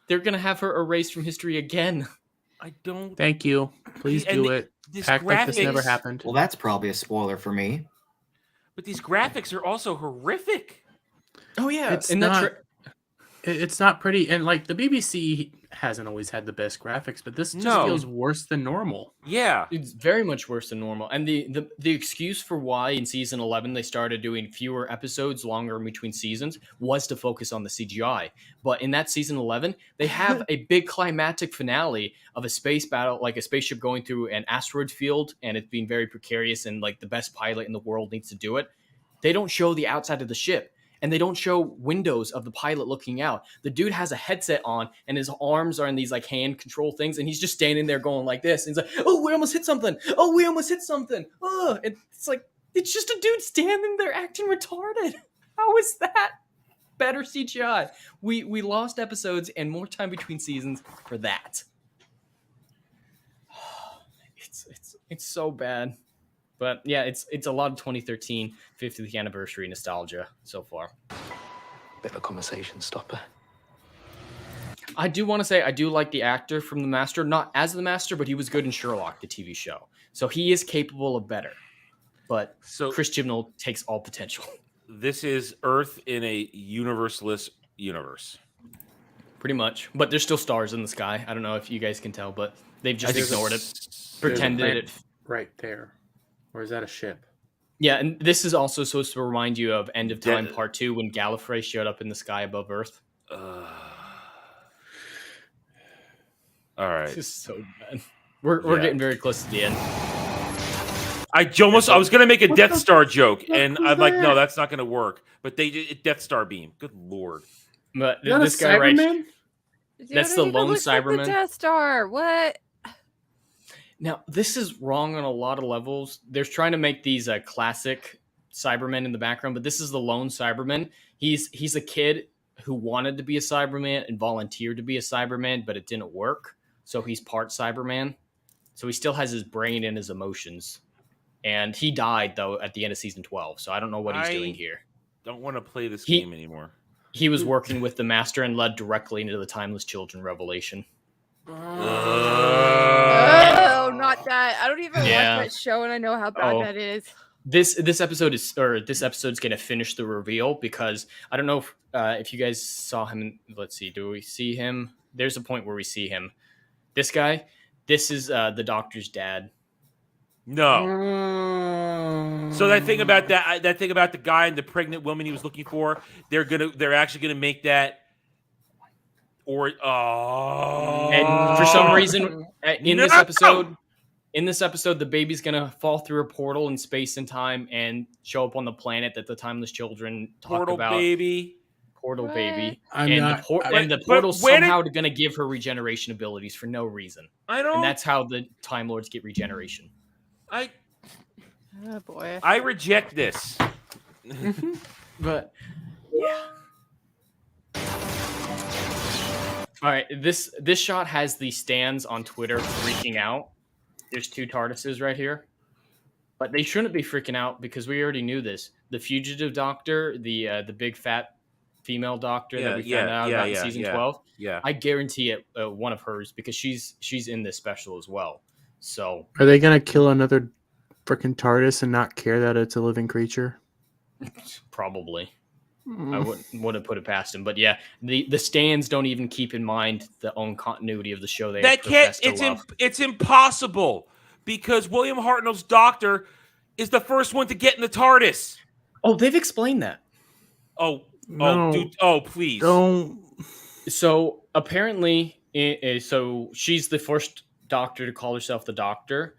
They're going to have her erased from history again. I don't. Thank you. Please do it. Act like this never happened. Well, that's probably a spoiler for me. But these graphics are also horrific. Oh yeah, It's not pretty, and like the BBC hasn't always had the best graphics, but this just feels worse than normal. Yeah, it's very much worse than normal. And the excuse for why in season 11 they started doing fewer episodes, longer in between seasons, was to focus on the CGI. But in that season 11, they have a big climactic finale of a space battle, like a spaceship going through an asteroid field, and it's being very precarious, and like the best pilot in the world needs to do it. They don't show the outside of the ship. And they don't show windows of the pilot looking out. The dude has a headset on, and his arms are in these like hand control things, and he's just standing there going like this. And he's like, "Oh, we almost hit something! Oh, we almost hit something!" Oh, it's like it's just a dude standing there acting retarded. How is that better CGI? We lost episodes and more time between seasons for that. It's so bad. But yeah, it's a lot of 2013 50th anniversary nostalgia so far. Bit of a conversation stopper. I do want to say I do like the actor from The Master, not as The Master, but he was good in Sherlock, the TV show. So he is capable of better. But Chris Chibnall takes all potential. This is Earth in a universeless universe. Pretty much. But there's still stars in the sky. I don't know if you guys can tell, but they've just ignored it. Pretended it. Right there. Or is that a ship? Yeah, and this is also supposed to remind you of End of Time Part 2 when Gallifrey showed up in the sky above Earth. All right. This is so bad. We're getting very close to the end. I was gonna make a Death Star joke, and I'm like, no, that's not gonna work. But they did Death Star beam. Good lord! But this guy right, that's the lone Like the Cyberman. Death Star. What? Now this is wrong on a lot of levels. They're trying to make these classic Cybermen in the background, but this is the lone Cyberman. He's a kid who wanted to be a Cyberman and volunteered to be a Cyberman, but it didn't work. So he's part Cyberman. So he still has his brain and his emotions. And he died, though, at the end of season 12. So I don't know what he's doing here. Don't want to play this game anymore. He was working with the Master and led directly into the Timeless Children revelation. Oh, not that. I don't even watch that show, and I know how bad that is. This episode's going to finish the reveal, because I don't know if you guys saw him. Let's see. Do we see him? There's a point where we see him. This guy. This is the Doctor's dad. No. So that thing about the guy and the pregnant woman he was looking for, they're actually gonna make that. And for some reason, in this episode, the baby's gonna fall through a portal in space and time and show up on the planet that the Timeless Children talk about. Portal baby. The portal's somehow going to give her regeneration abilities for no reason. And that's how the Time Lords get regeneration. Oh boy. I reject this. But yeah. All right, this shot has the stands on Twitter freaking out. There's 2 TARDISes right here. But they shouldn't be freaking out, because we already knew this. The fugitive doctor, the big fat female doctor that we found out about in season 12. Yeah. I guarantee it one of hers, because she's in this special as well. So are they gonna kill another freaking TARDIS and not care that it's a living creature? Probably. I wouldn't put it past him. But yeah, the stands don't even keep in mind the own continuity of the show. It's impossible, because William Hartnell's doctor is the first one to get in the TARDIS. Oh, they've explained that. Dude! Please don't. So apparently, so she's the first Doctor to call herself the Doctor,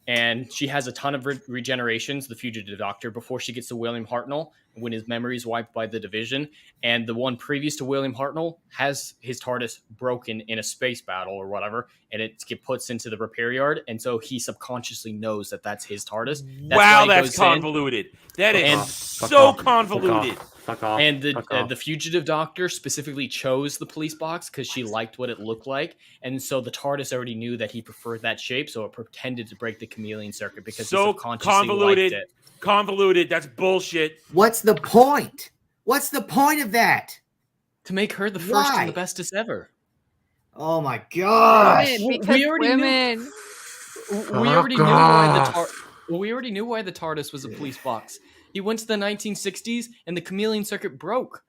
and she has a ton of regenerations, the fugitive Doctor, before she gets to William Hartnell when his memory is wiped by the Division. And the one previous to William Hartnell has his TARDIS broken in a space battle or whatever, and it puts into the repair yard, and so he subconsciously knows that that's his TARDIS. That's convoluted. That is so convoluted. Fuck off. And the fugitive Doctor specifically chose the police box because she liked what it looked like, and so the TARDIS already knew that he preferred that shape, so it pretended to break the chameleon circuit because he subconsciously liked it. Convoluted. That's bullshit. What's the point? What's the point of that? To make her the first and the bestest ever. Oh my gosh! We already knew why the TARDIS was a police box. He went to the 1960s and the chameleon circuit broke.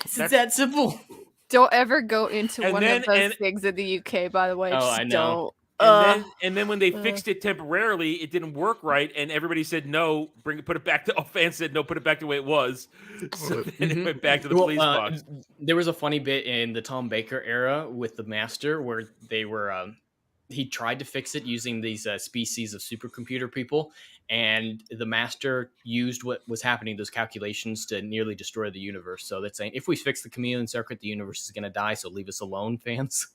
It's that simple. Don't ever go into one of those things in the UK, by the way. I know. And then when they fixed it temporarily, it didn't work right, and everybody said no. Put it back to. Fans said no. Put it back the way it was. So then it went back to the police box. There was a funny bit in the Tom Baker era with the Master where they were. He tried to fix it using these species of supercomputer people, and the Master used what was happening, those calculations, to nearly destroy the universe. So that's saying, if we fix the chameleon circuit, the universe is going to die. So leave us alone, fans.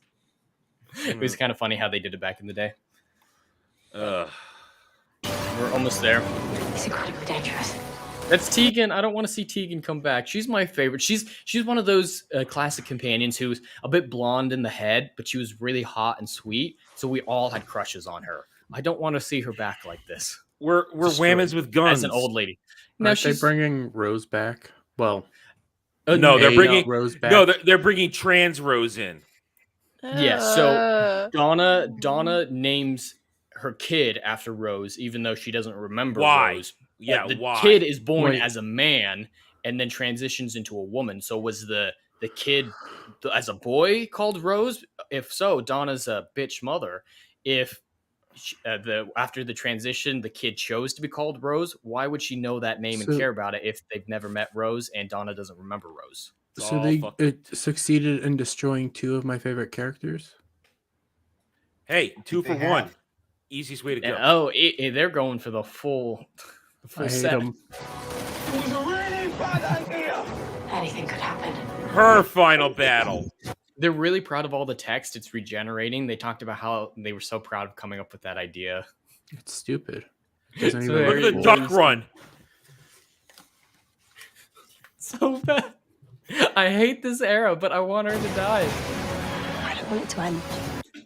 It was kind of funny how they did it back in the day. We're almost there. It's incredibly dangerous. That's Tegan. I don't want to see Tegan come back. She's my favorite. She's one of those classic companions who's a bit blonde in the head, but she was really hot and sweet. So we all had crushes on her. I don't want to see her back like this. We're whammons with guns. As an old lady. Now she's bringing Rose back. Well, no, they're bringing Rose back. No, they're bringing trans Rose in. Yeah, so Donna names her kid after Rose, even though she doesn't remember Rose. Yeah, the why? kid is born as a man and then transitions into a woman. So was the kid as a boy called Rose? If so, Donna's a bitch mother. If after the transition, the kid chose to be called Rose, why would she know that name and care about it if they've never met Rose and Donna doesn't remember Rose? So they succeeded in destroying 2 of my favorite characters. Hey, 2 for 1. Easiest way to go. Oh, they're going for the full set. Them. It was a really bad idea. Anything could happen. Her final battle. They're really proud of all the text. It's regenerating. They talked about how they were so proud of coming up with that idea. It's stupid. Look at the duck run. So bad. I hate this era, but I want her to die. I don't want it to end.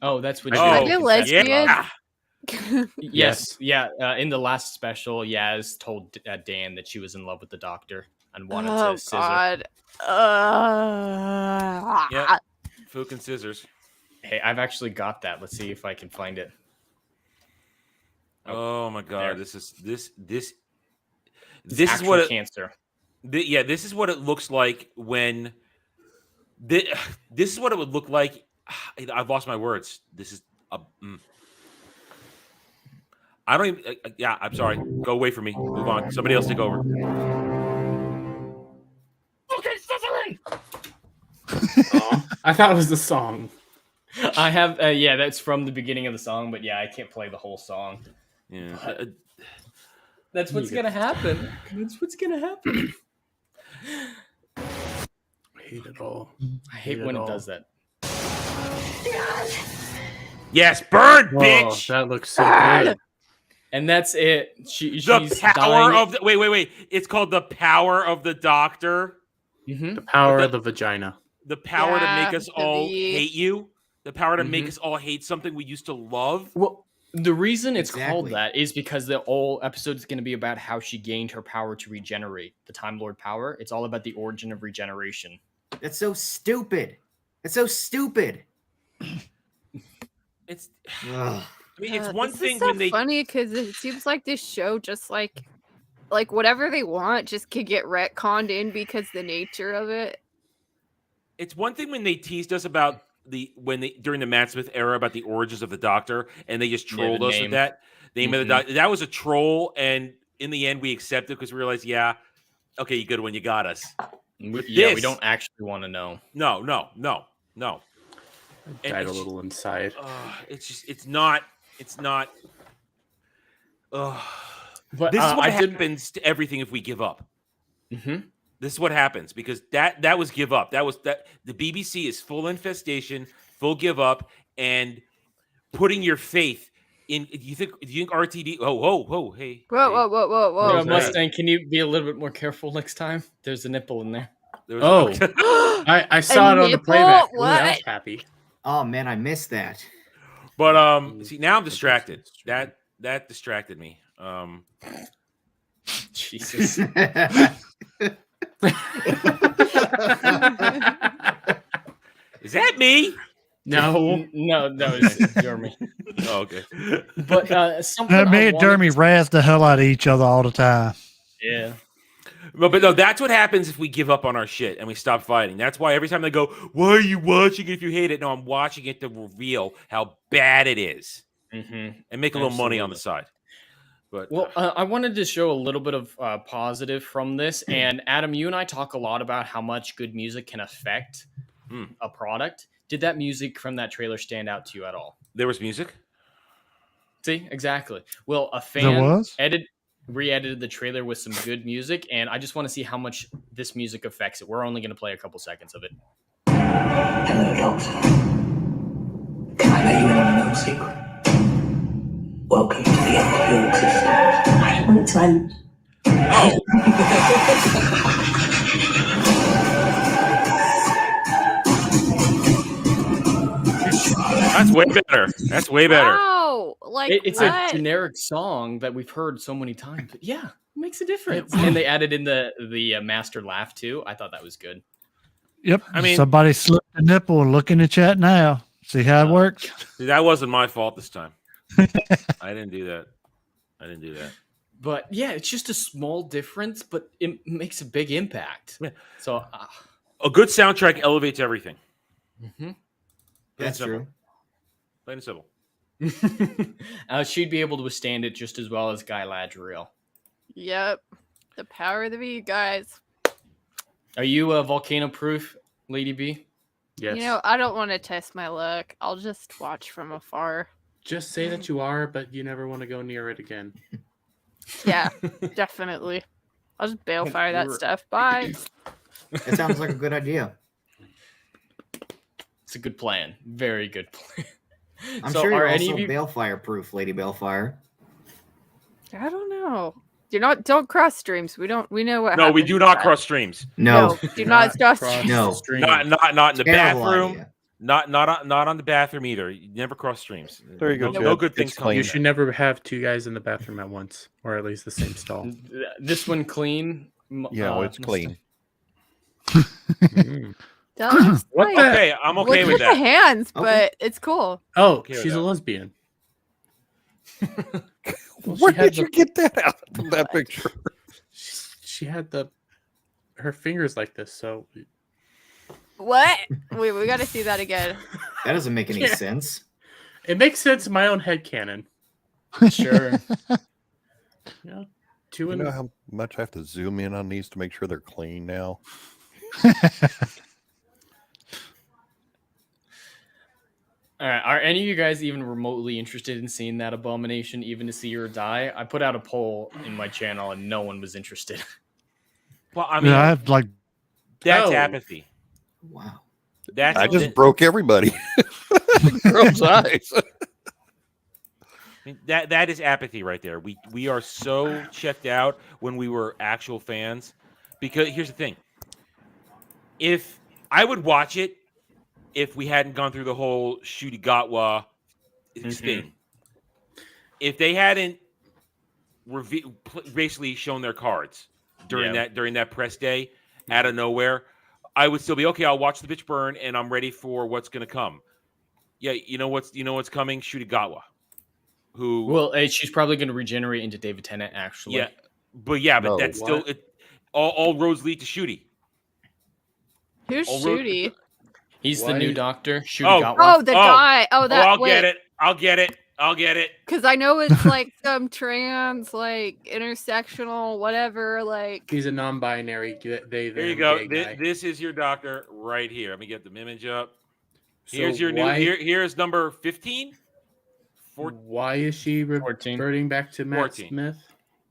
Oh, that's what. Are they lesbian? Yeah. Yes. Yeah. In the last special, Yaz told Dan that she was in love with the doctor and wanted to scissor. God. Yeah. Fook and scissors. Hey, I've actually got that. Let's see if I can find it. Oh my God! There. This is what cancer. This is what it looks like when. This is what it would look like. I've lost my words. This is I don't even. Yeah, I'm sorry. Go away from me. Move on. Somebody else take over. Okay, scissoring. I thought it was the song. I have. Yeah, that's from the beginning of the song, but yeah, I can't play the whole song. Yeah. That's what's gonna happen. That's what's gonna happen. I hate it all. I hate when it does that. Yes, burn, Whoa, bitch. That looks so good. And that's it. She's The power dying. of the wait. It's called the power of the doctor. Mm-hmm. The power of the vagina. The power to make Yeah, us the all V. hate you. The power to make us all hate something we used to love. Well, the reason it's called Exactly. that is because the whole episode is going to be about how she gained her power to regenerate, the Time Lord power. It's all about the origin of regeneration. That's so stupid. It's so stupid. It's. Ugh. I mean, it's one This thing is so when they. funny because it seems like this show just like whatever they want just could get retconned in because the nature of it. It's one thing when they teased us about during the Matt Smith era about the origins of the Doctor, and they just trolled us with that name of the Doctor. That was a troll, and in the end, we accepted because we realized, yeah, okay, you good when you got us. We don't actually want to know. No. I died a little inside. It's not. But this is what happens to everything if we give up. Mm-hmm. This is what happens because that was give up. That the BBC is full infestation, full give up, and putting your faith in. Do you think RTD? Oh, hey. Whoa. Yeah, Mustang, can you be a little bit more careful next time? There's a nipple in there. I saw it on the playback. Ooh, I was happy. Oh man, I missed that. But see, now I'm distracted. That distracted me. Jesus. Is that me? No, it's Jeremy. Oh, okay. But something Me and Jeremy razz the hell out of each other all the time. Yeah. But no, that's what happens if we give up on our shit and we stop fighting. That's why every time they go, "Why are you watching it if you hate it?" No, I'm watching it to reveal how bad it is, and make a little money on the side. But I wanted to show a little bit of positive from this. And Adam, you and I talk a lot about how much good music can affect a product. Did that music from that trailer stand out to you at all? There was music. See, exactly. Well, a There fan was? re-edited the trailer with some good music, and I just want to see how much this music affects it. We're only going to play a couple seconds of it. Hello, Doctor. Can I let you in on a little secret? Welcome to the end of your existence. I don't want it to end. That's way better. That's way better. Wow, like It's what? a generic song that we've heard so many times. But yeah, it makes a difference. And they added in the master laugh too. I thought that was good. Yep. I mean- somebody slipped a nipple and look in the chat now. See how it works? See, that wasn't my fault this time. I didn't do that. But yeah, it's just a small difference, but it makes a big impact. Yeah. So A good soundtrack elevates everything. That's true. Plain and simple. she'd be able to withstand it just as well as Guy Ladriel. Yep, the power of the V, guys. Are you volcano proof, Lady B? Yes. You know, I don't want to test my luck. I'll just watch from afar. Just say that you are, but you never want to go near it again. Yeah, definitely. I'll just balefire that stuff. Bye. It sounds like a good idea. It's a good plan. Very good plan. I'm So sure are you're any also of you balefire proof, Lady Balefire. I don't know. Don't cross streams. We know what No, we happens do with not that. cross streams. No. Do not cross streams. No. Not in the Terrible bathroom. idea. Not on the bathroom either. You never cross streams. There you go, No good Chad. things It's come. You should never have two guys in the bathroom at once, or at least the same stall. This one clean? Yeah, it's clean. That's What like- the- Okay, I'm okay Look with at that. the hands, Okay. but it's cool. Oh, Okay with she's a that. lesbian. Where did you get that out from that picture? She had her fingers like this, so What? Wait, we got to see that again. That doesn't make any Yeah. sense. it makes sense in my own head canon. Sure. Yeah, You know how much I have to zoom in on these to make sure they're clean now? All right. Are any of you guys even remotely interested in seeing that abomination, even to see her die? I put out a poll in my channel, and no one was interested. Well, I mean, Yeah, I have like that's Oh. apathy. Wow. That's I just broke everybody. Girl's eyes. I mean, that is apathy right there. We are so checked out when we were actual fans, because here's the thing: if I would watch it, if we hadn't gone through the whole Shutigatwa thing, if they hadn't basically shown their cards during that press day out of nowhere, I would still be okay. I'll watch the bitch burn, and I'm ready for what's going to come. Yeah, you know what's coming? Shutigatwa. Who? Well, she's probably going to regenerate into David Tennant, actually. Yeah, but No. that's still all roads lead to Shooty. Who's All road- Shooty? He's the Why- new doctor. Oh, the guy. Oh, that. I'll get it. I'll get it. Because I know it's like some trans, like intersectional, whatever. Like He's a non-binary. There you go. This is your doctor right here. Let me get the image up. So Here's your why- new. Here's number 15. Why is she reverting back to Matt 14. Smith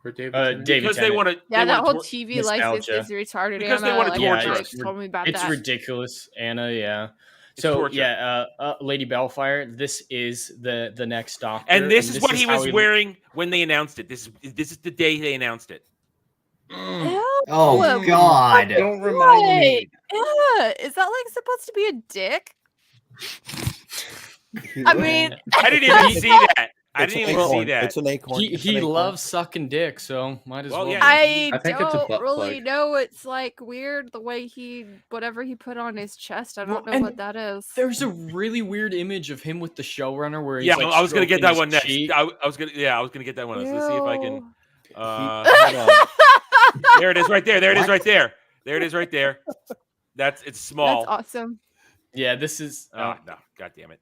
or David? Tennant? David Because they Tennant. want to. yeah, that whole TV license nostalgia. is retarded. Because they Anna, wanna like, torture like, us. told me about It's that. ridiculous, Anna. Yeah. It's So torture. yeah, Lady Bellfire. This is the next doctor, And this is what he how was wearing when they announced it. This is the day they announced it. Oh, God. Don't remind me. Yeah, is that like supposed to be a dick? I mean, I didn't even see that. I It's didn't an even see acorn. that. It's an acorn. He It's an acorn. loves sucking dick, so might as Well, well. yeah. I think it's a don't butt really plug. know. It's like weird the way whatever he put on his chest. I don't know and what that is. There's a really weird image of him with the showrunner where he's Yeah, like I was gonna get that stroking one his next. cheek. I was gonna get that one. Let's see if I can. Hold on. There it is, right there. There it is, right there. There it is, right there. It's small. That's awesome. Yeah, this is. Oh no! God damn it!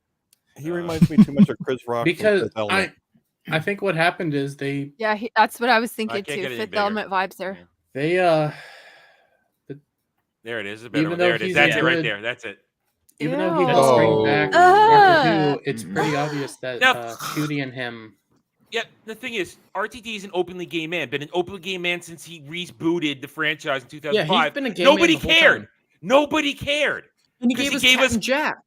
He reminds me too much of Chris Rock. from Because Fifth Element. I think what happened is they Yeah, that's what I was I thinking can't get too. any Fifth bigger. Element vibes there. they There it is. A better Even one. though There it is. he's That's a it right good- there. That's it. even though he Ew. helps bring back Ah. Doctor Who, it's pretty obvious that Now- Shooty and him. Yeah, the thing is, RTD is an openly gay man. Been an openly gay man since he rebooted the franchise in 2005. Yeah, he's been a gay Nobody man the whole cared. time. Nobody cared. And he 'Cause gave he us gave Captain us- Jack.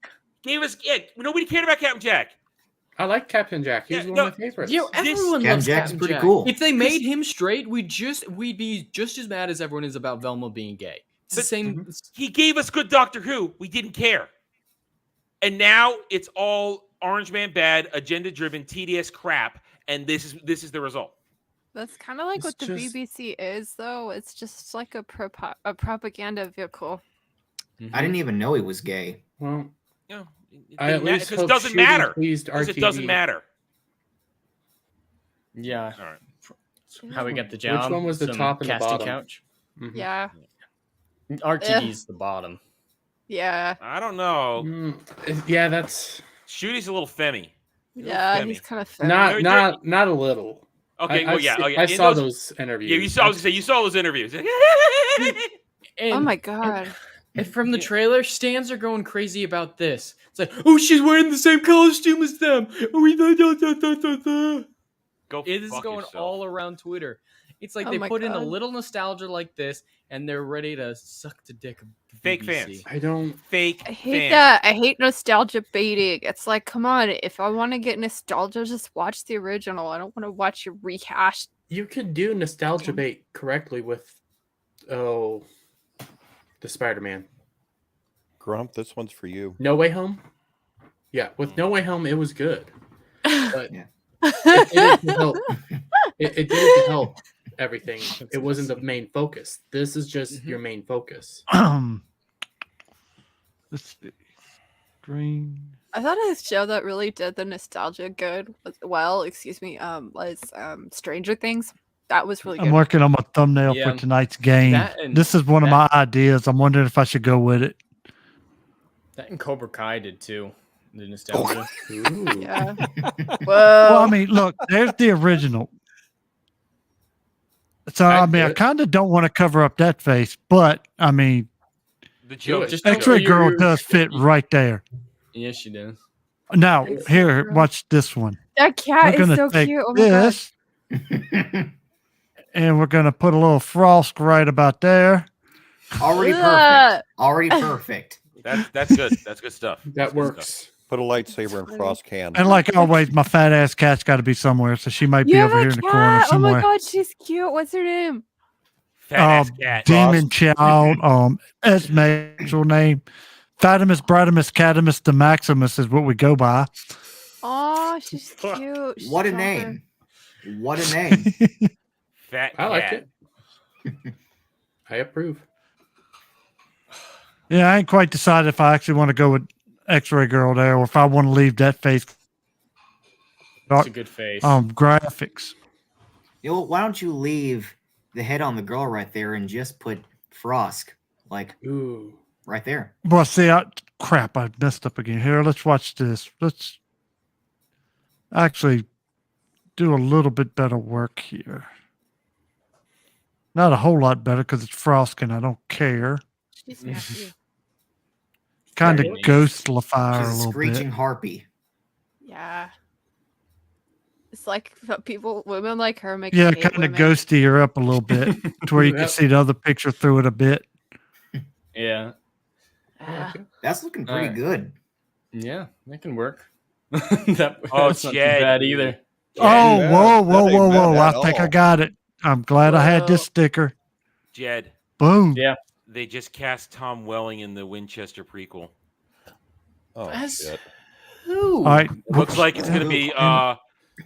Nobody cared about Captain Jack. I like Captain Jack. He's Yeah, one no, of my favorites. Yo, everyone Captain loves Jack's Captain pretty Jack. cool. If they made him straight, we'd be just as mad as everyone is about Velma being gay. It's the But- same. He gave us good Doctor Who. We didn't care. And now it's all Orange Man bad, agenda driven, tedious crap. And this is the result. That's kind of like It's what the just- BBC is, though. It's just like a propaganda vehicle. I didn't even know he was gay. Well, No, I at least it hope doesn't Shooty matter. pleased Because it RTD. doesn't matter. Yeah. All right. How we got the job. Which one was the Some top and the casting bottom? couch. Mhm. Yeah, RTD's the bottom. yeah, I don't know. Yeah, that's Shooty's a little femmy. yeah. Femi. He's kind of not a little. Okay, I, well, yeah. I In saw those interviews. Yeah, you saw. I was gonna say you saw those interviews. Oh my god. And from the trailer, stands are going crazy about this. It's like, oh, she's wearing the same costume as them. Go It is fuck going yourself. all around Twitter. It's like Oh they my put in a God. little nostalgia like this, and they're ready to suck the dick of the Fake BBC. fans. I don't. Fake I hate fans. that. I hate nostalgia baiting. It's like, come on, if I want to get nostalgia, just watch the original. I don't want to watch your rehashed. You could do nostalgia bait correctly with, the Spider-Man. Grump, this one's for you. No Way Home? Yeah, with No Way Home, it was good. But Yeah. it did it to help. It did it to help everything. It wasn't the main focus. This is just your main focus. Let's see. Green. I thought a show that really did the nostalgia good was Stranger Things. That was really good. I'm working on my thumbnail Yeah. for tonight's game. That and- This is one of my ideas. I'm wondering if I should go with it. That and Cobra Kai did too. The nostalgia. Yeah. Well, Whoa. I mean, look, there's the original. So, I mean, I kind of don't want to cover up that face, but I mean, The joke. Just X-Ray Girl does fit right there. Yes, she does. Now, here, watch this one. That cat We're is gonna so take cute. Oh my God. this, and we're gonna put a little frost right about there. Already Ugh. perfect. Already perfect. That's good. That's good stuff. That That's good works. stuff. Put a lightsaber in Frost can. And like always, my fat ass cat's got to be somewhere, so she might You be have over a here in the corner cat. Oh somewhere. my God, she's cute. What's her name? Fat ass cat. Demon Child, Esme's actual name. Fatimus, Bratimus, Catimus, the Maximus is what we go by. Oh, she's cute. She's What a proper. name. What a name. Fat I like cat. it. I approve. Yeah, I ain't quite decided if I actually want to go with X-Ray Girl there, or if I want to leave that face. It's a good face. Graphics. You know, why don't you leave the head on the girl right there and just put Frost, like, Ooh. right there? Well, see, crap, I messed up again. Here, let's watch this. Let's actually do a little bit better work here. Not a whole lot better because it's Frostkin. I don't care. She's happy. Kind of Very nice. ghostlify her She's a a little screeching bit. harpy. Yeah. It's like women like her make Yeah, me hate kind of women. ghosty her up a little bit to where you can Yep. see the other picture through it a bit. Yeah. Ah. That's looking pretty Alright. good. Yeah, that can work. that's Oh, not too Jed. bad either. Oh, Yeah, whoa, that whoa, ain't whoa, bad whoa. at I think I all. got it. I'm glad I had this sticker. Jed. Boom. Yeah. They just cast Tom Welling in the Winchester prequel. Oh, That's- shit. Who? All right. Looks like it's gonna be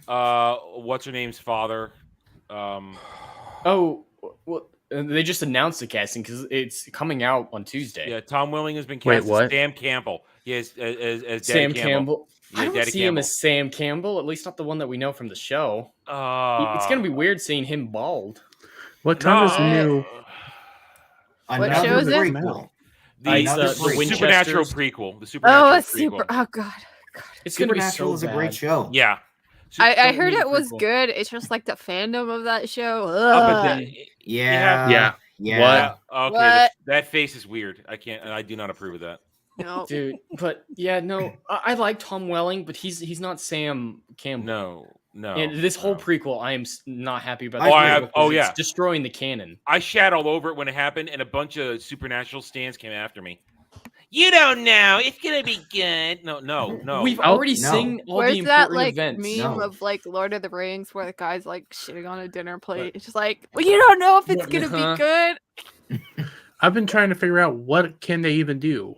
what's her name's father. Oh, well, they just announced the casting because it's coming out on Tuesday. Yeah, Tom Welling has been Wait, cast what? as Sam Campbell. Yes, as Daddy Sam Campbell. Yeah, I don't Daddy see Campbell. him as Sam Campbell, at least not the one that we know from the show. It's gonna be weird seeing him bald. What time is the No. new? What Another show is it? prequel. the, It's Another the prequel. Supernatural Winchesters. prequel. The Supernatural Oh, a prequel. super. Oh God. It's gonna be Supernatural so is a bad. great show. Yeah. I heard need a it was prequel. good. It's just like the fandom of that show. But Ugh. Yeah. Yeah. Yeah. Okay, What? that face is weird. I do not approve of that. No. Dude, but yeah, no, I like Tom Welling, but he's not Sam Campbell. No. And this whole no. prequel, I am not happy about. I this agree. prequel 'cause Oh, it's yeah. destroying the canon. I shat all over it when it happened, and a bunch of Supernatural stands came after me. You don't know. It's gonna be good. No. We've Oh, already no. seen all Where's the that important like events. meme No. of like Lord of the Rings where the guy's like shitting on a dinner plate? It's just like, well, you don't know if it's gonna Uh-huh. be good. I've been trying to figure out what can they even do.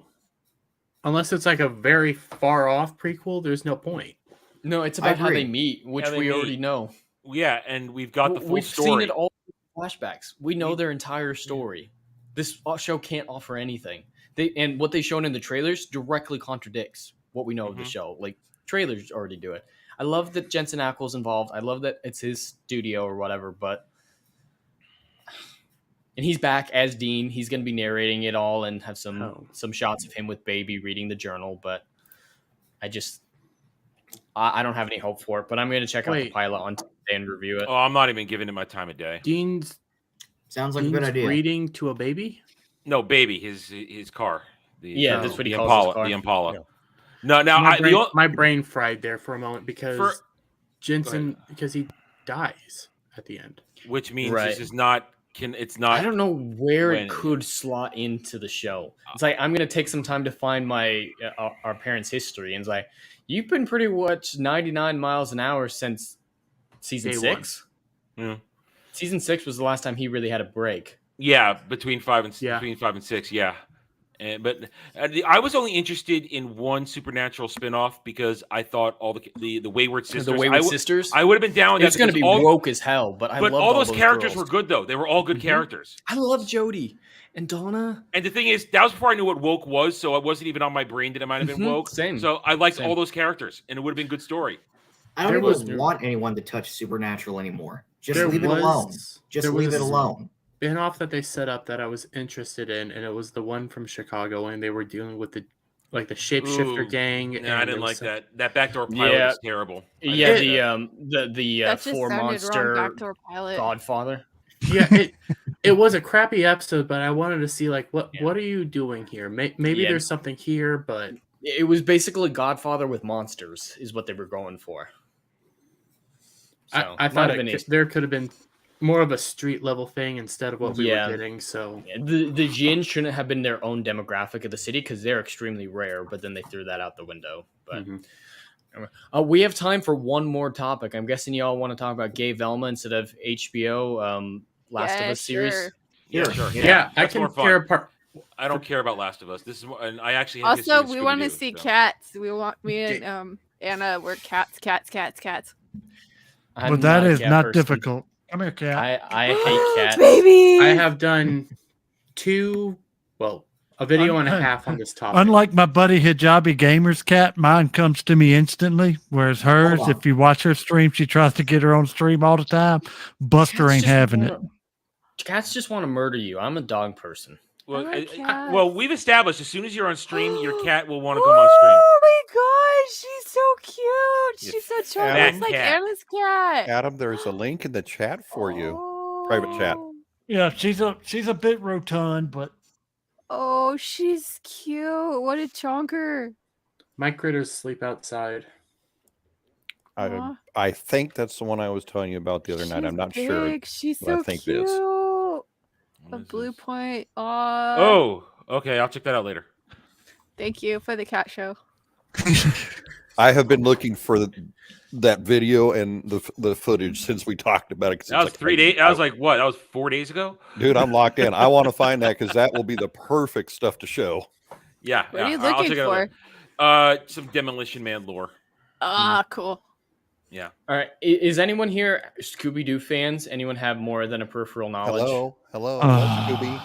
Unless it's like a very far off prequel, there's no point. No, it's I about how they agree. meet, which How they we meet. already know. Yeah, and we've got the full We've story. seen it all in flashbacks. We know their entire story. This show can't offer anything. And what they shown in the trailers directly contradicts what we know of the show. Like trailers already do it. I love that Jensen Ackles involved. I love that it's his studio or whatever, but and he's back as Dean. He's going to be narrating it all and have some shots of him with Baby reading the journal. But I don't have any hope for it. But I'm going to check out the Wait. pilot on Tuesday and review it. Oh, I'm not even giving it my time of day. Dean's Sounds like a good idea. reading to a baby. No, baby, his car. That's what he the calls Impala. his car. The Impala. Yeah. No, now my brain fried there for a moment because Jensen because he dies at the end, which means Right. this is not. It's not. I don't know where when- it could slot into the show. It's like I'm gonna take some time to find my our parents' history, and it's like you've been pretty much 99 miles an hour since season Day 6. Yeah. Season 6 was the last time he really had a break. Yeah, between 5 and 6. Yeah. But I was only interested in one supernatural spinoff because I thought all the Wayward Sisters. The Wayward Sisters. I would have been down with that. It's going to be woke as hell, but I loved all those characters girls. were good though. They were all good characters. I love Jody and Donna. And the thing is, that was before I knew what woke was, so it wasn't even on my brain that it might have been woke. Same. So I liked all those characters, and it would have been a good story. I don't even want anyone to touch Supernatural anymore. Just leave it alone. Just leave it alone. Spin-off that they set up that I was interested in, and it was the one from Chicago, and they were dealing with the shapeshifter Ooh, gang. No, and I there didn't like was that. That backdoor pilot Yeah. was terrible. Yeah, the That just four sounded wrong, monster backdoor pilot. Godfather. Yeah, it was a crappy episode, but I wanted to see what are you doing here? Maybe Yeah. there's something here, but It was basically Godfather with monsters, is what they were going for. So, I might thought have been there could have been more of a street level thing instead of what we Yeah. were getting. So the Jinn shouldn't have been their own demographic of the city because they're extremely rare, but then they threw that out the window. But we have time for one more topic. I'm guessing y'all want to talk about Gay Velma instead of HBO Last of Us series. Yeah, sure. Yeah, I That's can more fun. tear apart. I don't care about Last of Us. This is, and I actually have Also, history we with want to Scooby-Doo, see so. cats. We want me and Anna. We're cats. But that is not difficult. Come here, cat. I hate cats. Baby! I have done a video and a half on this topic. Unlike my buddy Hijabi Gamer's cat, mine comes to me instantly, whereas hers, Hold on. if you watch her stream, she tries to get her own stream all the time. Buster ain't having it. Cats just want to murder you. I'm a dog person. Well, we've established as soon as you're on stream, your cat will want to come on stream. Oh my gosh, she's so cute. She's so charming. Adam. It's like Cat. Anna's cat. Adam, there's a link in the chat for you. Private chat. Yeah, she's a bit rotund, but Oh, she's cute. What a chonker. My critters sleep outside. I think that's the one I was telling you about the other night. I'm not sure. Big. She's but I so think cute. it is. A blue point. Oh, okay. I'll check that out later. Thank you for the cat show. I have been looking for that video and the footage since we talked about it. 'Cause That it's was 3 days. That was like what? That was 4 days ago. Dude, I'm locked in. I want to find that because that will be the perfect stuff to show. Yeah. What are you I'll looking check it out for? later. Some Demolition Man lore. Cool. Yeah. All right. Is anyone here Scooby-Doo fans? Anyone have more than a peripheral knowledge? Hello, Scooby.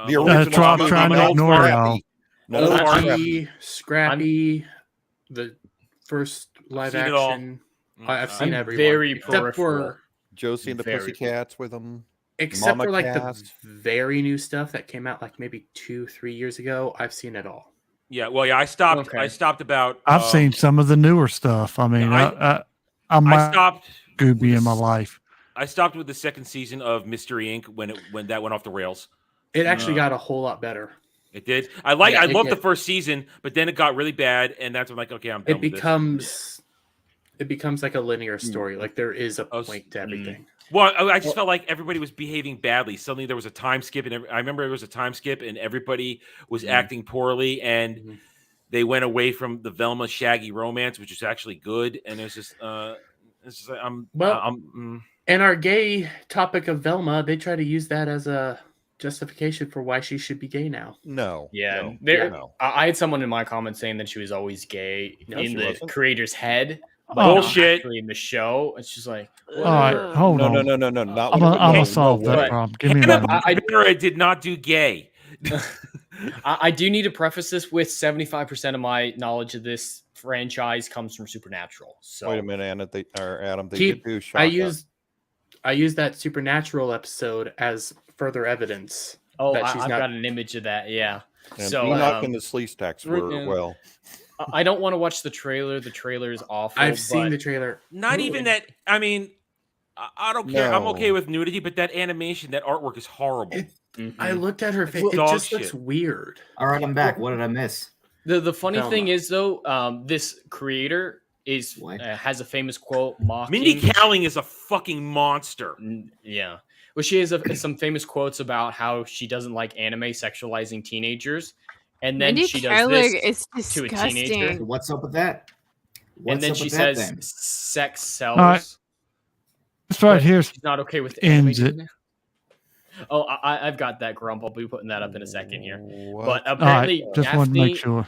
The original Trump Scooby, trying to no ignore Scrappy. y'all. No Scrappy, the first live seen it all. action. I've seen I'm everyone. very except peripheral. for Josie and the Very Pussycats with them. except Mama for like Cast. the very new stuff that came out like maybe 2-3 years ago. I've seen it all. Yeah. Well, yeah. I stopped. Okay. I stopped about. I've seen some of the newer stuff. I mean, I'm I stopped. Scooby in my life. I stopped with the second season of Mystery Inc. when that went off the rails. It actually got a whole lot better. It did. I Yeah, it loved the did. first season, but then it got really bad, and that's when I'm like, okay, I'm done It with becomes like a linear story. Like there is a point to everything. Well, I just felt like everybody was behaving badly. Suddenly there was a time skip, and I remember there was a time skip, and everybody was acting poorly, and they went away from the Velma Shaggy romance, which was actually good. And it's just like, And our gay topic of Velma, they try to use that as a justification for why she should be gay now. No. Yeah, no. I had someone in my comments saying that she was always gay No, in she the wasn't. creator's head. But Bullshit. actually in the show, it's just like, All right, hold No, on. no, no, no, not I'm with the gonna gay. solve No that way. problem. Give me a Hannah moment. Barbera did not do gay. I do need to preface this with 75% of my knowledge of this franchise comes from Supernatural. So Wait a minute, Anna. Adam, they Keep- did do I shotgun. used that Supernatural episode as further evidence. Oh, that I've got an image of that. Yeah. And so Enoch and the Slee Stacks were yeah. well. I don't want to watch the trailer. The trailer is awful. I've seen but- the trailer. Not even that. I mean, I don't care. I'm No. okay with nudity, but that animation, that artwork is horrible. I looked at her face. It's It dog just looks shit. weird. All right, I'm back. What did I miss? The funny Velma. thing is though, this creator is has a famous quote mocking Mindy Kaling is a fucking monster. Yeah. Well, she has some famous quotes about how she doesn't like anime sexualizing teenagers, and then Mindy she does this is to a teenager. disgusting. What's up with that? And then What's up she with that, says then? sex sells. All right. This right but here she's not okay with anime ends it. doing that. Oh, I've got that grump. I'll be putting that up in a second here. What? But All right, apparently, just wanted to make Daphne- sure.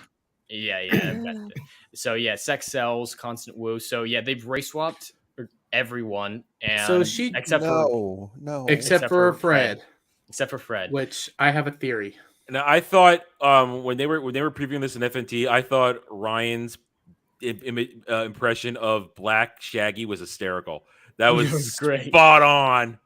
Yeah. I've got it. So yeah, sex sells, constant woo. So yeah, they've race swapped everyone, and So she- except for Except for Fred. Except for Fred. Which I have a theory. Now I thought when they were previewing this in FNT, I thought Ryan's impression of Black Shaggy was hysterical. That was great. Spot on.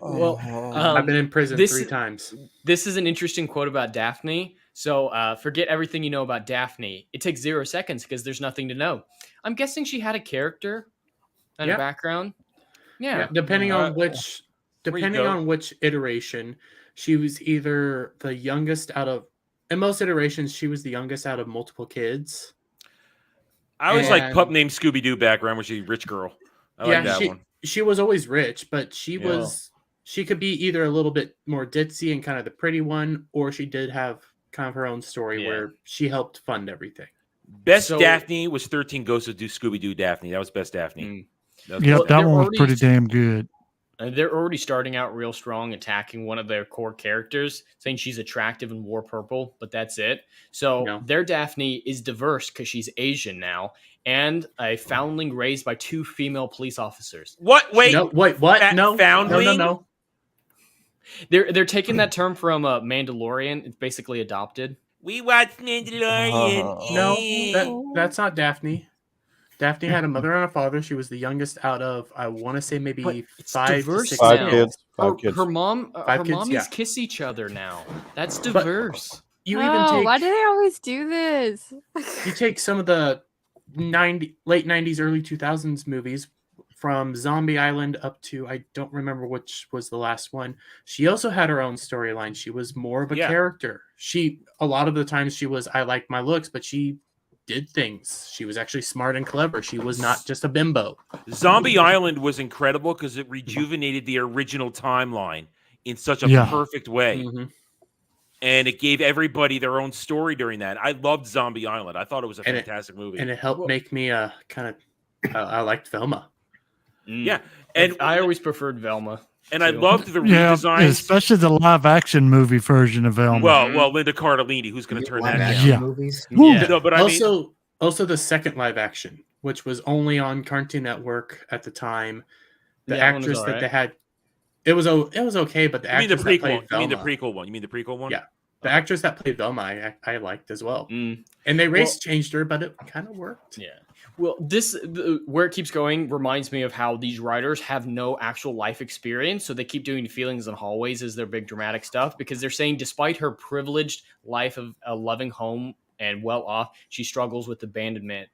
Well, I've been in prison 3 times. This is an interesting quote about Daphne. So forget everything you know about Daphne. It takes 0 seconds because there's nothing to know. I'm guessing she had a character and a background. Yeah. Depending on which where you depending go. on which iteration, she was either the youngest out of in most iterations, she was the youngest out of multiple kids. I was like And- Pup Named Scooby Doo background, where she's a rich girl. I like that one. She was always rich, but she Yeah. she could be either a little bit more ditzy and kind of the pretty one, or she did have kind of her own story where she helped fund everything. Best So- Daphne was 13 Ghosts of Scooby Doo Daphne. That was best Daphne. That was Yep, best that Daphne. one was pretty damn good. They're already starting out real strong, attacking one of their core characters, saying she's attractive and wore purple, but that's it. So their Daphne is diverse because she's Asian now, and a foundling raised by 2 female police officers. What? Wait. No, wait, what? No. Foundling? No. They're taking that term from Mandalorian. It's basically adopted. We watch Mandalorian. No, that's not Daphne. Daphne had a mother and a father. She was the youngest out of, I want to say, maybe But it's 5 to diverse 6 now. kids. Her mom, her 5 kids, mommies yeah. kiss each other now. That's diverse. You Oh, even take why do they always do this? you take some of the late 90s, early 2000s movies from Zombie Island up to, I don't remember which was the last one. She also had her own storyline. She was more of a character. A lot of the times she was, I like my looks, but she did things. She was actually smart and clever. She was not just a bimbo. Zombie Island was incredible because it rejuvenated the original timeline in such a Yeah. perfect way. Mm-hmm. And it gave everybody their own story during that. I loved Zombie Island. I thought it was a fantastic movie. And it helped make me kind of, I liked Velma. Yeah. And I always preferred Velma. And I too. loved the Yeah, redesigns. especially the live action movie version of Velma. Well, Linda Cardellini, who's going to turn that down? Yeah. Movies. Yeah. No, but I mean, Also the second live action, which was only on Cartoon Network at the time. The That one was actress that alright. they had, it was okay, but the you mean the actress that prequel? played You mean the Velma- prequel one? You mean the prequel one? Yeah, the actress that played Velma, I liked as well. Mm. And they race changed her, but it kind of worked. Yeah. Well, where it keeps going reminds me of how these writers have no actual life experience, so they keep doing feelings in hallways as their big dramatic stuff, because they're saying despite her privileged life of a loving home and well off, she struggles with abandonment.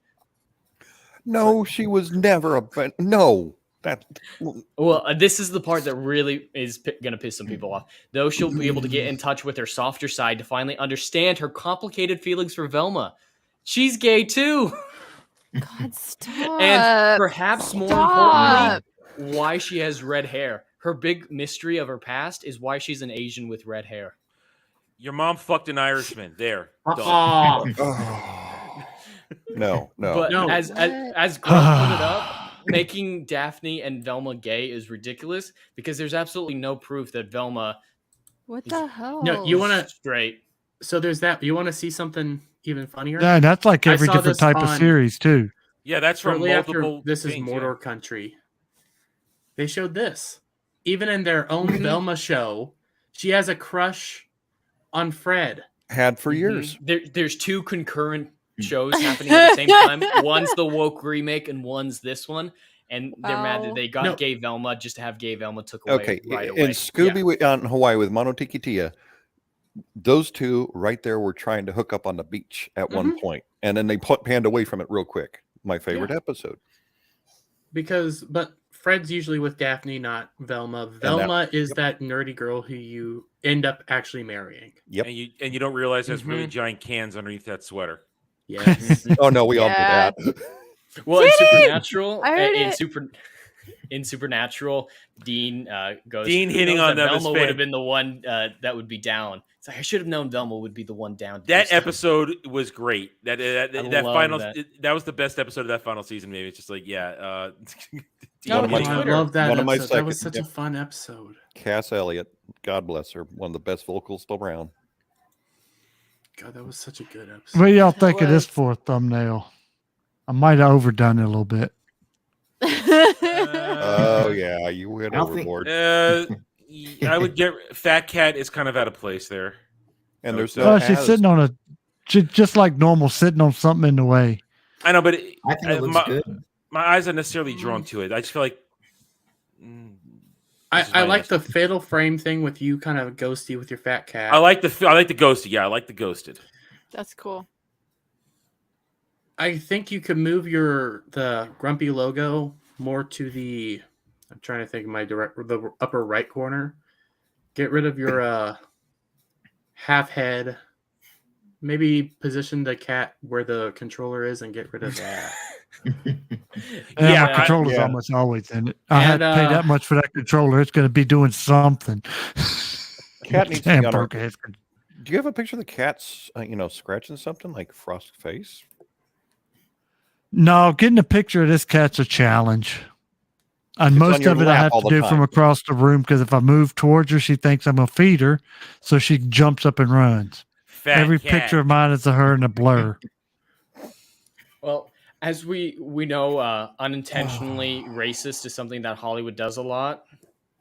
No, she was never no. That Well, this is the part that really is going to piss some people off. Though she'll be able to get in touch with her softer side to finally understand her complicated feelings for Velma. She's gay too. God, stop. And perhaps more Stop. importantly, why she has red hair. Her big mystery of her past is why she's an Asian with red hair. Your mom fucked an Irishman. There. Done. no. But as Grant put it up, making Daphne and Velma gay is ridiculous because there's absolutely no proof that Velma What the hell? No, you want to straight. So there's that. You want to see something even funnier? Yeah, that's like I every saw different this type of on- series too. Yeah, that's from Shortly after multiple. This is things, yeah. Mordor Country. They showed this. Even in their own Mm-hmm. Velma show, she has a crush on Fred. Had for years. There's 2 concurrent shows happening at the same time. One's the woke remake and one's this one. And they're mad that they got No. gay Velma just to have gay Velma took away Okay, right away. in Scooby on Hawaii with Monotikitia, those 2 right there were trying to hook up on the beach at one point, and then they panned away from it real quick. My favorite episode. But Fred's usually with Daphne, not Velma. Velma is that nerdy girl who you end up actually marrying. Yep. And you don't realize there's really Mhm. giant cans underneath that sweater. Yes. Oh no, we all do that. Well, in Did he? Supernatural, I heard in Supernatural, Dean goes. Dean "Who hitting knows on that them is Velma would have fan- been the one that would be down. It's like I should have known Velma would be the one down. to do That stuff." episode was great. That love final that. that was the best episode of that final season. Maybe it's just like Oh, One of my- I love that one of my episode. That was second- such a fun episode. Cass Elliot, God bless her, one of the best vocals around. God, that was such a good episode. What do y'all think of this for a thumbnail? I might have overdone it a little bit. Oh yeah, you went overboard. I would get Fat Cat is kind of out of place there. And there's Well, she's sitting on just like normal, sitting on something in the way. I know, but I think it looks my, good. my eyes are necessarily drawn to it. I just feel like I like the fatal frame thing with you kind of ghosty with your fat cat. I like the ghosted. Yeah, I like the ghosted. That's cool. I think you could move the grumpy logo more to the. I'm trying to think of the upper right corner. Get rid of your half head. Maybe position the cat where the controller is and get rid of that. Yeah, my controller's almost always in it. I had to pay that much for that controller. It's going to be doing something. Cat needs to Damn, be on our- broke ass. Do you have a picture of the cat's, scratching something like Frost's face? No, getting a picture of this cat's a challenge. And It's on most your of it I lap have all to the do time. from across the room because if I move towards her, she thinks I'm going to feed her. So she jumps up and runs. Fat Every cat. picture of mine is of her in a blur. Well, as we know, unintentionally racist is something that Hollywood does a lot.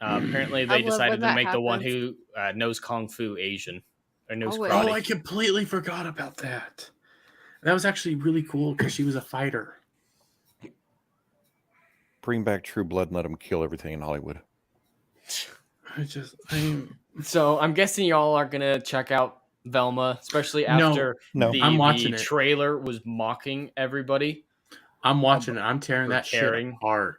Apparently, I they love decided when to that make the one happens. who knows kung fu Asian or knows Oh, wait. karate. Oh, I completely forgot about that. That was actually really cool because she was a fighter. Bring back True Blood and let him kill everything in Hollywood. So I'm guessing y'all are gonna check out Velma, especially No. after No. I'm watching the it. trailer was mocking everybody. I'm watching it. I'm tearing For that caring. shit apart.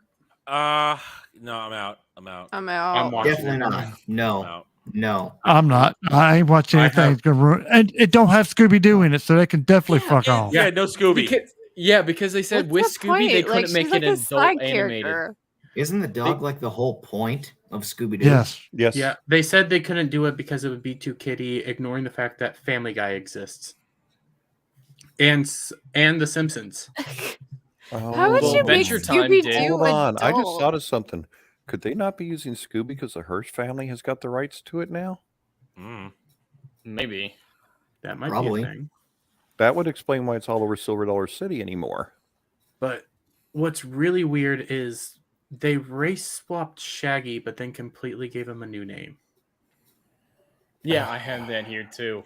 No, I'm out. I'm out. I'm out. I'm watching Definitely it. not. No. No. I'm not. I ain't watching I anything. have- It's gonna ruin. And it don't have Scooby Doo in it, so they can definitely fuck off. Yeah, no Scooby. Because they said What's with the Scooby they point? Like, couldn't make she's like it a adult side animated. character. Isn't the dog like the whole point of Scooby Doo? Yes. Yes. Yeah, they said they couldn't do it because it would be too kiddie, ignoring the fact that Family Guy exists, and The Simpsons. How would you make Adventure Time Scooby did. Doo Hold on. I just adult? thought of something. Could they not be using Scooby because the Hirsch family has got the rights to it now? Maybe. That might Probably. be a thing. That would explain why it's all over Silver Dollar City anymore. But what's really weird is they race swapped Shaggy, but then completely gave him a new name. Yeah, I had that here too.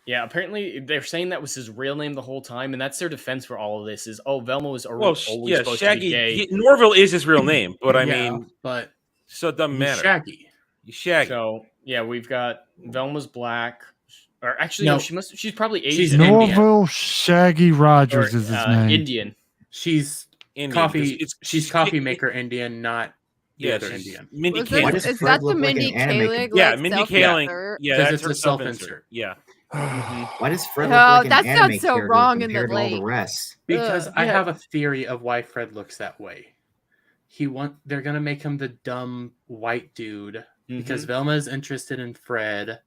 Yeah, apparently they're saying that was his real name the whole time, and that's their defense for all of this. Is Velma was always supposed to be Shaggy. gay. Norville is his real name, but I Yeah, mean, but so it doesn't he's matter. Shaggy. You Shaggy. So yeah, we've got Velma's black, or actually No. no, she's probably She's Asian. Indian. Norville Shaggy Rogers Or, is his name. Indian. She's Indian, coffee. because She's coffee maker Indian, not the Yeah, other she's Indian. Mindy Was Kaling. this, is Fred that the look like an Mindy anime Kaling? Yeah, like, Mindy self-insert? Kaling. Yeah, Because that's it's her a self-insert. Yeah. Why does Fred No, look like an that anime sounds so character wrong in the compared to all the lake. rest? Because I yeah. have a theory of why Fred looks that way. They're gonna make him the dumb white dude because Velma is interested in Fred.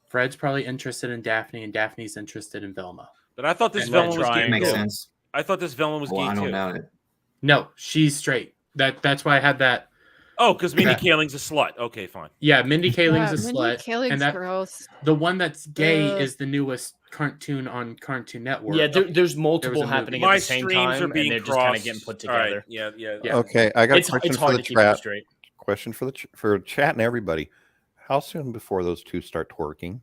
Fred's probably interested in Daphne, and Daphne's interested in Velma. But I thought this And Velma that was gay. triangle. Makes too. sense. I thought this Velma was Well, gay I don't too. doubt it. No, she's straight. That's why I had that. Oh, because Mindy Yeah. Kaling's a slut. Okay, fine. Yeah, Mindy Kaling's a Mindy slut, Kaling's and that gross. the one that's gay Ugh. is the newest cartoon on Cartoon Network. Yeah, there's multiple movie. happening My at the same streams time, are being and they're just kind of crossed. getting put All right, together. Yeah. Okay, I got a It's question for hard the to keep them chat. straight. Question for for chat and everybody. How soon before those two start twerking?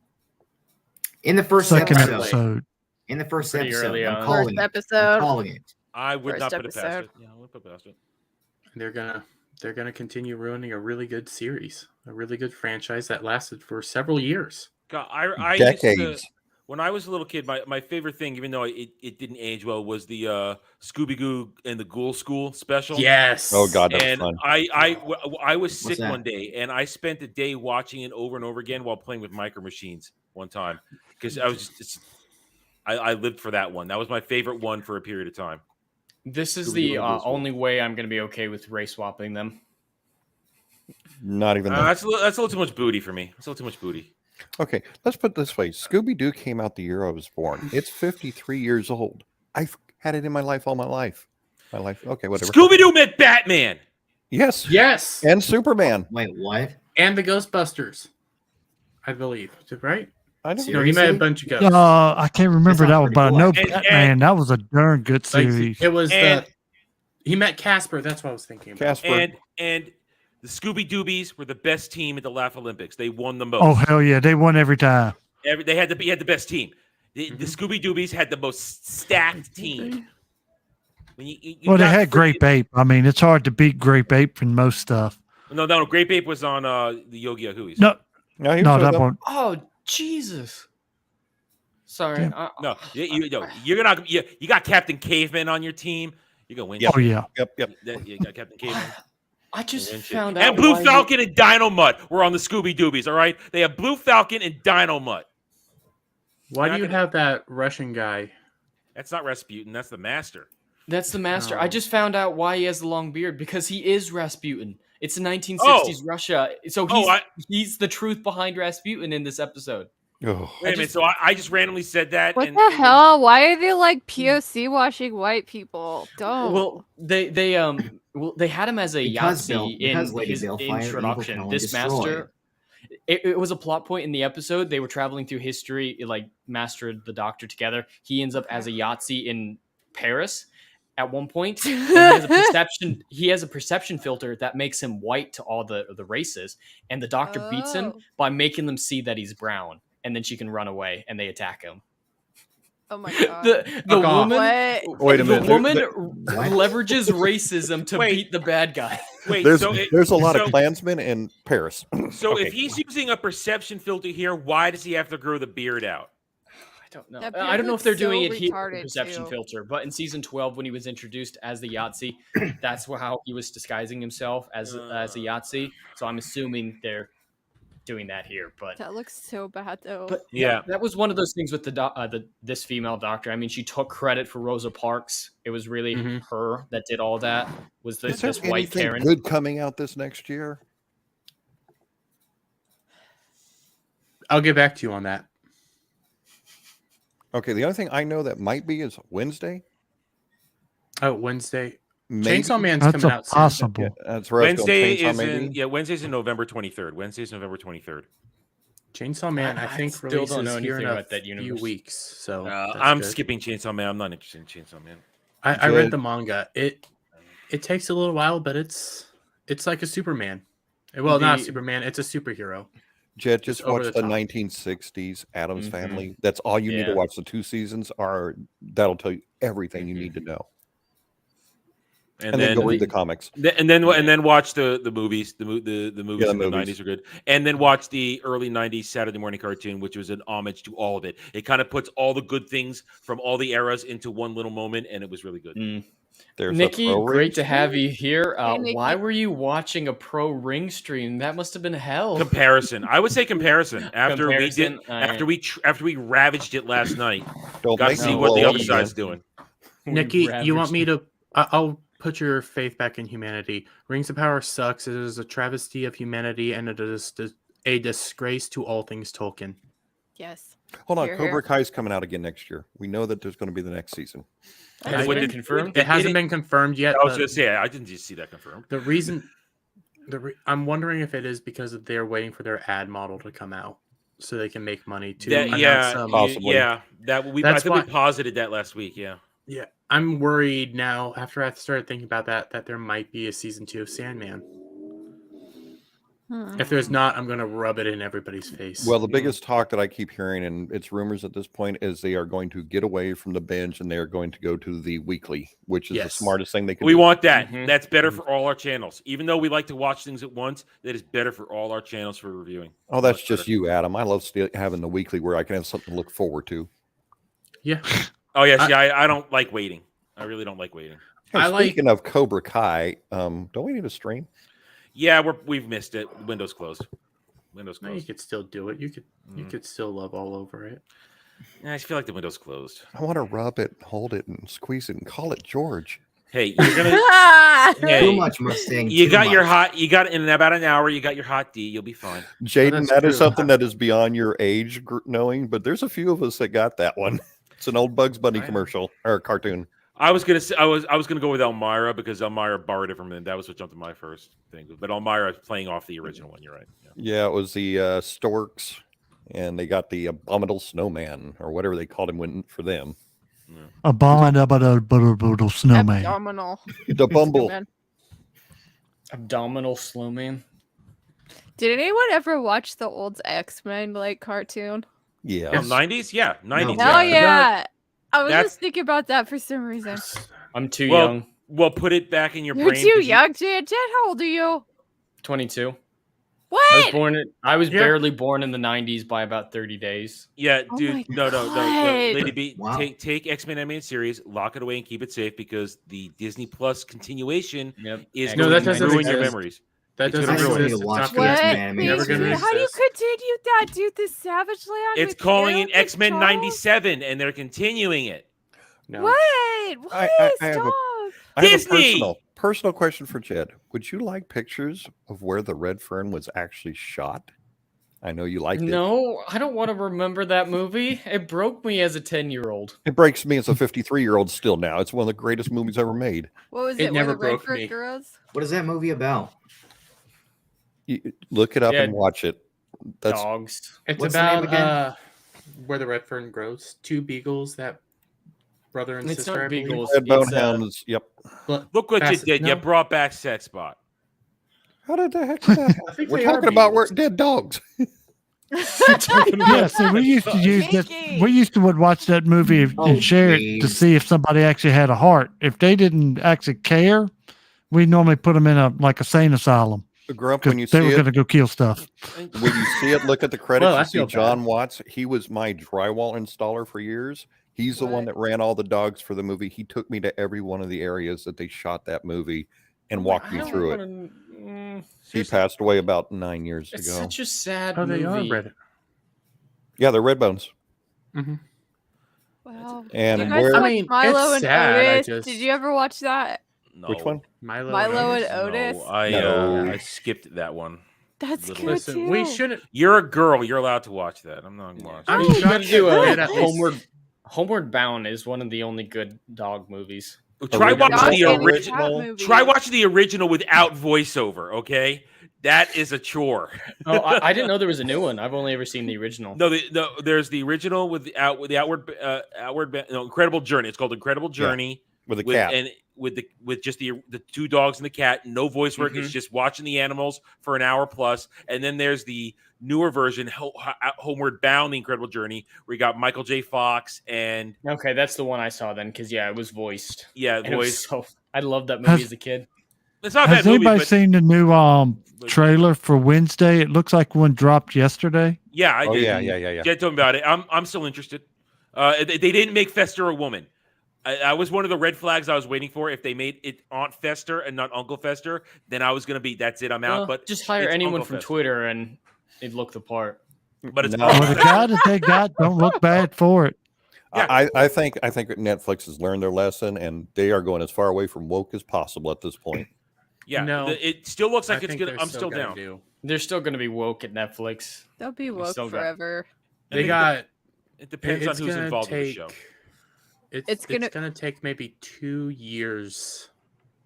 In the first Second episode. episode. In the first Pretty episode. early I'm on. calling First it. I'm episode. calling it. I would not First put it past episode. it. Yeah, I would put it past it. They're gonna continue ruining a really good series, a really good franchise that lasted for several years. God, I Decades. used to, when I was a little kid, my favorite thing, even though it didn't age well, was the Scooby-Doo and the Ghoul School special. Yes. Oh God, that was And fun. I was sick that? one day, and I spent the day watching it over and over again while playing with Micro Machines one time because I was I lived for that one. That was my favorite one for a period of time. This is the only way I'm going to be okay with race swapping them. Not even that. That's a little too much booty for me. That's a little too much booty. Okay, let's put it this way. Scooby-Doo came out the year I was born. It's 53 years old. I've had it in my life all my life. Okay, whatever. Scooby-Doo met Batman. Yes. Yes. And Superman. Wait, what? And the Ghostbusters, I believe. Right? I don't No, he met a bunch of ghosts. I can't remember that one, but I know And- Batman. That was a darn good series. It was And- he met Casper. That's what I was thinking about. Casper. And the Scooby Doobies were the best team at the Laugh Olympics. They won the most. Oh hell yeah, they won every time. They had the best team. The Scooby Doobies had the most stacked team. When you Well, they got had Grape Ape. I mean, it's hard to beat Grape Ape in most stuff. No. Grape Ape was on the Yogi Yahooies. No, he was no, with that them. one. Oh, Jesus. Sorry. No, you're gonna. You got Captain Caveman on your team. You're gonna win. Oh yeah. Yep. You got Captain Caveman. I just And found out. And Blue why Falcon and Dino Mutt were on the Scooby Doobies. All right, they have Blue Falcon and Dino Mutt. Why do you have that Russian guy? That's not Rasputin. That's the Master. That's the Master. I Oh. just found out why he has the long beard because he is Rasputin. It's the 1960s Russia. So he's the truth behind Rasputin in this episode. Oh. Wait a minute. So I just randomly said that. What and the hell? Why are they like POC washing white people? Don't. Well, they had him as a Because Yahtzee because in Lady his Balefire, evil can introduction. only This destroy. Master. It was a plot point in the episode. They were traveling through history, like Master and the Doctor together. He ends up as a Yahtzee in Paris at one point. And he has a perception filter that makes him white to all the races. And the Doctor beats him by making them see that he's brown. And then she can run away and they attack him. Oh my god. The woman, Wait a minute. The woman leverages racism to Wait. beat the bad guy. Wait, There's so a lot of Klansmen in Paris. So Okay. if he's using a perception filter here, why does he have to grow the beard out? I don't know. That I don't know if beard they're looks doing so it here with retarded, the perception too. filter, but in season 12, when he was introduced as the Yahtzee, that's how he was disguising himself as a Yahtzee. So I'm assuming they're doing that here. But That looks so bad though. But that was one of those things with this female doctor. I mean, she took credit for Rosa Parks. It was really her that did all that. Was Is there this white anything Karen? good coming out this next year? I'll get back to you on that. Okay, the only thing I know that might be is Wednesday. Oh, Wednesday. Maybe. Chainsaw Man's That's coming a out soon. possible. Yeah, that's where I was going. Wednesday Chainsaw is maybe? Wednesday's in November 23rd. Wednesday's November 23rd. Chainsaw Man, I think, still releases don't know here in anything a about that few universe. weeks. So that's I'm good. skipping Chainsaw Man. I'm not interested in Chainsaw Man. I read the manga. It takes a little while, but it's like a Superman. Well, not a Superman. It's a superhero. Jed, just over watch the the top. 1960s Addams Family. That's all you need to watch. The 2 seasons that'll tell you everything you need to know. And then go read the comics. And then watch the movies. The movies Yeah, in the movies. 90s are good. And then watch the early 90s Saturday morning cartoon, which was an homage to all of it. It kind of puts all the good things from all the eras into one little moment, and it was really good. There's Nikki, a pro great ring to have you here. Hey, Nikki. Why were you watching a pro ring stream? That must have been hell. Comparison. I would say comparison. After Comparison, after we ravaged it last night, Don't got to make see me what the blow other up side's again. doing. Nikki, you want ravaged me to? I'll put your faith back in humanity. Rings of Power sucks. It is a travesty of humanity, and it is a disgrace to all things Tolkien. Yes. Hold on, Hear, Cobra hear. Kai's coming out again next year. We know that there's going to be the next season. Has it been confirmed? It hasn't been confirmed yet. I was but going to say, I didn't just see that confirmed. The reason, I'm wondering if it is because they're waiting for their ad model to come out so they can make money too. That, yeah, Possibly. yeah. That I That's think why- we posited that last week. Yeah. Yeah, I'm worried now after I started thinking about that there might be a season 2 of Sandman. If there's not, I'm going to rub it in everybody's face. Well, the biggest talk that I keep hearing, and it's rumors at this point, is they are going to get away from the binge and they are going to go to the weekly, which is the smartest thing they can do. We want that. That's better for all our channels. Even though we like to watch things at once, that is better for all our channels for reviewing. Oh, that's just you, Adam. I love having the weekly where I can have something to look forward to. Yeah. Oh, yes. I don't like waiting. I really don't like waiting. Hey, speaking of Cobra Kai, don't we need a stream? Yeah, we've missed it. Windows closed. Windows No, closed. you could still do it. You could still love all over it. Yeah, I feel like the window's closed. I want to rub it, hold it, and squeeze it, and call it George. Hey, you're gonna Too much Mustang. You too got your much. hot. You got in about an hour. You got your hot D. You'll be fine. Jaden, that is something that is beyond your age knowing, but there's a few of us that got that one. It's an old Bugs Bunny commercial or cartoon. I was gonna say I was gonna go with Elmira because Elmira borrowed it from them. That was what jumped to my first thing. But Elmira is playing off the original one. You're right. Yeah, it was the Storks, and they got the Abominable Snowman or whatever they called him for them. Abominable snowman. Abdominal. The Bumble. Snowman. Abdominal Snowman. Did anyone ever watch the old X-Men cartoon? Yeah. 90s? Yeah. 90s. Hell yeah. I was That's- just thinking about that for some reason. I'm too young. Well, put it back in your You're brain. too 'cause you- young, Jen. How old are you? 22. What? I was barely born in the 90s by about 30 days. Yeah, Oh dude. my No. God. Lady B, Wow. take X-Men animated series, lock it away, and keep it safe because the Disney Plus continuation is No, going that to doesn't ruin your exist. memories. That It's gonna doesn't ruin it. exist. It's watch not the gonna X-Men exist. animated Never gonna series. How do you exist. continue that, dude? This Savage Land? It's with calling Carol it X-Men Charles? 97, and they're continuing it. No. What? What? I have Stop. I have a Disney! personal question for Jed. Would you like pictures of where the Red Fern was actually shot? I know you liked it. No, I don't want to remember that movie. It broke me as a 10-year-old. It breaks me as a 53-year-old still now. It's one of the greatest movies ever made. What was It it? never Where the Red broke Fur me. Girls? What is that movie about? You look it up Yeah. and watch it. That's Dogs. It's What's the name about again? where the red fern grows. Two beagles that brother and It's sister. not I believe. beagles. Red Bone It's, Hounds. Yep. But Look what you Basset- did. You no. brought back Sexbot. How did the heck did that happen? I think We're they are talking about beagles. dead dogs. Yeah, so we used to use that. We used to would watch that movie and share it to jeez. see if somebody actually had a heart. If they didn't actually care, we normally put them in a sane asylum Grump, because when you they see were it, going to go kill stuff. when you see it, look at the credits. Well, I you see feel John Watts. He was my drywall installer for years. He's the one that ran all the dogs for the movie. He took me to every one of the areas that they shot that movie and walked me through it. He passed away about 9 years It's ago. such a sad Oh, movie. they are red. Yeah, they're red bones. Mm-hmm. Wow. And you guys where- watch I mean, Milo it's and sad, I Otis? just- Did you ever watch that? No. Which one? Milo and Otis? No, I No. I skipped that one. That's Little- good Listen, too. we shouldn't. You're a girl. You're allowed to watch that. I'm not watching. I I mean, mean, you John gotta do should a at least- Homeward Bound is one of the only good dog movies. Try watching Dog the and cat original. movie. Try watching the original without voiceover. Okay, that is a chore. Oh, I didn't know there was a new one. I've only ever seen the original. No, there's the original with the Incredible Journey. It's called Incredible Journey with a cat. and with just the two dogs and the cat. No voice work. It's just watching the animals for an hour plus. And then there's the newer version, Homeward Bound: The Incredible Journey, where you got Michael J. Fox and Okay, that's the one I saw then, because it was voiced. yeah, And it was voice. so I loved that movie Has- as a kid. It's not a Has bad movie, anybody but seen the new trailer for Wednesday? It looks like one dropped yesterday. yeah, I Oh, did. yeah. Jed told me about it. I'm still interested. They didn't make Fester a woman. I was one of the red flags I was waiting for. If they made it Aunt Fester and not Uncle Fester, then I was gonna be that's it. I'm out. Well, But just hire it's anyone Uncle from Fester. Twitter and it'd look the part. But it's No. Well, the guy that they got don't look bad for it. Yeah. I think Netflix has learned their lesson and they are going as far away from woke as possible at this point. yeah. No. It still looks like I it's think gonna. they're I'm still gonna down. do. They're still going to be woke at Netflix. They'll be woke still got- forever. They got. It depends on it's who's gonna involved in the take- show. It's gonna- It's gonna take maybe 2 years.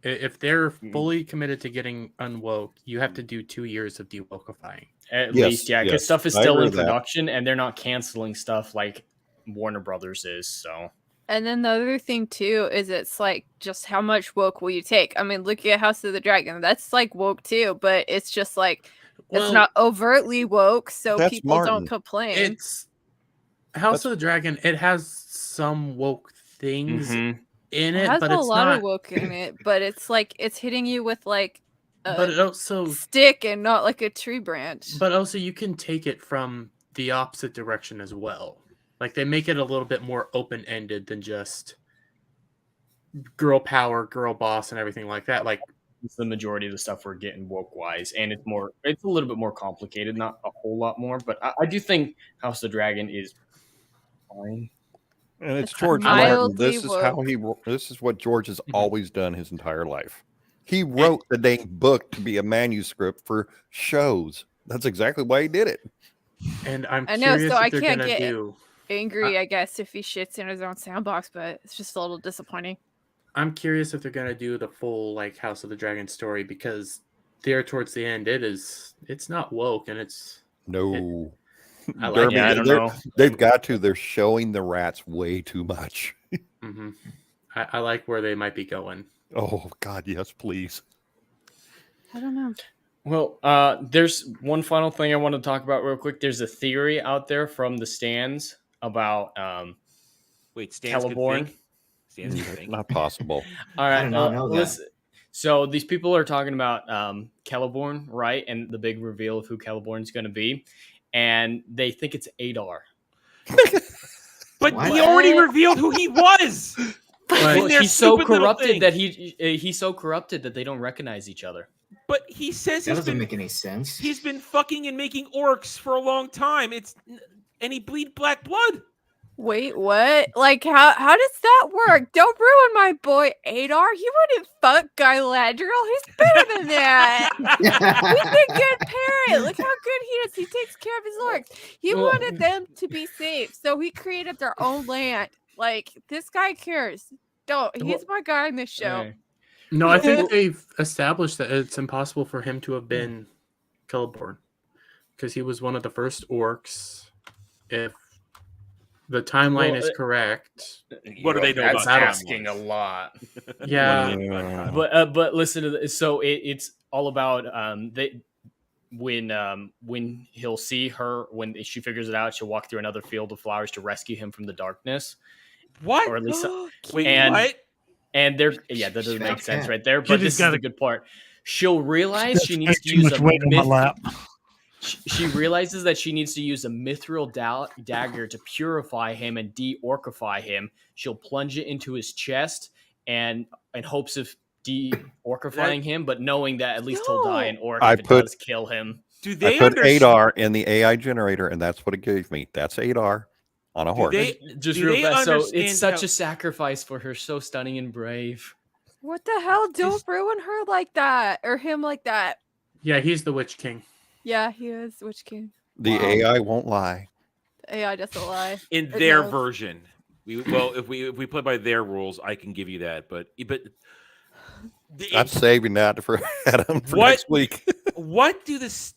If they're fully committed to getting unwoke, you have to do 2 years of dewokifying. At Yes, least, yeah, because yes. stuff is I still agree in with that. production and they're not canceling stuff like Warner Brothers is. So And then the other thing too is it's like just how much woke will you take? I mean, look at House of the Dragon. That's like woke too, but it's just like It's not overtly woke, so That's people Martin. don't complain. It's House of the Dragon. It has some woke things in It it, has but a it's lot not. of woke in it, but it's like it's hitting you with like But it also stick and not like a tree branch. But also, you can take it from the opposite direction as well. Like they make it a little bit more open-ended than just girl power, girl boss, and everything like that. Like it's the majority of the stuff we're getting woke-wise, and it's a little bit more complicated, not a whole lot more. But I do think House of the Dragon is fine. And it's George Martin. mildly This is how this is what George has always done his entire life. He wrote the dang book to be a manuscript for shows. That's exactly why he did it. And I know, curious so I if they're can't gonna get do. angry, I guess, if he shits in his own sandbox, but it's just a little disappointing. I'm curious if they're gonna do the full like House of the Dragon story because there towards the end it's not woke and it's No. I like Derby, it. I don't know. They've got to. They're showing the rats way too much. Mm-hmm. I like where they might be going. Oh God, yes, please. I don't know. Well, there's one final thing I want to talk about real quick. There's a theory out there from the stands about Stans could Celeborn. think? Stans could think. Not possible. All right, I did not know that. listen. So these people are talking about Celeborn, right? And the big reveal of who Celeborn's going to be, and they think it's Eitr. But he already revealed who he was. Well, he's so corrupted that he's so corrupted that they don't recognize each other. But he says That doesn't make any sense. He's been fucking and making orcs for a long time. And he bleed black blood. Wait, what? Like, how does that work? Don't ruin my boy Eitr. He wouldn't fuck Galadriel. He's better than that. He's a good parent. Look how good he is. He takes care of his orcs. He wanted them to be safe, so he created their own land. Like, this guy cares. He's my guy in this show. No, I think they've established that it's impossible for him to have been Celeborn because he was one of the first orcs. If the timeline is correct, what do they know That's about asking a lot. Yeah. But listen to this. So it's all about when he'll see her, when she figures it out, she'll walk through another field of flowers to rescue him from the darkness. What? Or at least Wait, and what? and there, that doesn't make sense right there. But this is the good part. She'll realize she needs to Too use much a weight on my lap. She realizes that she needs to use a mithril dagger to purify him and de-orcify him. She'll plunge it into his chest and in hopes of de-orcifying him, but knowing that at least he'll die an orc if it does kill him. Do they I put Eitr in the AI generator, and that's what it gave me. That's Eitr on a horse. Just real fast. So it's such a sacrifice for her, so stunning and brave. What the hell? Don't ruin her like that or him like that. Yeah, he's the Witch King. Yeah, he is Witch King. The AI won't lie. The AI doesn't lie. In It their knows. version. If we play by their rules, I can give you that. But I'm saving that for Adam for next week. What do these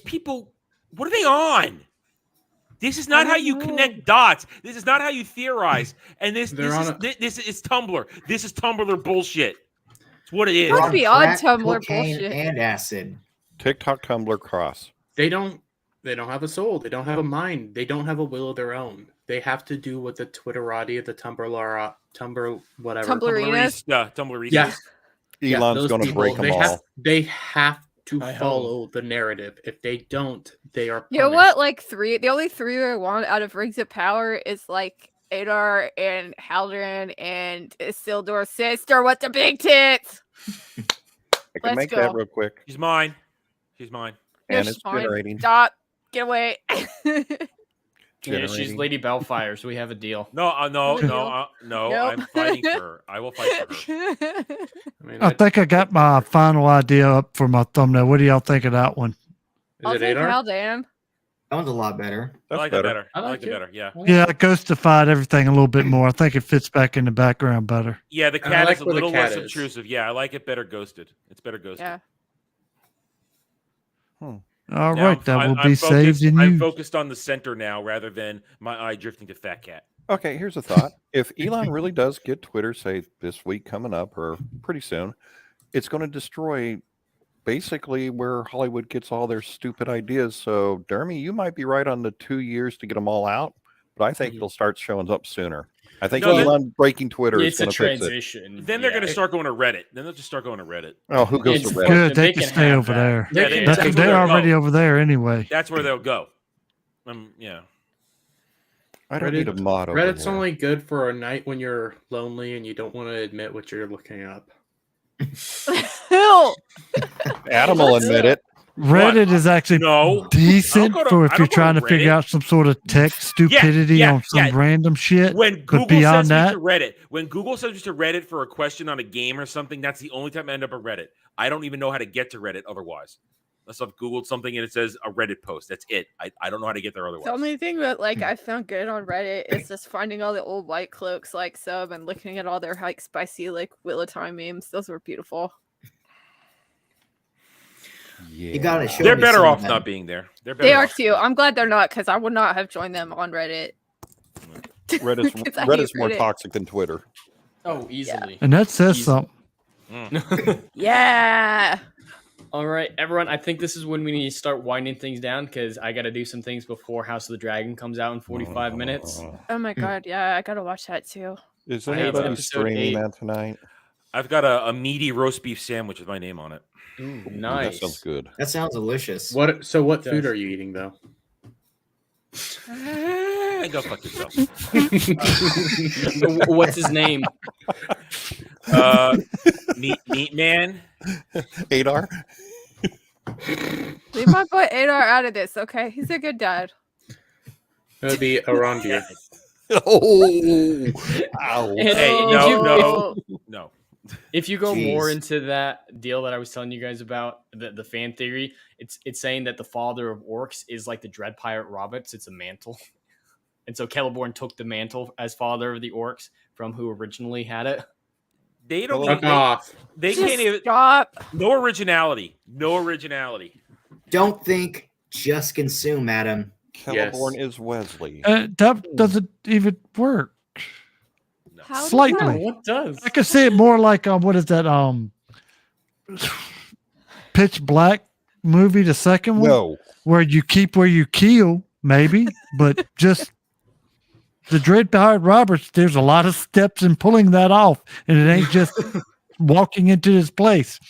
people? What are they on? This is not how you connect dots. This is not how you theorize. And this is Tumblr. This is Tumblr bullshit. It's what it is. Must be on Crack, Tumblr cocaine, bullshit. and acid. TikTok, Tumblr, cross. They don't have a soul. They don't have a mind. They don't have a will of their own. They have to do what the Twitterati, the Tumblr, whatever. Tumblr. Yeah. Elon's those going to people, break them all. They have to I follow the narrative. If they don't, they are You know punished. what? Like the only three I want out of Rings of Power is like Eitr and Haldoran and Isildur's sister with the big tits. I can Let's make go. that real quick. She's mine. She's mine. And You're it's fine. generating. Stop. Get away. Yeah, she's Lady Bellfire, so we have a deal. No. Nope. I'm fighting for her. I will fight for her. I think I got my final idea up for my thumbnail. What do y'all think of that one? I'll take Haldan. That one's a lot better. I like it better. I like it better. Yeah. Yeah, it ghostified everything a little bit more. I think it fits back in the background better. Yeah, the And I cat like is a where the little cat less is. intrusive. Yeah, I like it better ghosted. It's better ghosted. Yeah. All Now, right, that will I'm be focused- saved in I'm you. focused on the center now rather than my eye drifting to Fat Cat. Okay, here's a thought. If Elon really does get Twitter, say this week coming up or pretty soon, it's going to destroy basically where Hollywood gets all their stupid ideas. So, Dermy, you might be right on the 2 years to get them all out, but I think it'll start showing up sooner. I think Elon breaking Twitter is going to fix it. transition. Then they're going to start going to Reddit. Then they'll just start going to Reddit. Oh, who goes It's to Reddit? good. They can stay over there. They're already over there anyway. That's where they'll go. Yeah. I don't need a mod over Reddit's here. only good for a night when you're lonely and you don't want to admit what you're looking up. Adam will admit it. Reddit is actually decent for if you're trying to figure out some sort of tech stupidity on some random shit. When but Google beyond sends that, me to Reddit, when Google sends me to Reddit for a question on a game or something, that's the only time I end up at Reddit. I don't even know how to get to Reddit otherwise. Unless I've Googled something and it says a Reddit post. That's it. I don't know how to get there otherwise. The only thing that I found good on Reddit is just finding all the old White Cloaks sub and looking at all their spicy Wheel of Time memes. Those were beautiful. You gotta show They're me better some off of not them. being there. They are too. I'm glad they're not because I would not have joined them on Reddit. Reddit's 'Cause I hate more Reddit. toxic than Twitter. Oh, easily. and that says something. Yeah. All right, everyone. I think this is when we need to start winding things down because I got to do some things before House of the Dragon comes out in 45 minutes. Oh my god, yeah, I gotta watch that too. Is I have anybody episode streaming 8. that tonight? I've got a meaty roast beef sandwich with my name on it. Ooh, That nice. sounds good. That sounds delicious. What food are you eating though? Go fuck yourself. What's his name? Meat Man. Adar. Leave my boy Eitr out of this, okay? He's a good dad. It would be Arondir. Oh, ow. Hey, no. If you go Jeez. more into that deal that I was telling you guys about, the fan theory, it's saying that the father of orcs is like the Dread Pirate Roberts. It's a mantle. And so Celeborn took the mantle as father of the orcs from who originally had it. They don't Fuck off. They Just can't even stop. no originality. No originality. Don't think, just consume, Adam. Celeborn is Wesley. That doesn't even work. How does Slightly. that- What does? I could see it more like what is that? Pitch Black movie, the second one, No. where you keep where you kill, maybe, but just the Dread Pirate Roberts. There's a lot of steps in pulling that off, and it ain't just walking into this place.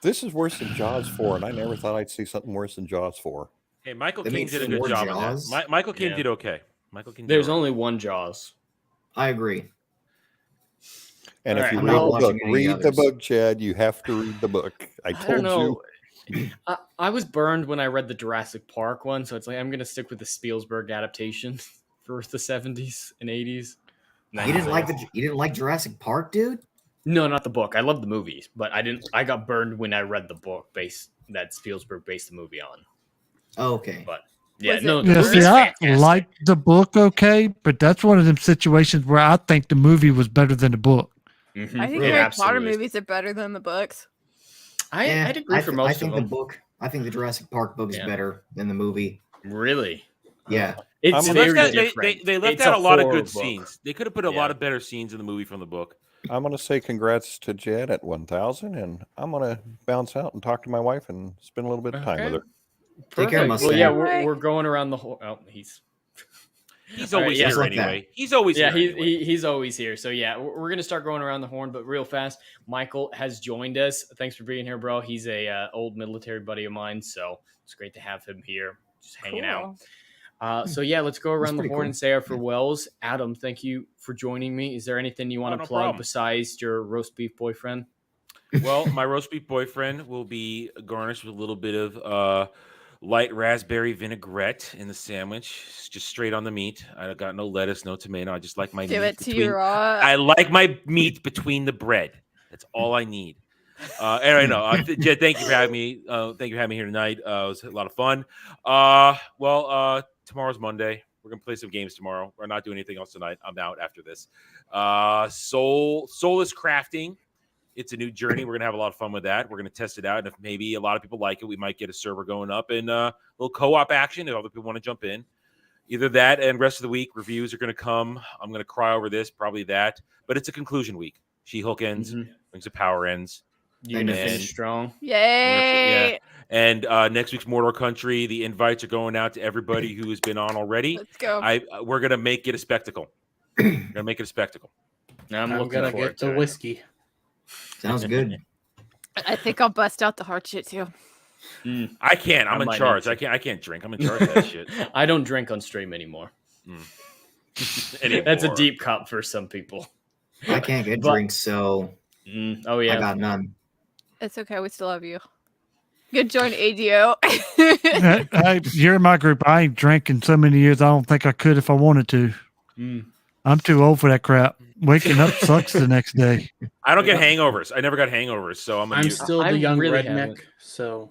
This is worse than Jaws 4, and I never thought I'd see something worse than Jaws 4. Hey, Michael They Caine make did a good 4 job on Jaws? that. Michael Caine Yeah. did okay. Michael Caine. There's did all right. only one Jaws. I agree. And All if right, you I'm read not the watching book, any read the others. book, Chad. You have to read the book. I I don't told know. you. I was burned when I read the Jurassic Park one, so it's like I'm gonna stick with the Spielberg adaptation for the 70s and 80s. You didn't like Jurassic Park, dude? No, not the book. I love the movies, but I got burned when I read the book that Spielberg based the movie on. Oh, okay. But yeah, Was no, it- the Yeah, movie's see, I fantastic. like the book, okay, but that's one of them situations where I think the movie was better than the book. Mhm. I think Yeah, Harry Potter absolutely. movies are better than the books. I'd agree for most I think of them. the book. I think the Jurassic Park book is Yeah. better than the movie. Really? Yeah. It's I'm They very left, different. they left It's out a lot of horror good book. scenes. They could have put a lot of better scenes in the movie from the book. I'm going to say congrats to Jed at 1,000, and I'm going to bounce out and talk to my wife and spend a little bit of time with her. Take care, Perfect. Mustang. Well, yeah, Right. we're going around the whole. Oh, he's He's All right, always yeah. here Just like that. anyway. He's always yeah, here. anyway. he's always here. So yeah, we're gonna start going around the horn, but real fast. Michael has joined us. Thanks for being here, bro. He's a old military buddy of mine, so it's great to have him here, just hanging out. So yeah, let's go around the pretty horn cool. and say our farewells. Adam, thank you for joining me. Is there anything you want to no plug problem. besides your roast beef boyfriend? Well, my roast beef boyfriend will be garnished with a little bit of light raspberry vinaigrette in the sandwich, just straight on the meat. I got no lettuce, no tomato. I just like my Give meat it to you raw. I like my meat between the bread. That's all I need. Anyway, no. Jed, thank you for having me. Thank you for having me here tonight. It was a lot of fun. Tomorrow's Monday. We're gonna play some games tomorrow. We're not doing anything else tonight. I'm out after this. Soulless crafting. It's a new journey. We're gonna have a lot of fun with that. We're gonna test it out, and if maybe a lot of people like it, we might get a server going up and a little co-op action if other people want to jump in. Either that, and rest of the week reviews are gonna come. I'm gonna cry over this, probably that, but it's a conclusion week. She-Hulk ends, Rings of Power ends. You're gonna finish strong. Yay! Yeah. And next week's Mortal Country, the invites are going out to everybody who has been on already. Let's go. We're gonna make it a spectacle. We're gonna make it a spectacle. I'm looking gonna forward get to the whiskey. Sounds good. I think I'll bust out the hard shit too. I can't. I'm I in might charge. need to. I can't drink. I'm in charge of that shit. I don't drink on stream anymore. That's a deep cut for some people. I can't get But- drinks, so Oh yeah, I got none. It's okay. We still love you. Good join ADO. You're in my group. I ain't drinking so many years. I don't think I could if I wanted to. I'm too old for that crap. Waking up sucks the next day. I don't get hangovers. I never got hangovers, so I'm still the young redneck, so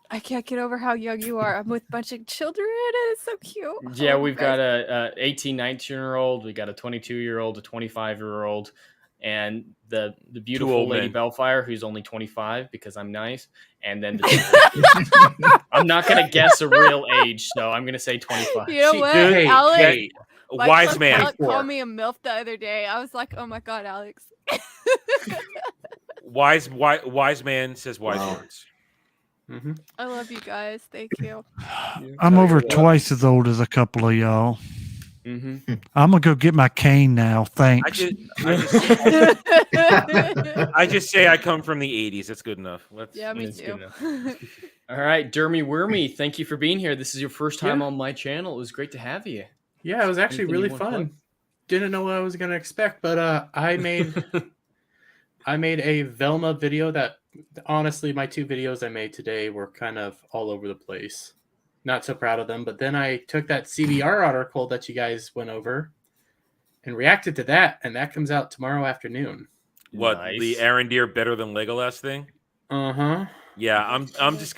I can't get over how young you are. I'm with a bunch of children. It's so cute. Yeah, Oh, we've you got guys- a 18, 19-year-old. We got a 22-year-old, a 25-year-old, and the beautiful old Lady men. Bellfire, who's only 25 because I'm nice. And then the I'm not gonna guess a real age, so I'm gonna say 25. You know what, Dude, Alex? hey, My wise son man. Alec called me a MILF the other day. I was like, oh my God, Alex. Wise man says wise words. I love you guys. Thank you. I'm over twice as old as a couple of y'all. I'm gonna go get my cane now. Thanks. I just say I come from the 80s. That's good enough. Yeah, me That's good too. enough. All right, Dermy Wormy, thank you for being here. This is your first time Yeah. on my channel. It was great to have you. yeah, it was actually Anything you really wanna plug? fun. Didn't know what I was gonna expect, but I made a Velma video that honestly my 2 videos I made today were kind of all over the place. Not so proud of them, but then I took that CBR article that you guys went over and reacted to that, and that comes out tomorrow afternoon. What Nice. the Aaron Deer better than Legolas thing? Uh-huh. Yeah, I'm just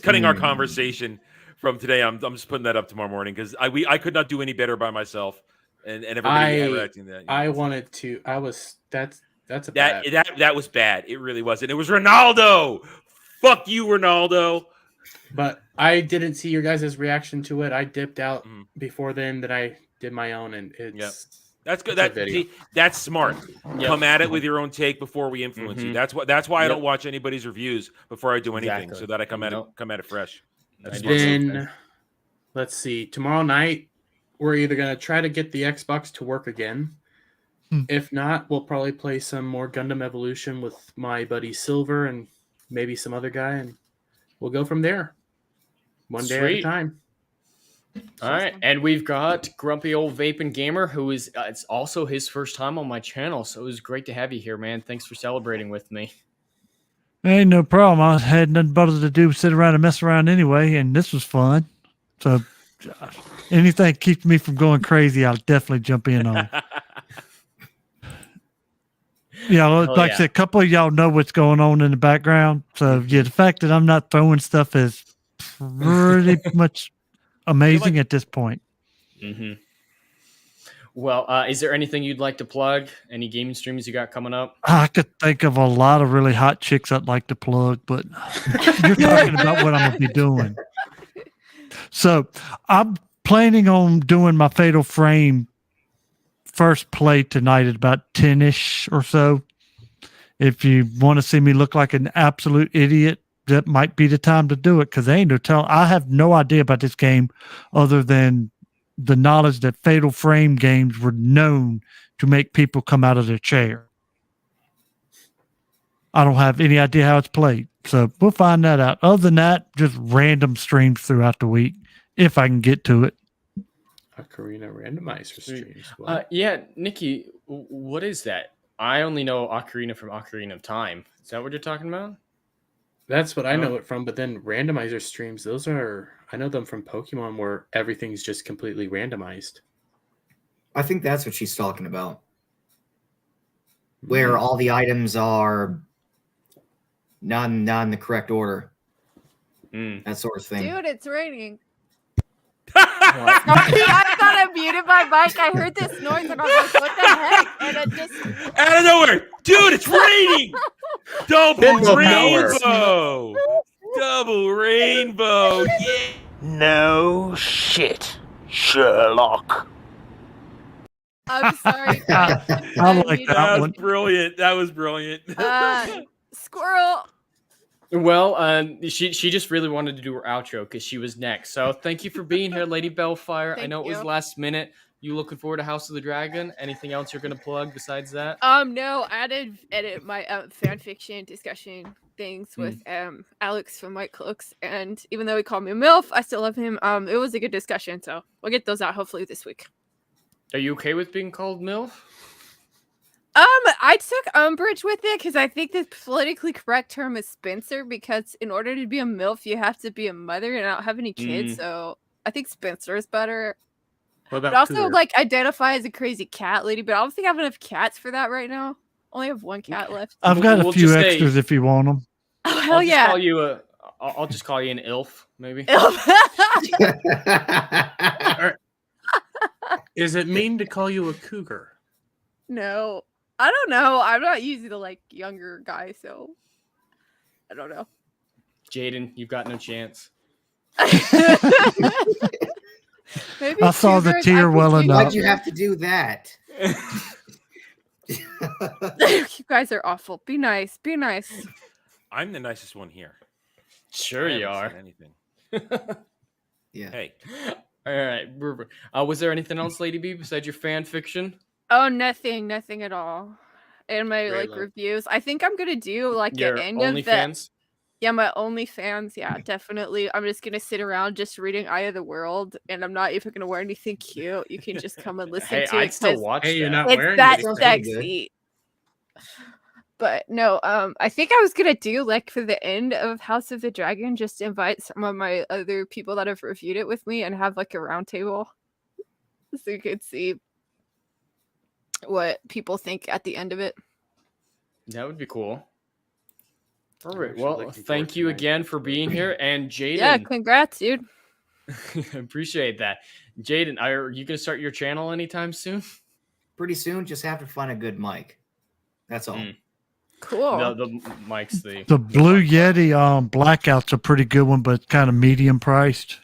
cutting our conversation from today. I'm just putting that up tomorrow morning because I could not do any better by myself, and everybody reacting to that. I wanted to. I was that's a That bad. that was bad. It really was, and it was Ronaldo. Fuck you, Ronaldo. But I didn't see your guys' reaction to it. I dipped out before then. That I did my own, and it's That's good. it's a video. That's smart. Yep. Come at it with your own take before we influence you. That's why I Yep. don't watch anybody's reviews before I do anything, Exactly. so that I come at Nope. it fresh. That's I smart. do. Then let's see. Tomorrow night, we're either gonna try to get the Xbox to work again. If not, we'll probably play some more Gundam Evolution with my buddy Silver and maybe some other guy, and we'll go from there. One day at a Sweet. time. All right, and we've got Grumpy Old Vaping Gamer, who is it's also his first time on my channel, so it was great to have you here, man. Thanks for celebrating with me. Ain't no problem. I had nothing better to do, sit around and mess around anyway, and this was fun. So anything that keeps me from going crazy, I'll definitely jump in on. Yeah, like I said, a couple of y'all know what's going on in the background. So yeah, the fact that I'm not throwing stuff is pretty much amazing at this point. Mm-hmm. Well, is there anything you'd like to plug? Any gaming streams you got coming up? I could think of a lot of really hot chicks I'd like to plug, but you're talking about what I'm going to be doing. So I'm planning on doing my Fatal Frame first play tonight at about 10-ish or so. If you want to see me look like an absolute idiot, that might be the time to do it, because they ain't no telling. I have no idea about this game other than the knowledge that Fatal Frame games were known to make people come out of their chair. I don't have any idea how it's played, so we'll find that out. Other than that, just random streams throughout the week if I can get to it. Ocarina randomizer streams. Yeah, Nikki, what is that? I only know Ocarina from Ocarina of Time. Is that what you're talking about? That's what I know it from, but then randomizer streams, those are, I know them from Pokemon where everything's just completely randomized. I think that's what she's talking about. Where all the items are not in the correct order. That sort of thing. Dude, it's raining. Sorry, I thought I muted my mic. I heard this noise and I was like, what the heck? And it just Out of nowhere, dude, it's raining. Double rainbow. Double rainbow. Yeah. No shit, Sherlock. I'm sorry. I like that That was one. brilliant. That was brilliant. Squirrel. Well, she just really wanted to do her outro because she was next. So thank you for being here, Lady Bellfire. I know it was last minute. You looking forward to House of the Dragon? Anything else you're gonna plug besides that? No, I did edit my fan fiction discussion things with Alex from White Cloaks, and even though he called me a MILF, I still love him. It was a good discussion, so we'll get those out hopefully this week. Are you okay with being called MILF? I took umbrage with it because I think the politically correct term is Spencer, because in order to be a MILF, you have to be a mother, and I don't have any kids, so I think Spencer is better. What about but also, Cougar? like, identify as a crazy cat lady, but I don't think I have enough cats for that right now. Only have one cat left. I've got a few extras if you want them. Oh, hell yeah. I'll just call you an ILF, maybe. Is it mean to call you a cougar? No. I don't know. I'm not usually the, like, younger guy, so I don't know. Jaden, you've got no chance. Maybe I saw the tear welling up. Why'd you have to do that? You guys are awful. Be nice. Be nice. I'm the nicest one here. Sure you are. Anything. Yeah. Hey. All right. Was there anything else, Lady B, besides your fan fiction? Oh, nothing at all. And my Great, like reviews. I think I'm gonna do like Your the end of the OnlyFans? Yeah, my OnlyFans. Yeah, definitely. I'm just gonna sit around just reading Eye of the World, and I'm not even gonna wear anything cute. You can just come and listen Hey, to it. I'd still 'cause watch Hey, you're that. not It's wearing that anything. sexy. But no, I think I was gonna do like for the end of House of the Dragon, just invite some of my other people that have reviewed it with me and have like a round table, so you could see what people think at the end of it. That would be cool. All right. actually Well, looking forward thank to you that. again for being here. And Jaden. Yeah, congrats, dude. Appreciate that. Jaden, are you going to start your channel anytime soon? Pretty soon, just have to find a good mic. That's all. Cool. The mic's The Blue Yeti blackout's a pretty good one, but kind of medium priced.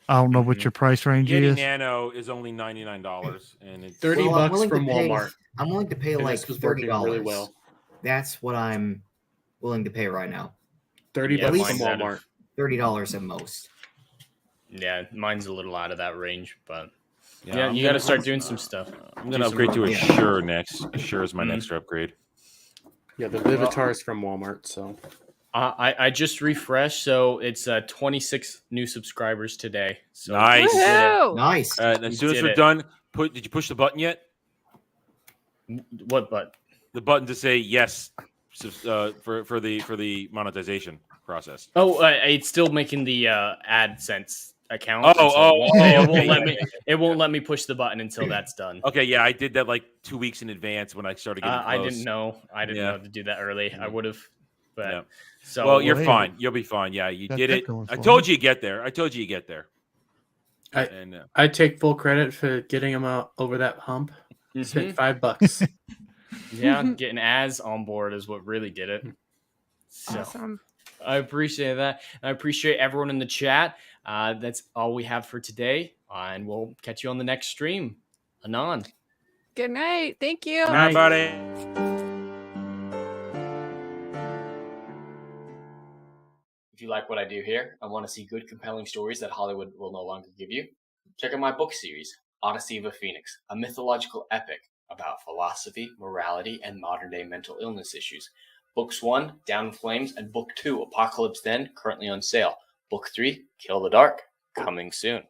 I don't know what your price range Yeti is. Nano is only $99, and it's $30 Well, I'm willing from to pay- Walmart. I'm willing to pay And like this was working $30. really well. That's what I'm willing to pay right now. $30 Yeah, bucks from mine's out of- Walmart. $30 at most. Yeah, mine's a little out of that range, but Yeah, yeah, I'm you got to gonna- start doing some stuff. I'm going to upgrade to a Shure next. A Shure is my next upgrade. Yeah, the Vivitar is from Walmart, so. I just refreshed, so it's 26 new subscribers today. So Nice. we did it. Nice. As soon as did we're it. done, did you push the button yet? What button? The button to say yes for the monetization process. Oh, it's still making the AdSense account. It won't let me push the button until that's done. Okay, yeah, I did that like 2 weeks in advance when I started getting I close. didn't know. I didn't know to do that early. I would have, but Yeah. so Well, you're Well, hey, fine. You'll be fine. Yeah, you got did that it. going I for told you. you you get there. I told you you get there. And I take full credit for getting him out over that hump. Spent $5. yeah, getting Az on board is what really did it. So Awesome. I appreciate that. I appreciate everyone in the chat. That's all we have for today, and we'll catch you on the next stream. Anon. Good night. Thank you. Bye, buddy. If you like what I do here and want to see good, compelling stories that Hollywood will no longer give you, check out my book series, Odyssey of a Phoenix, a mythological epic about philosophy, morality, and modern-day mental illness issues. Books 1, Down in Flames, and Book 2, Apocalypse Then, currently on sale. Book 3, Kill the Dark, coming soon.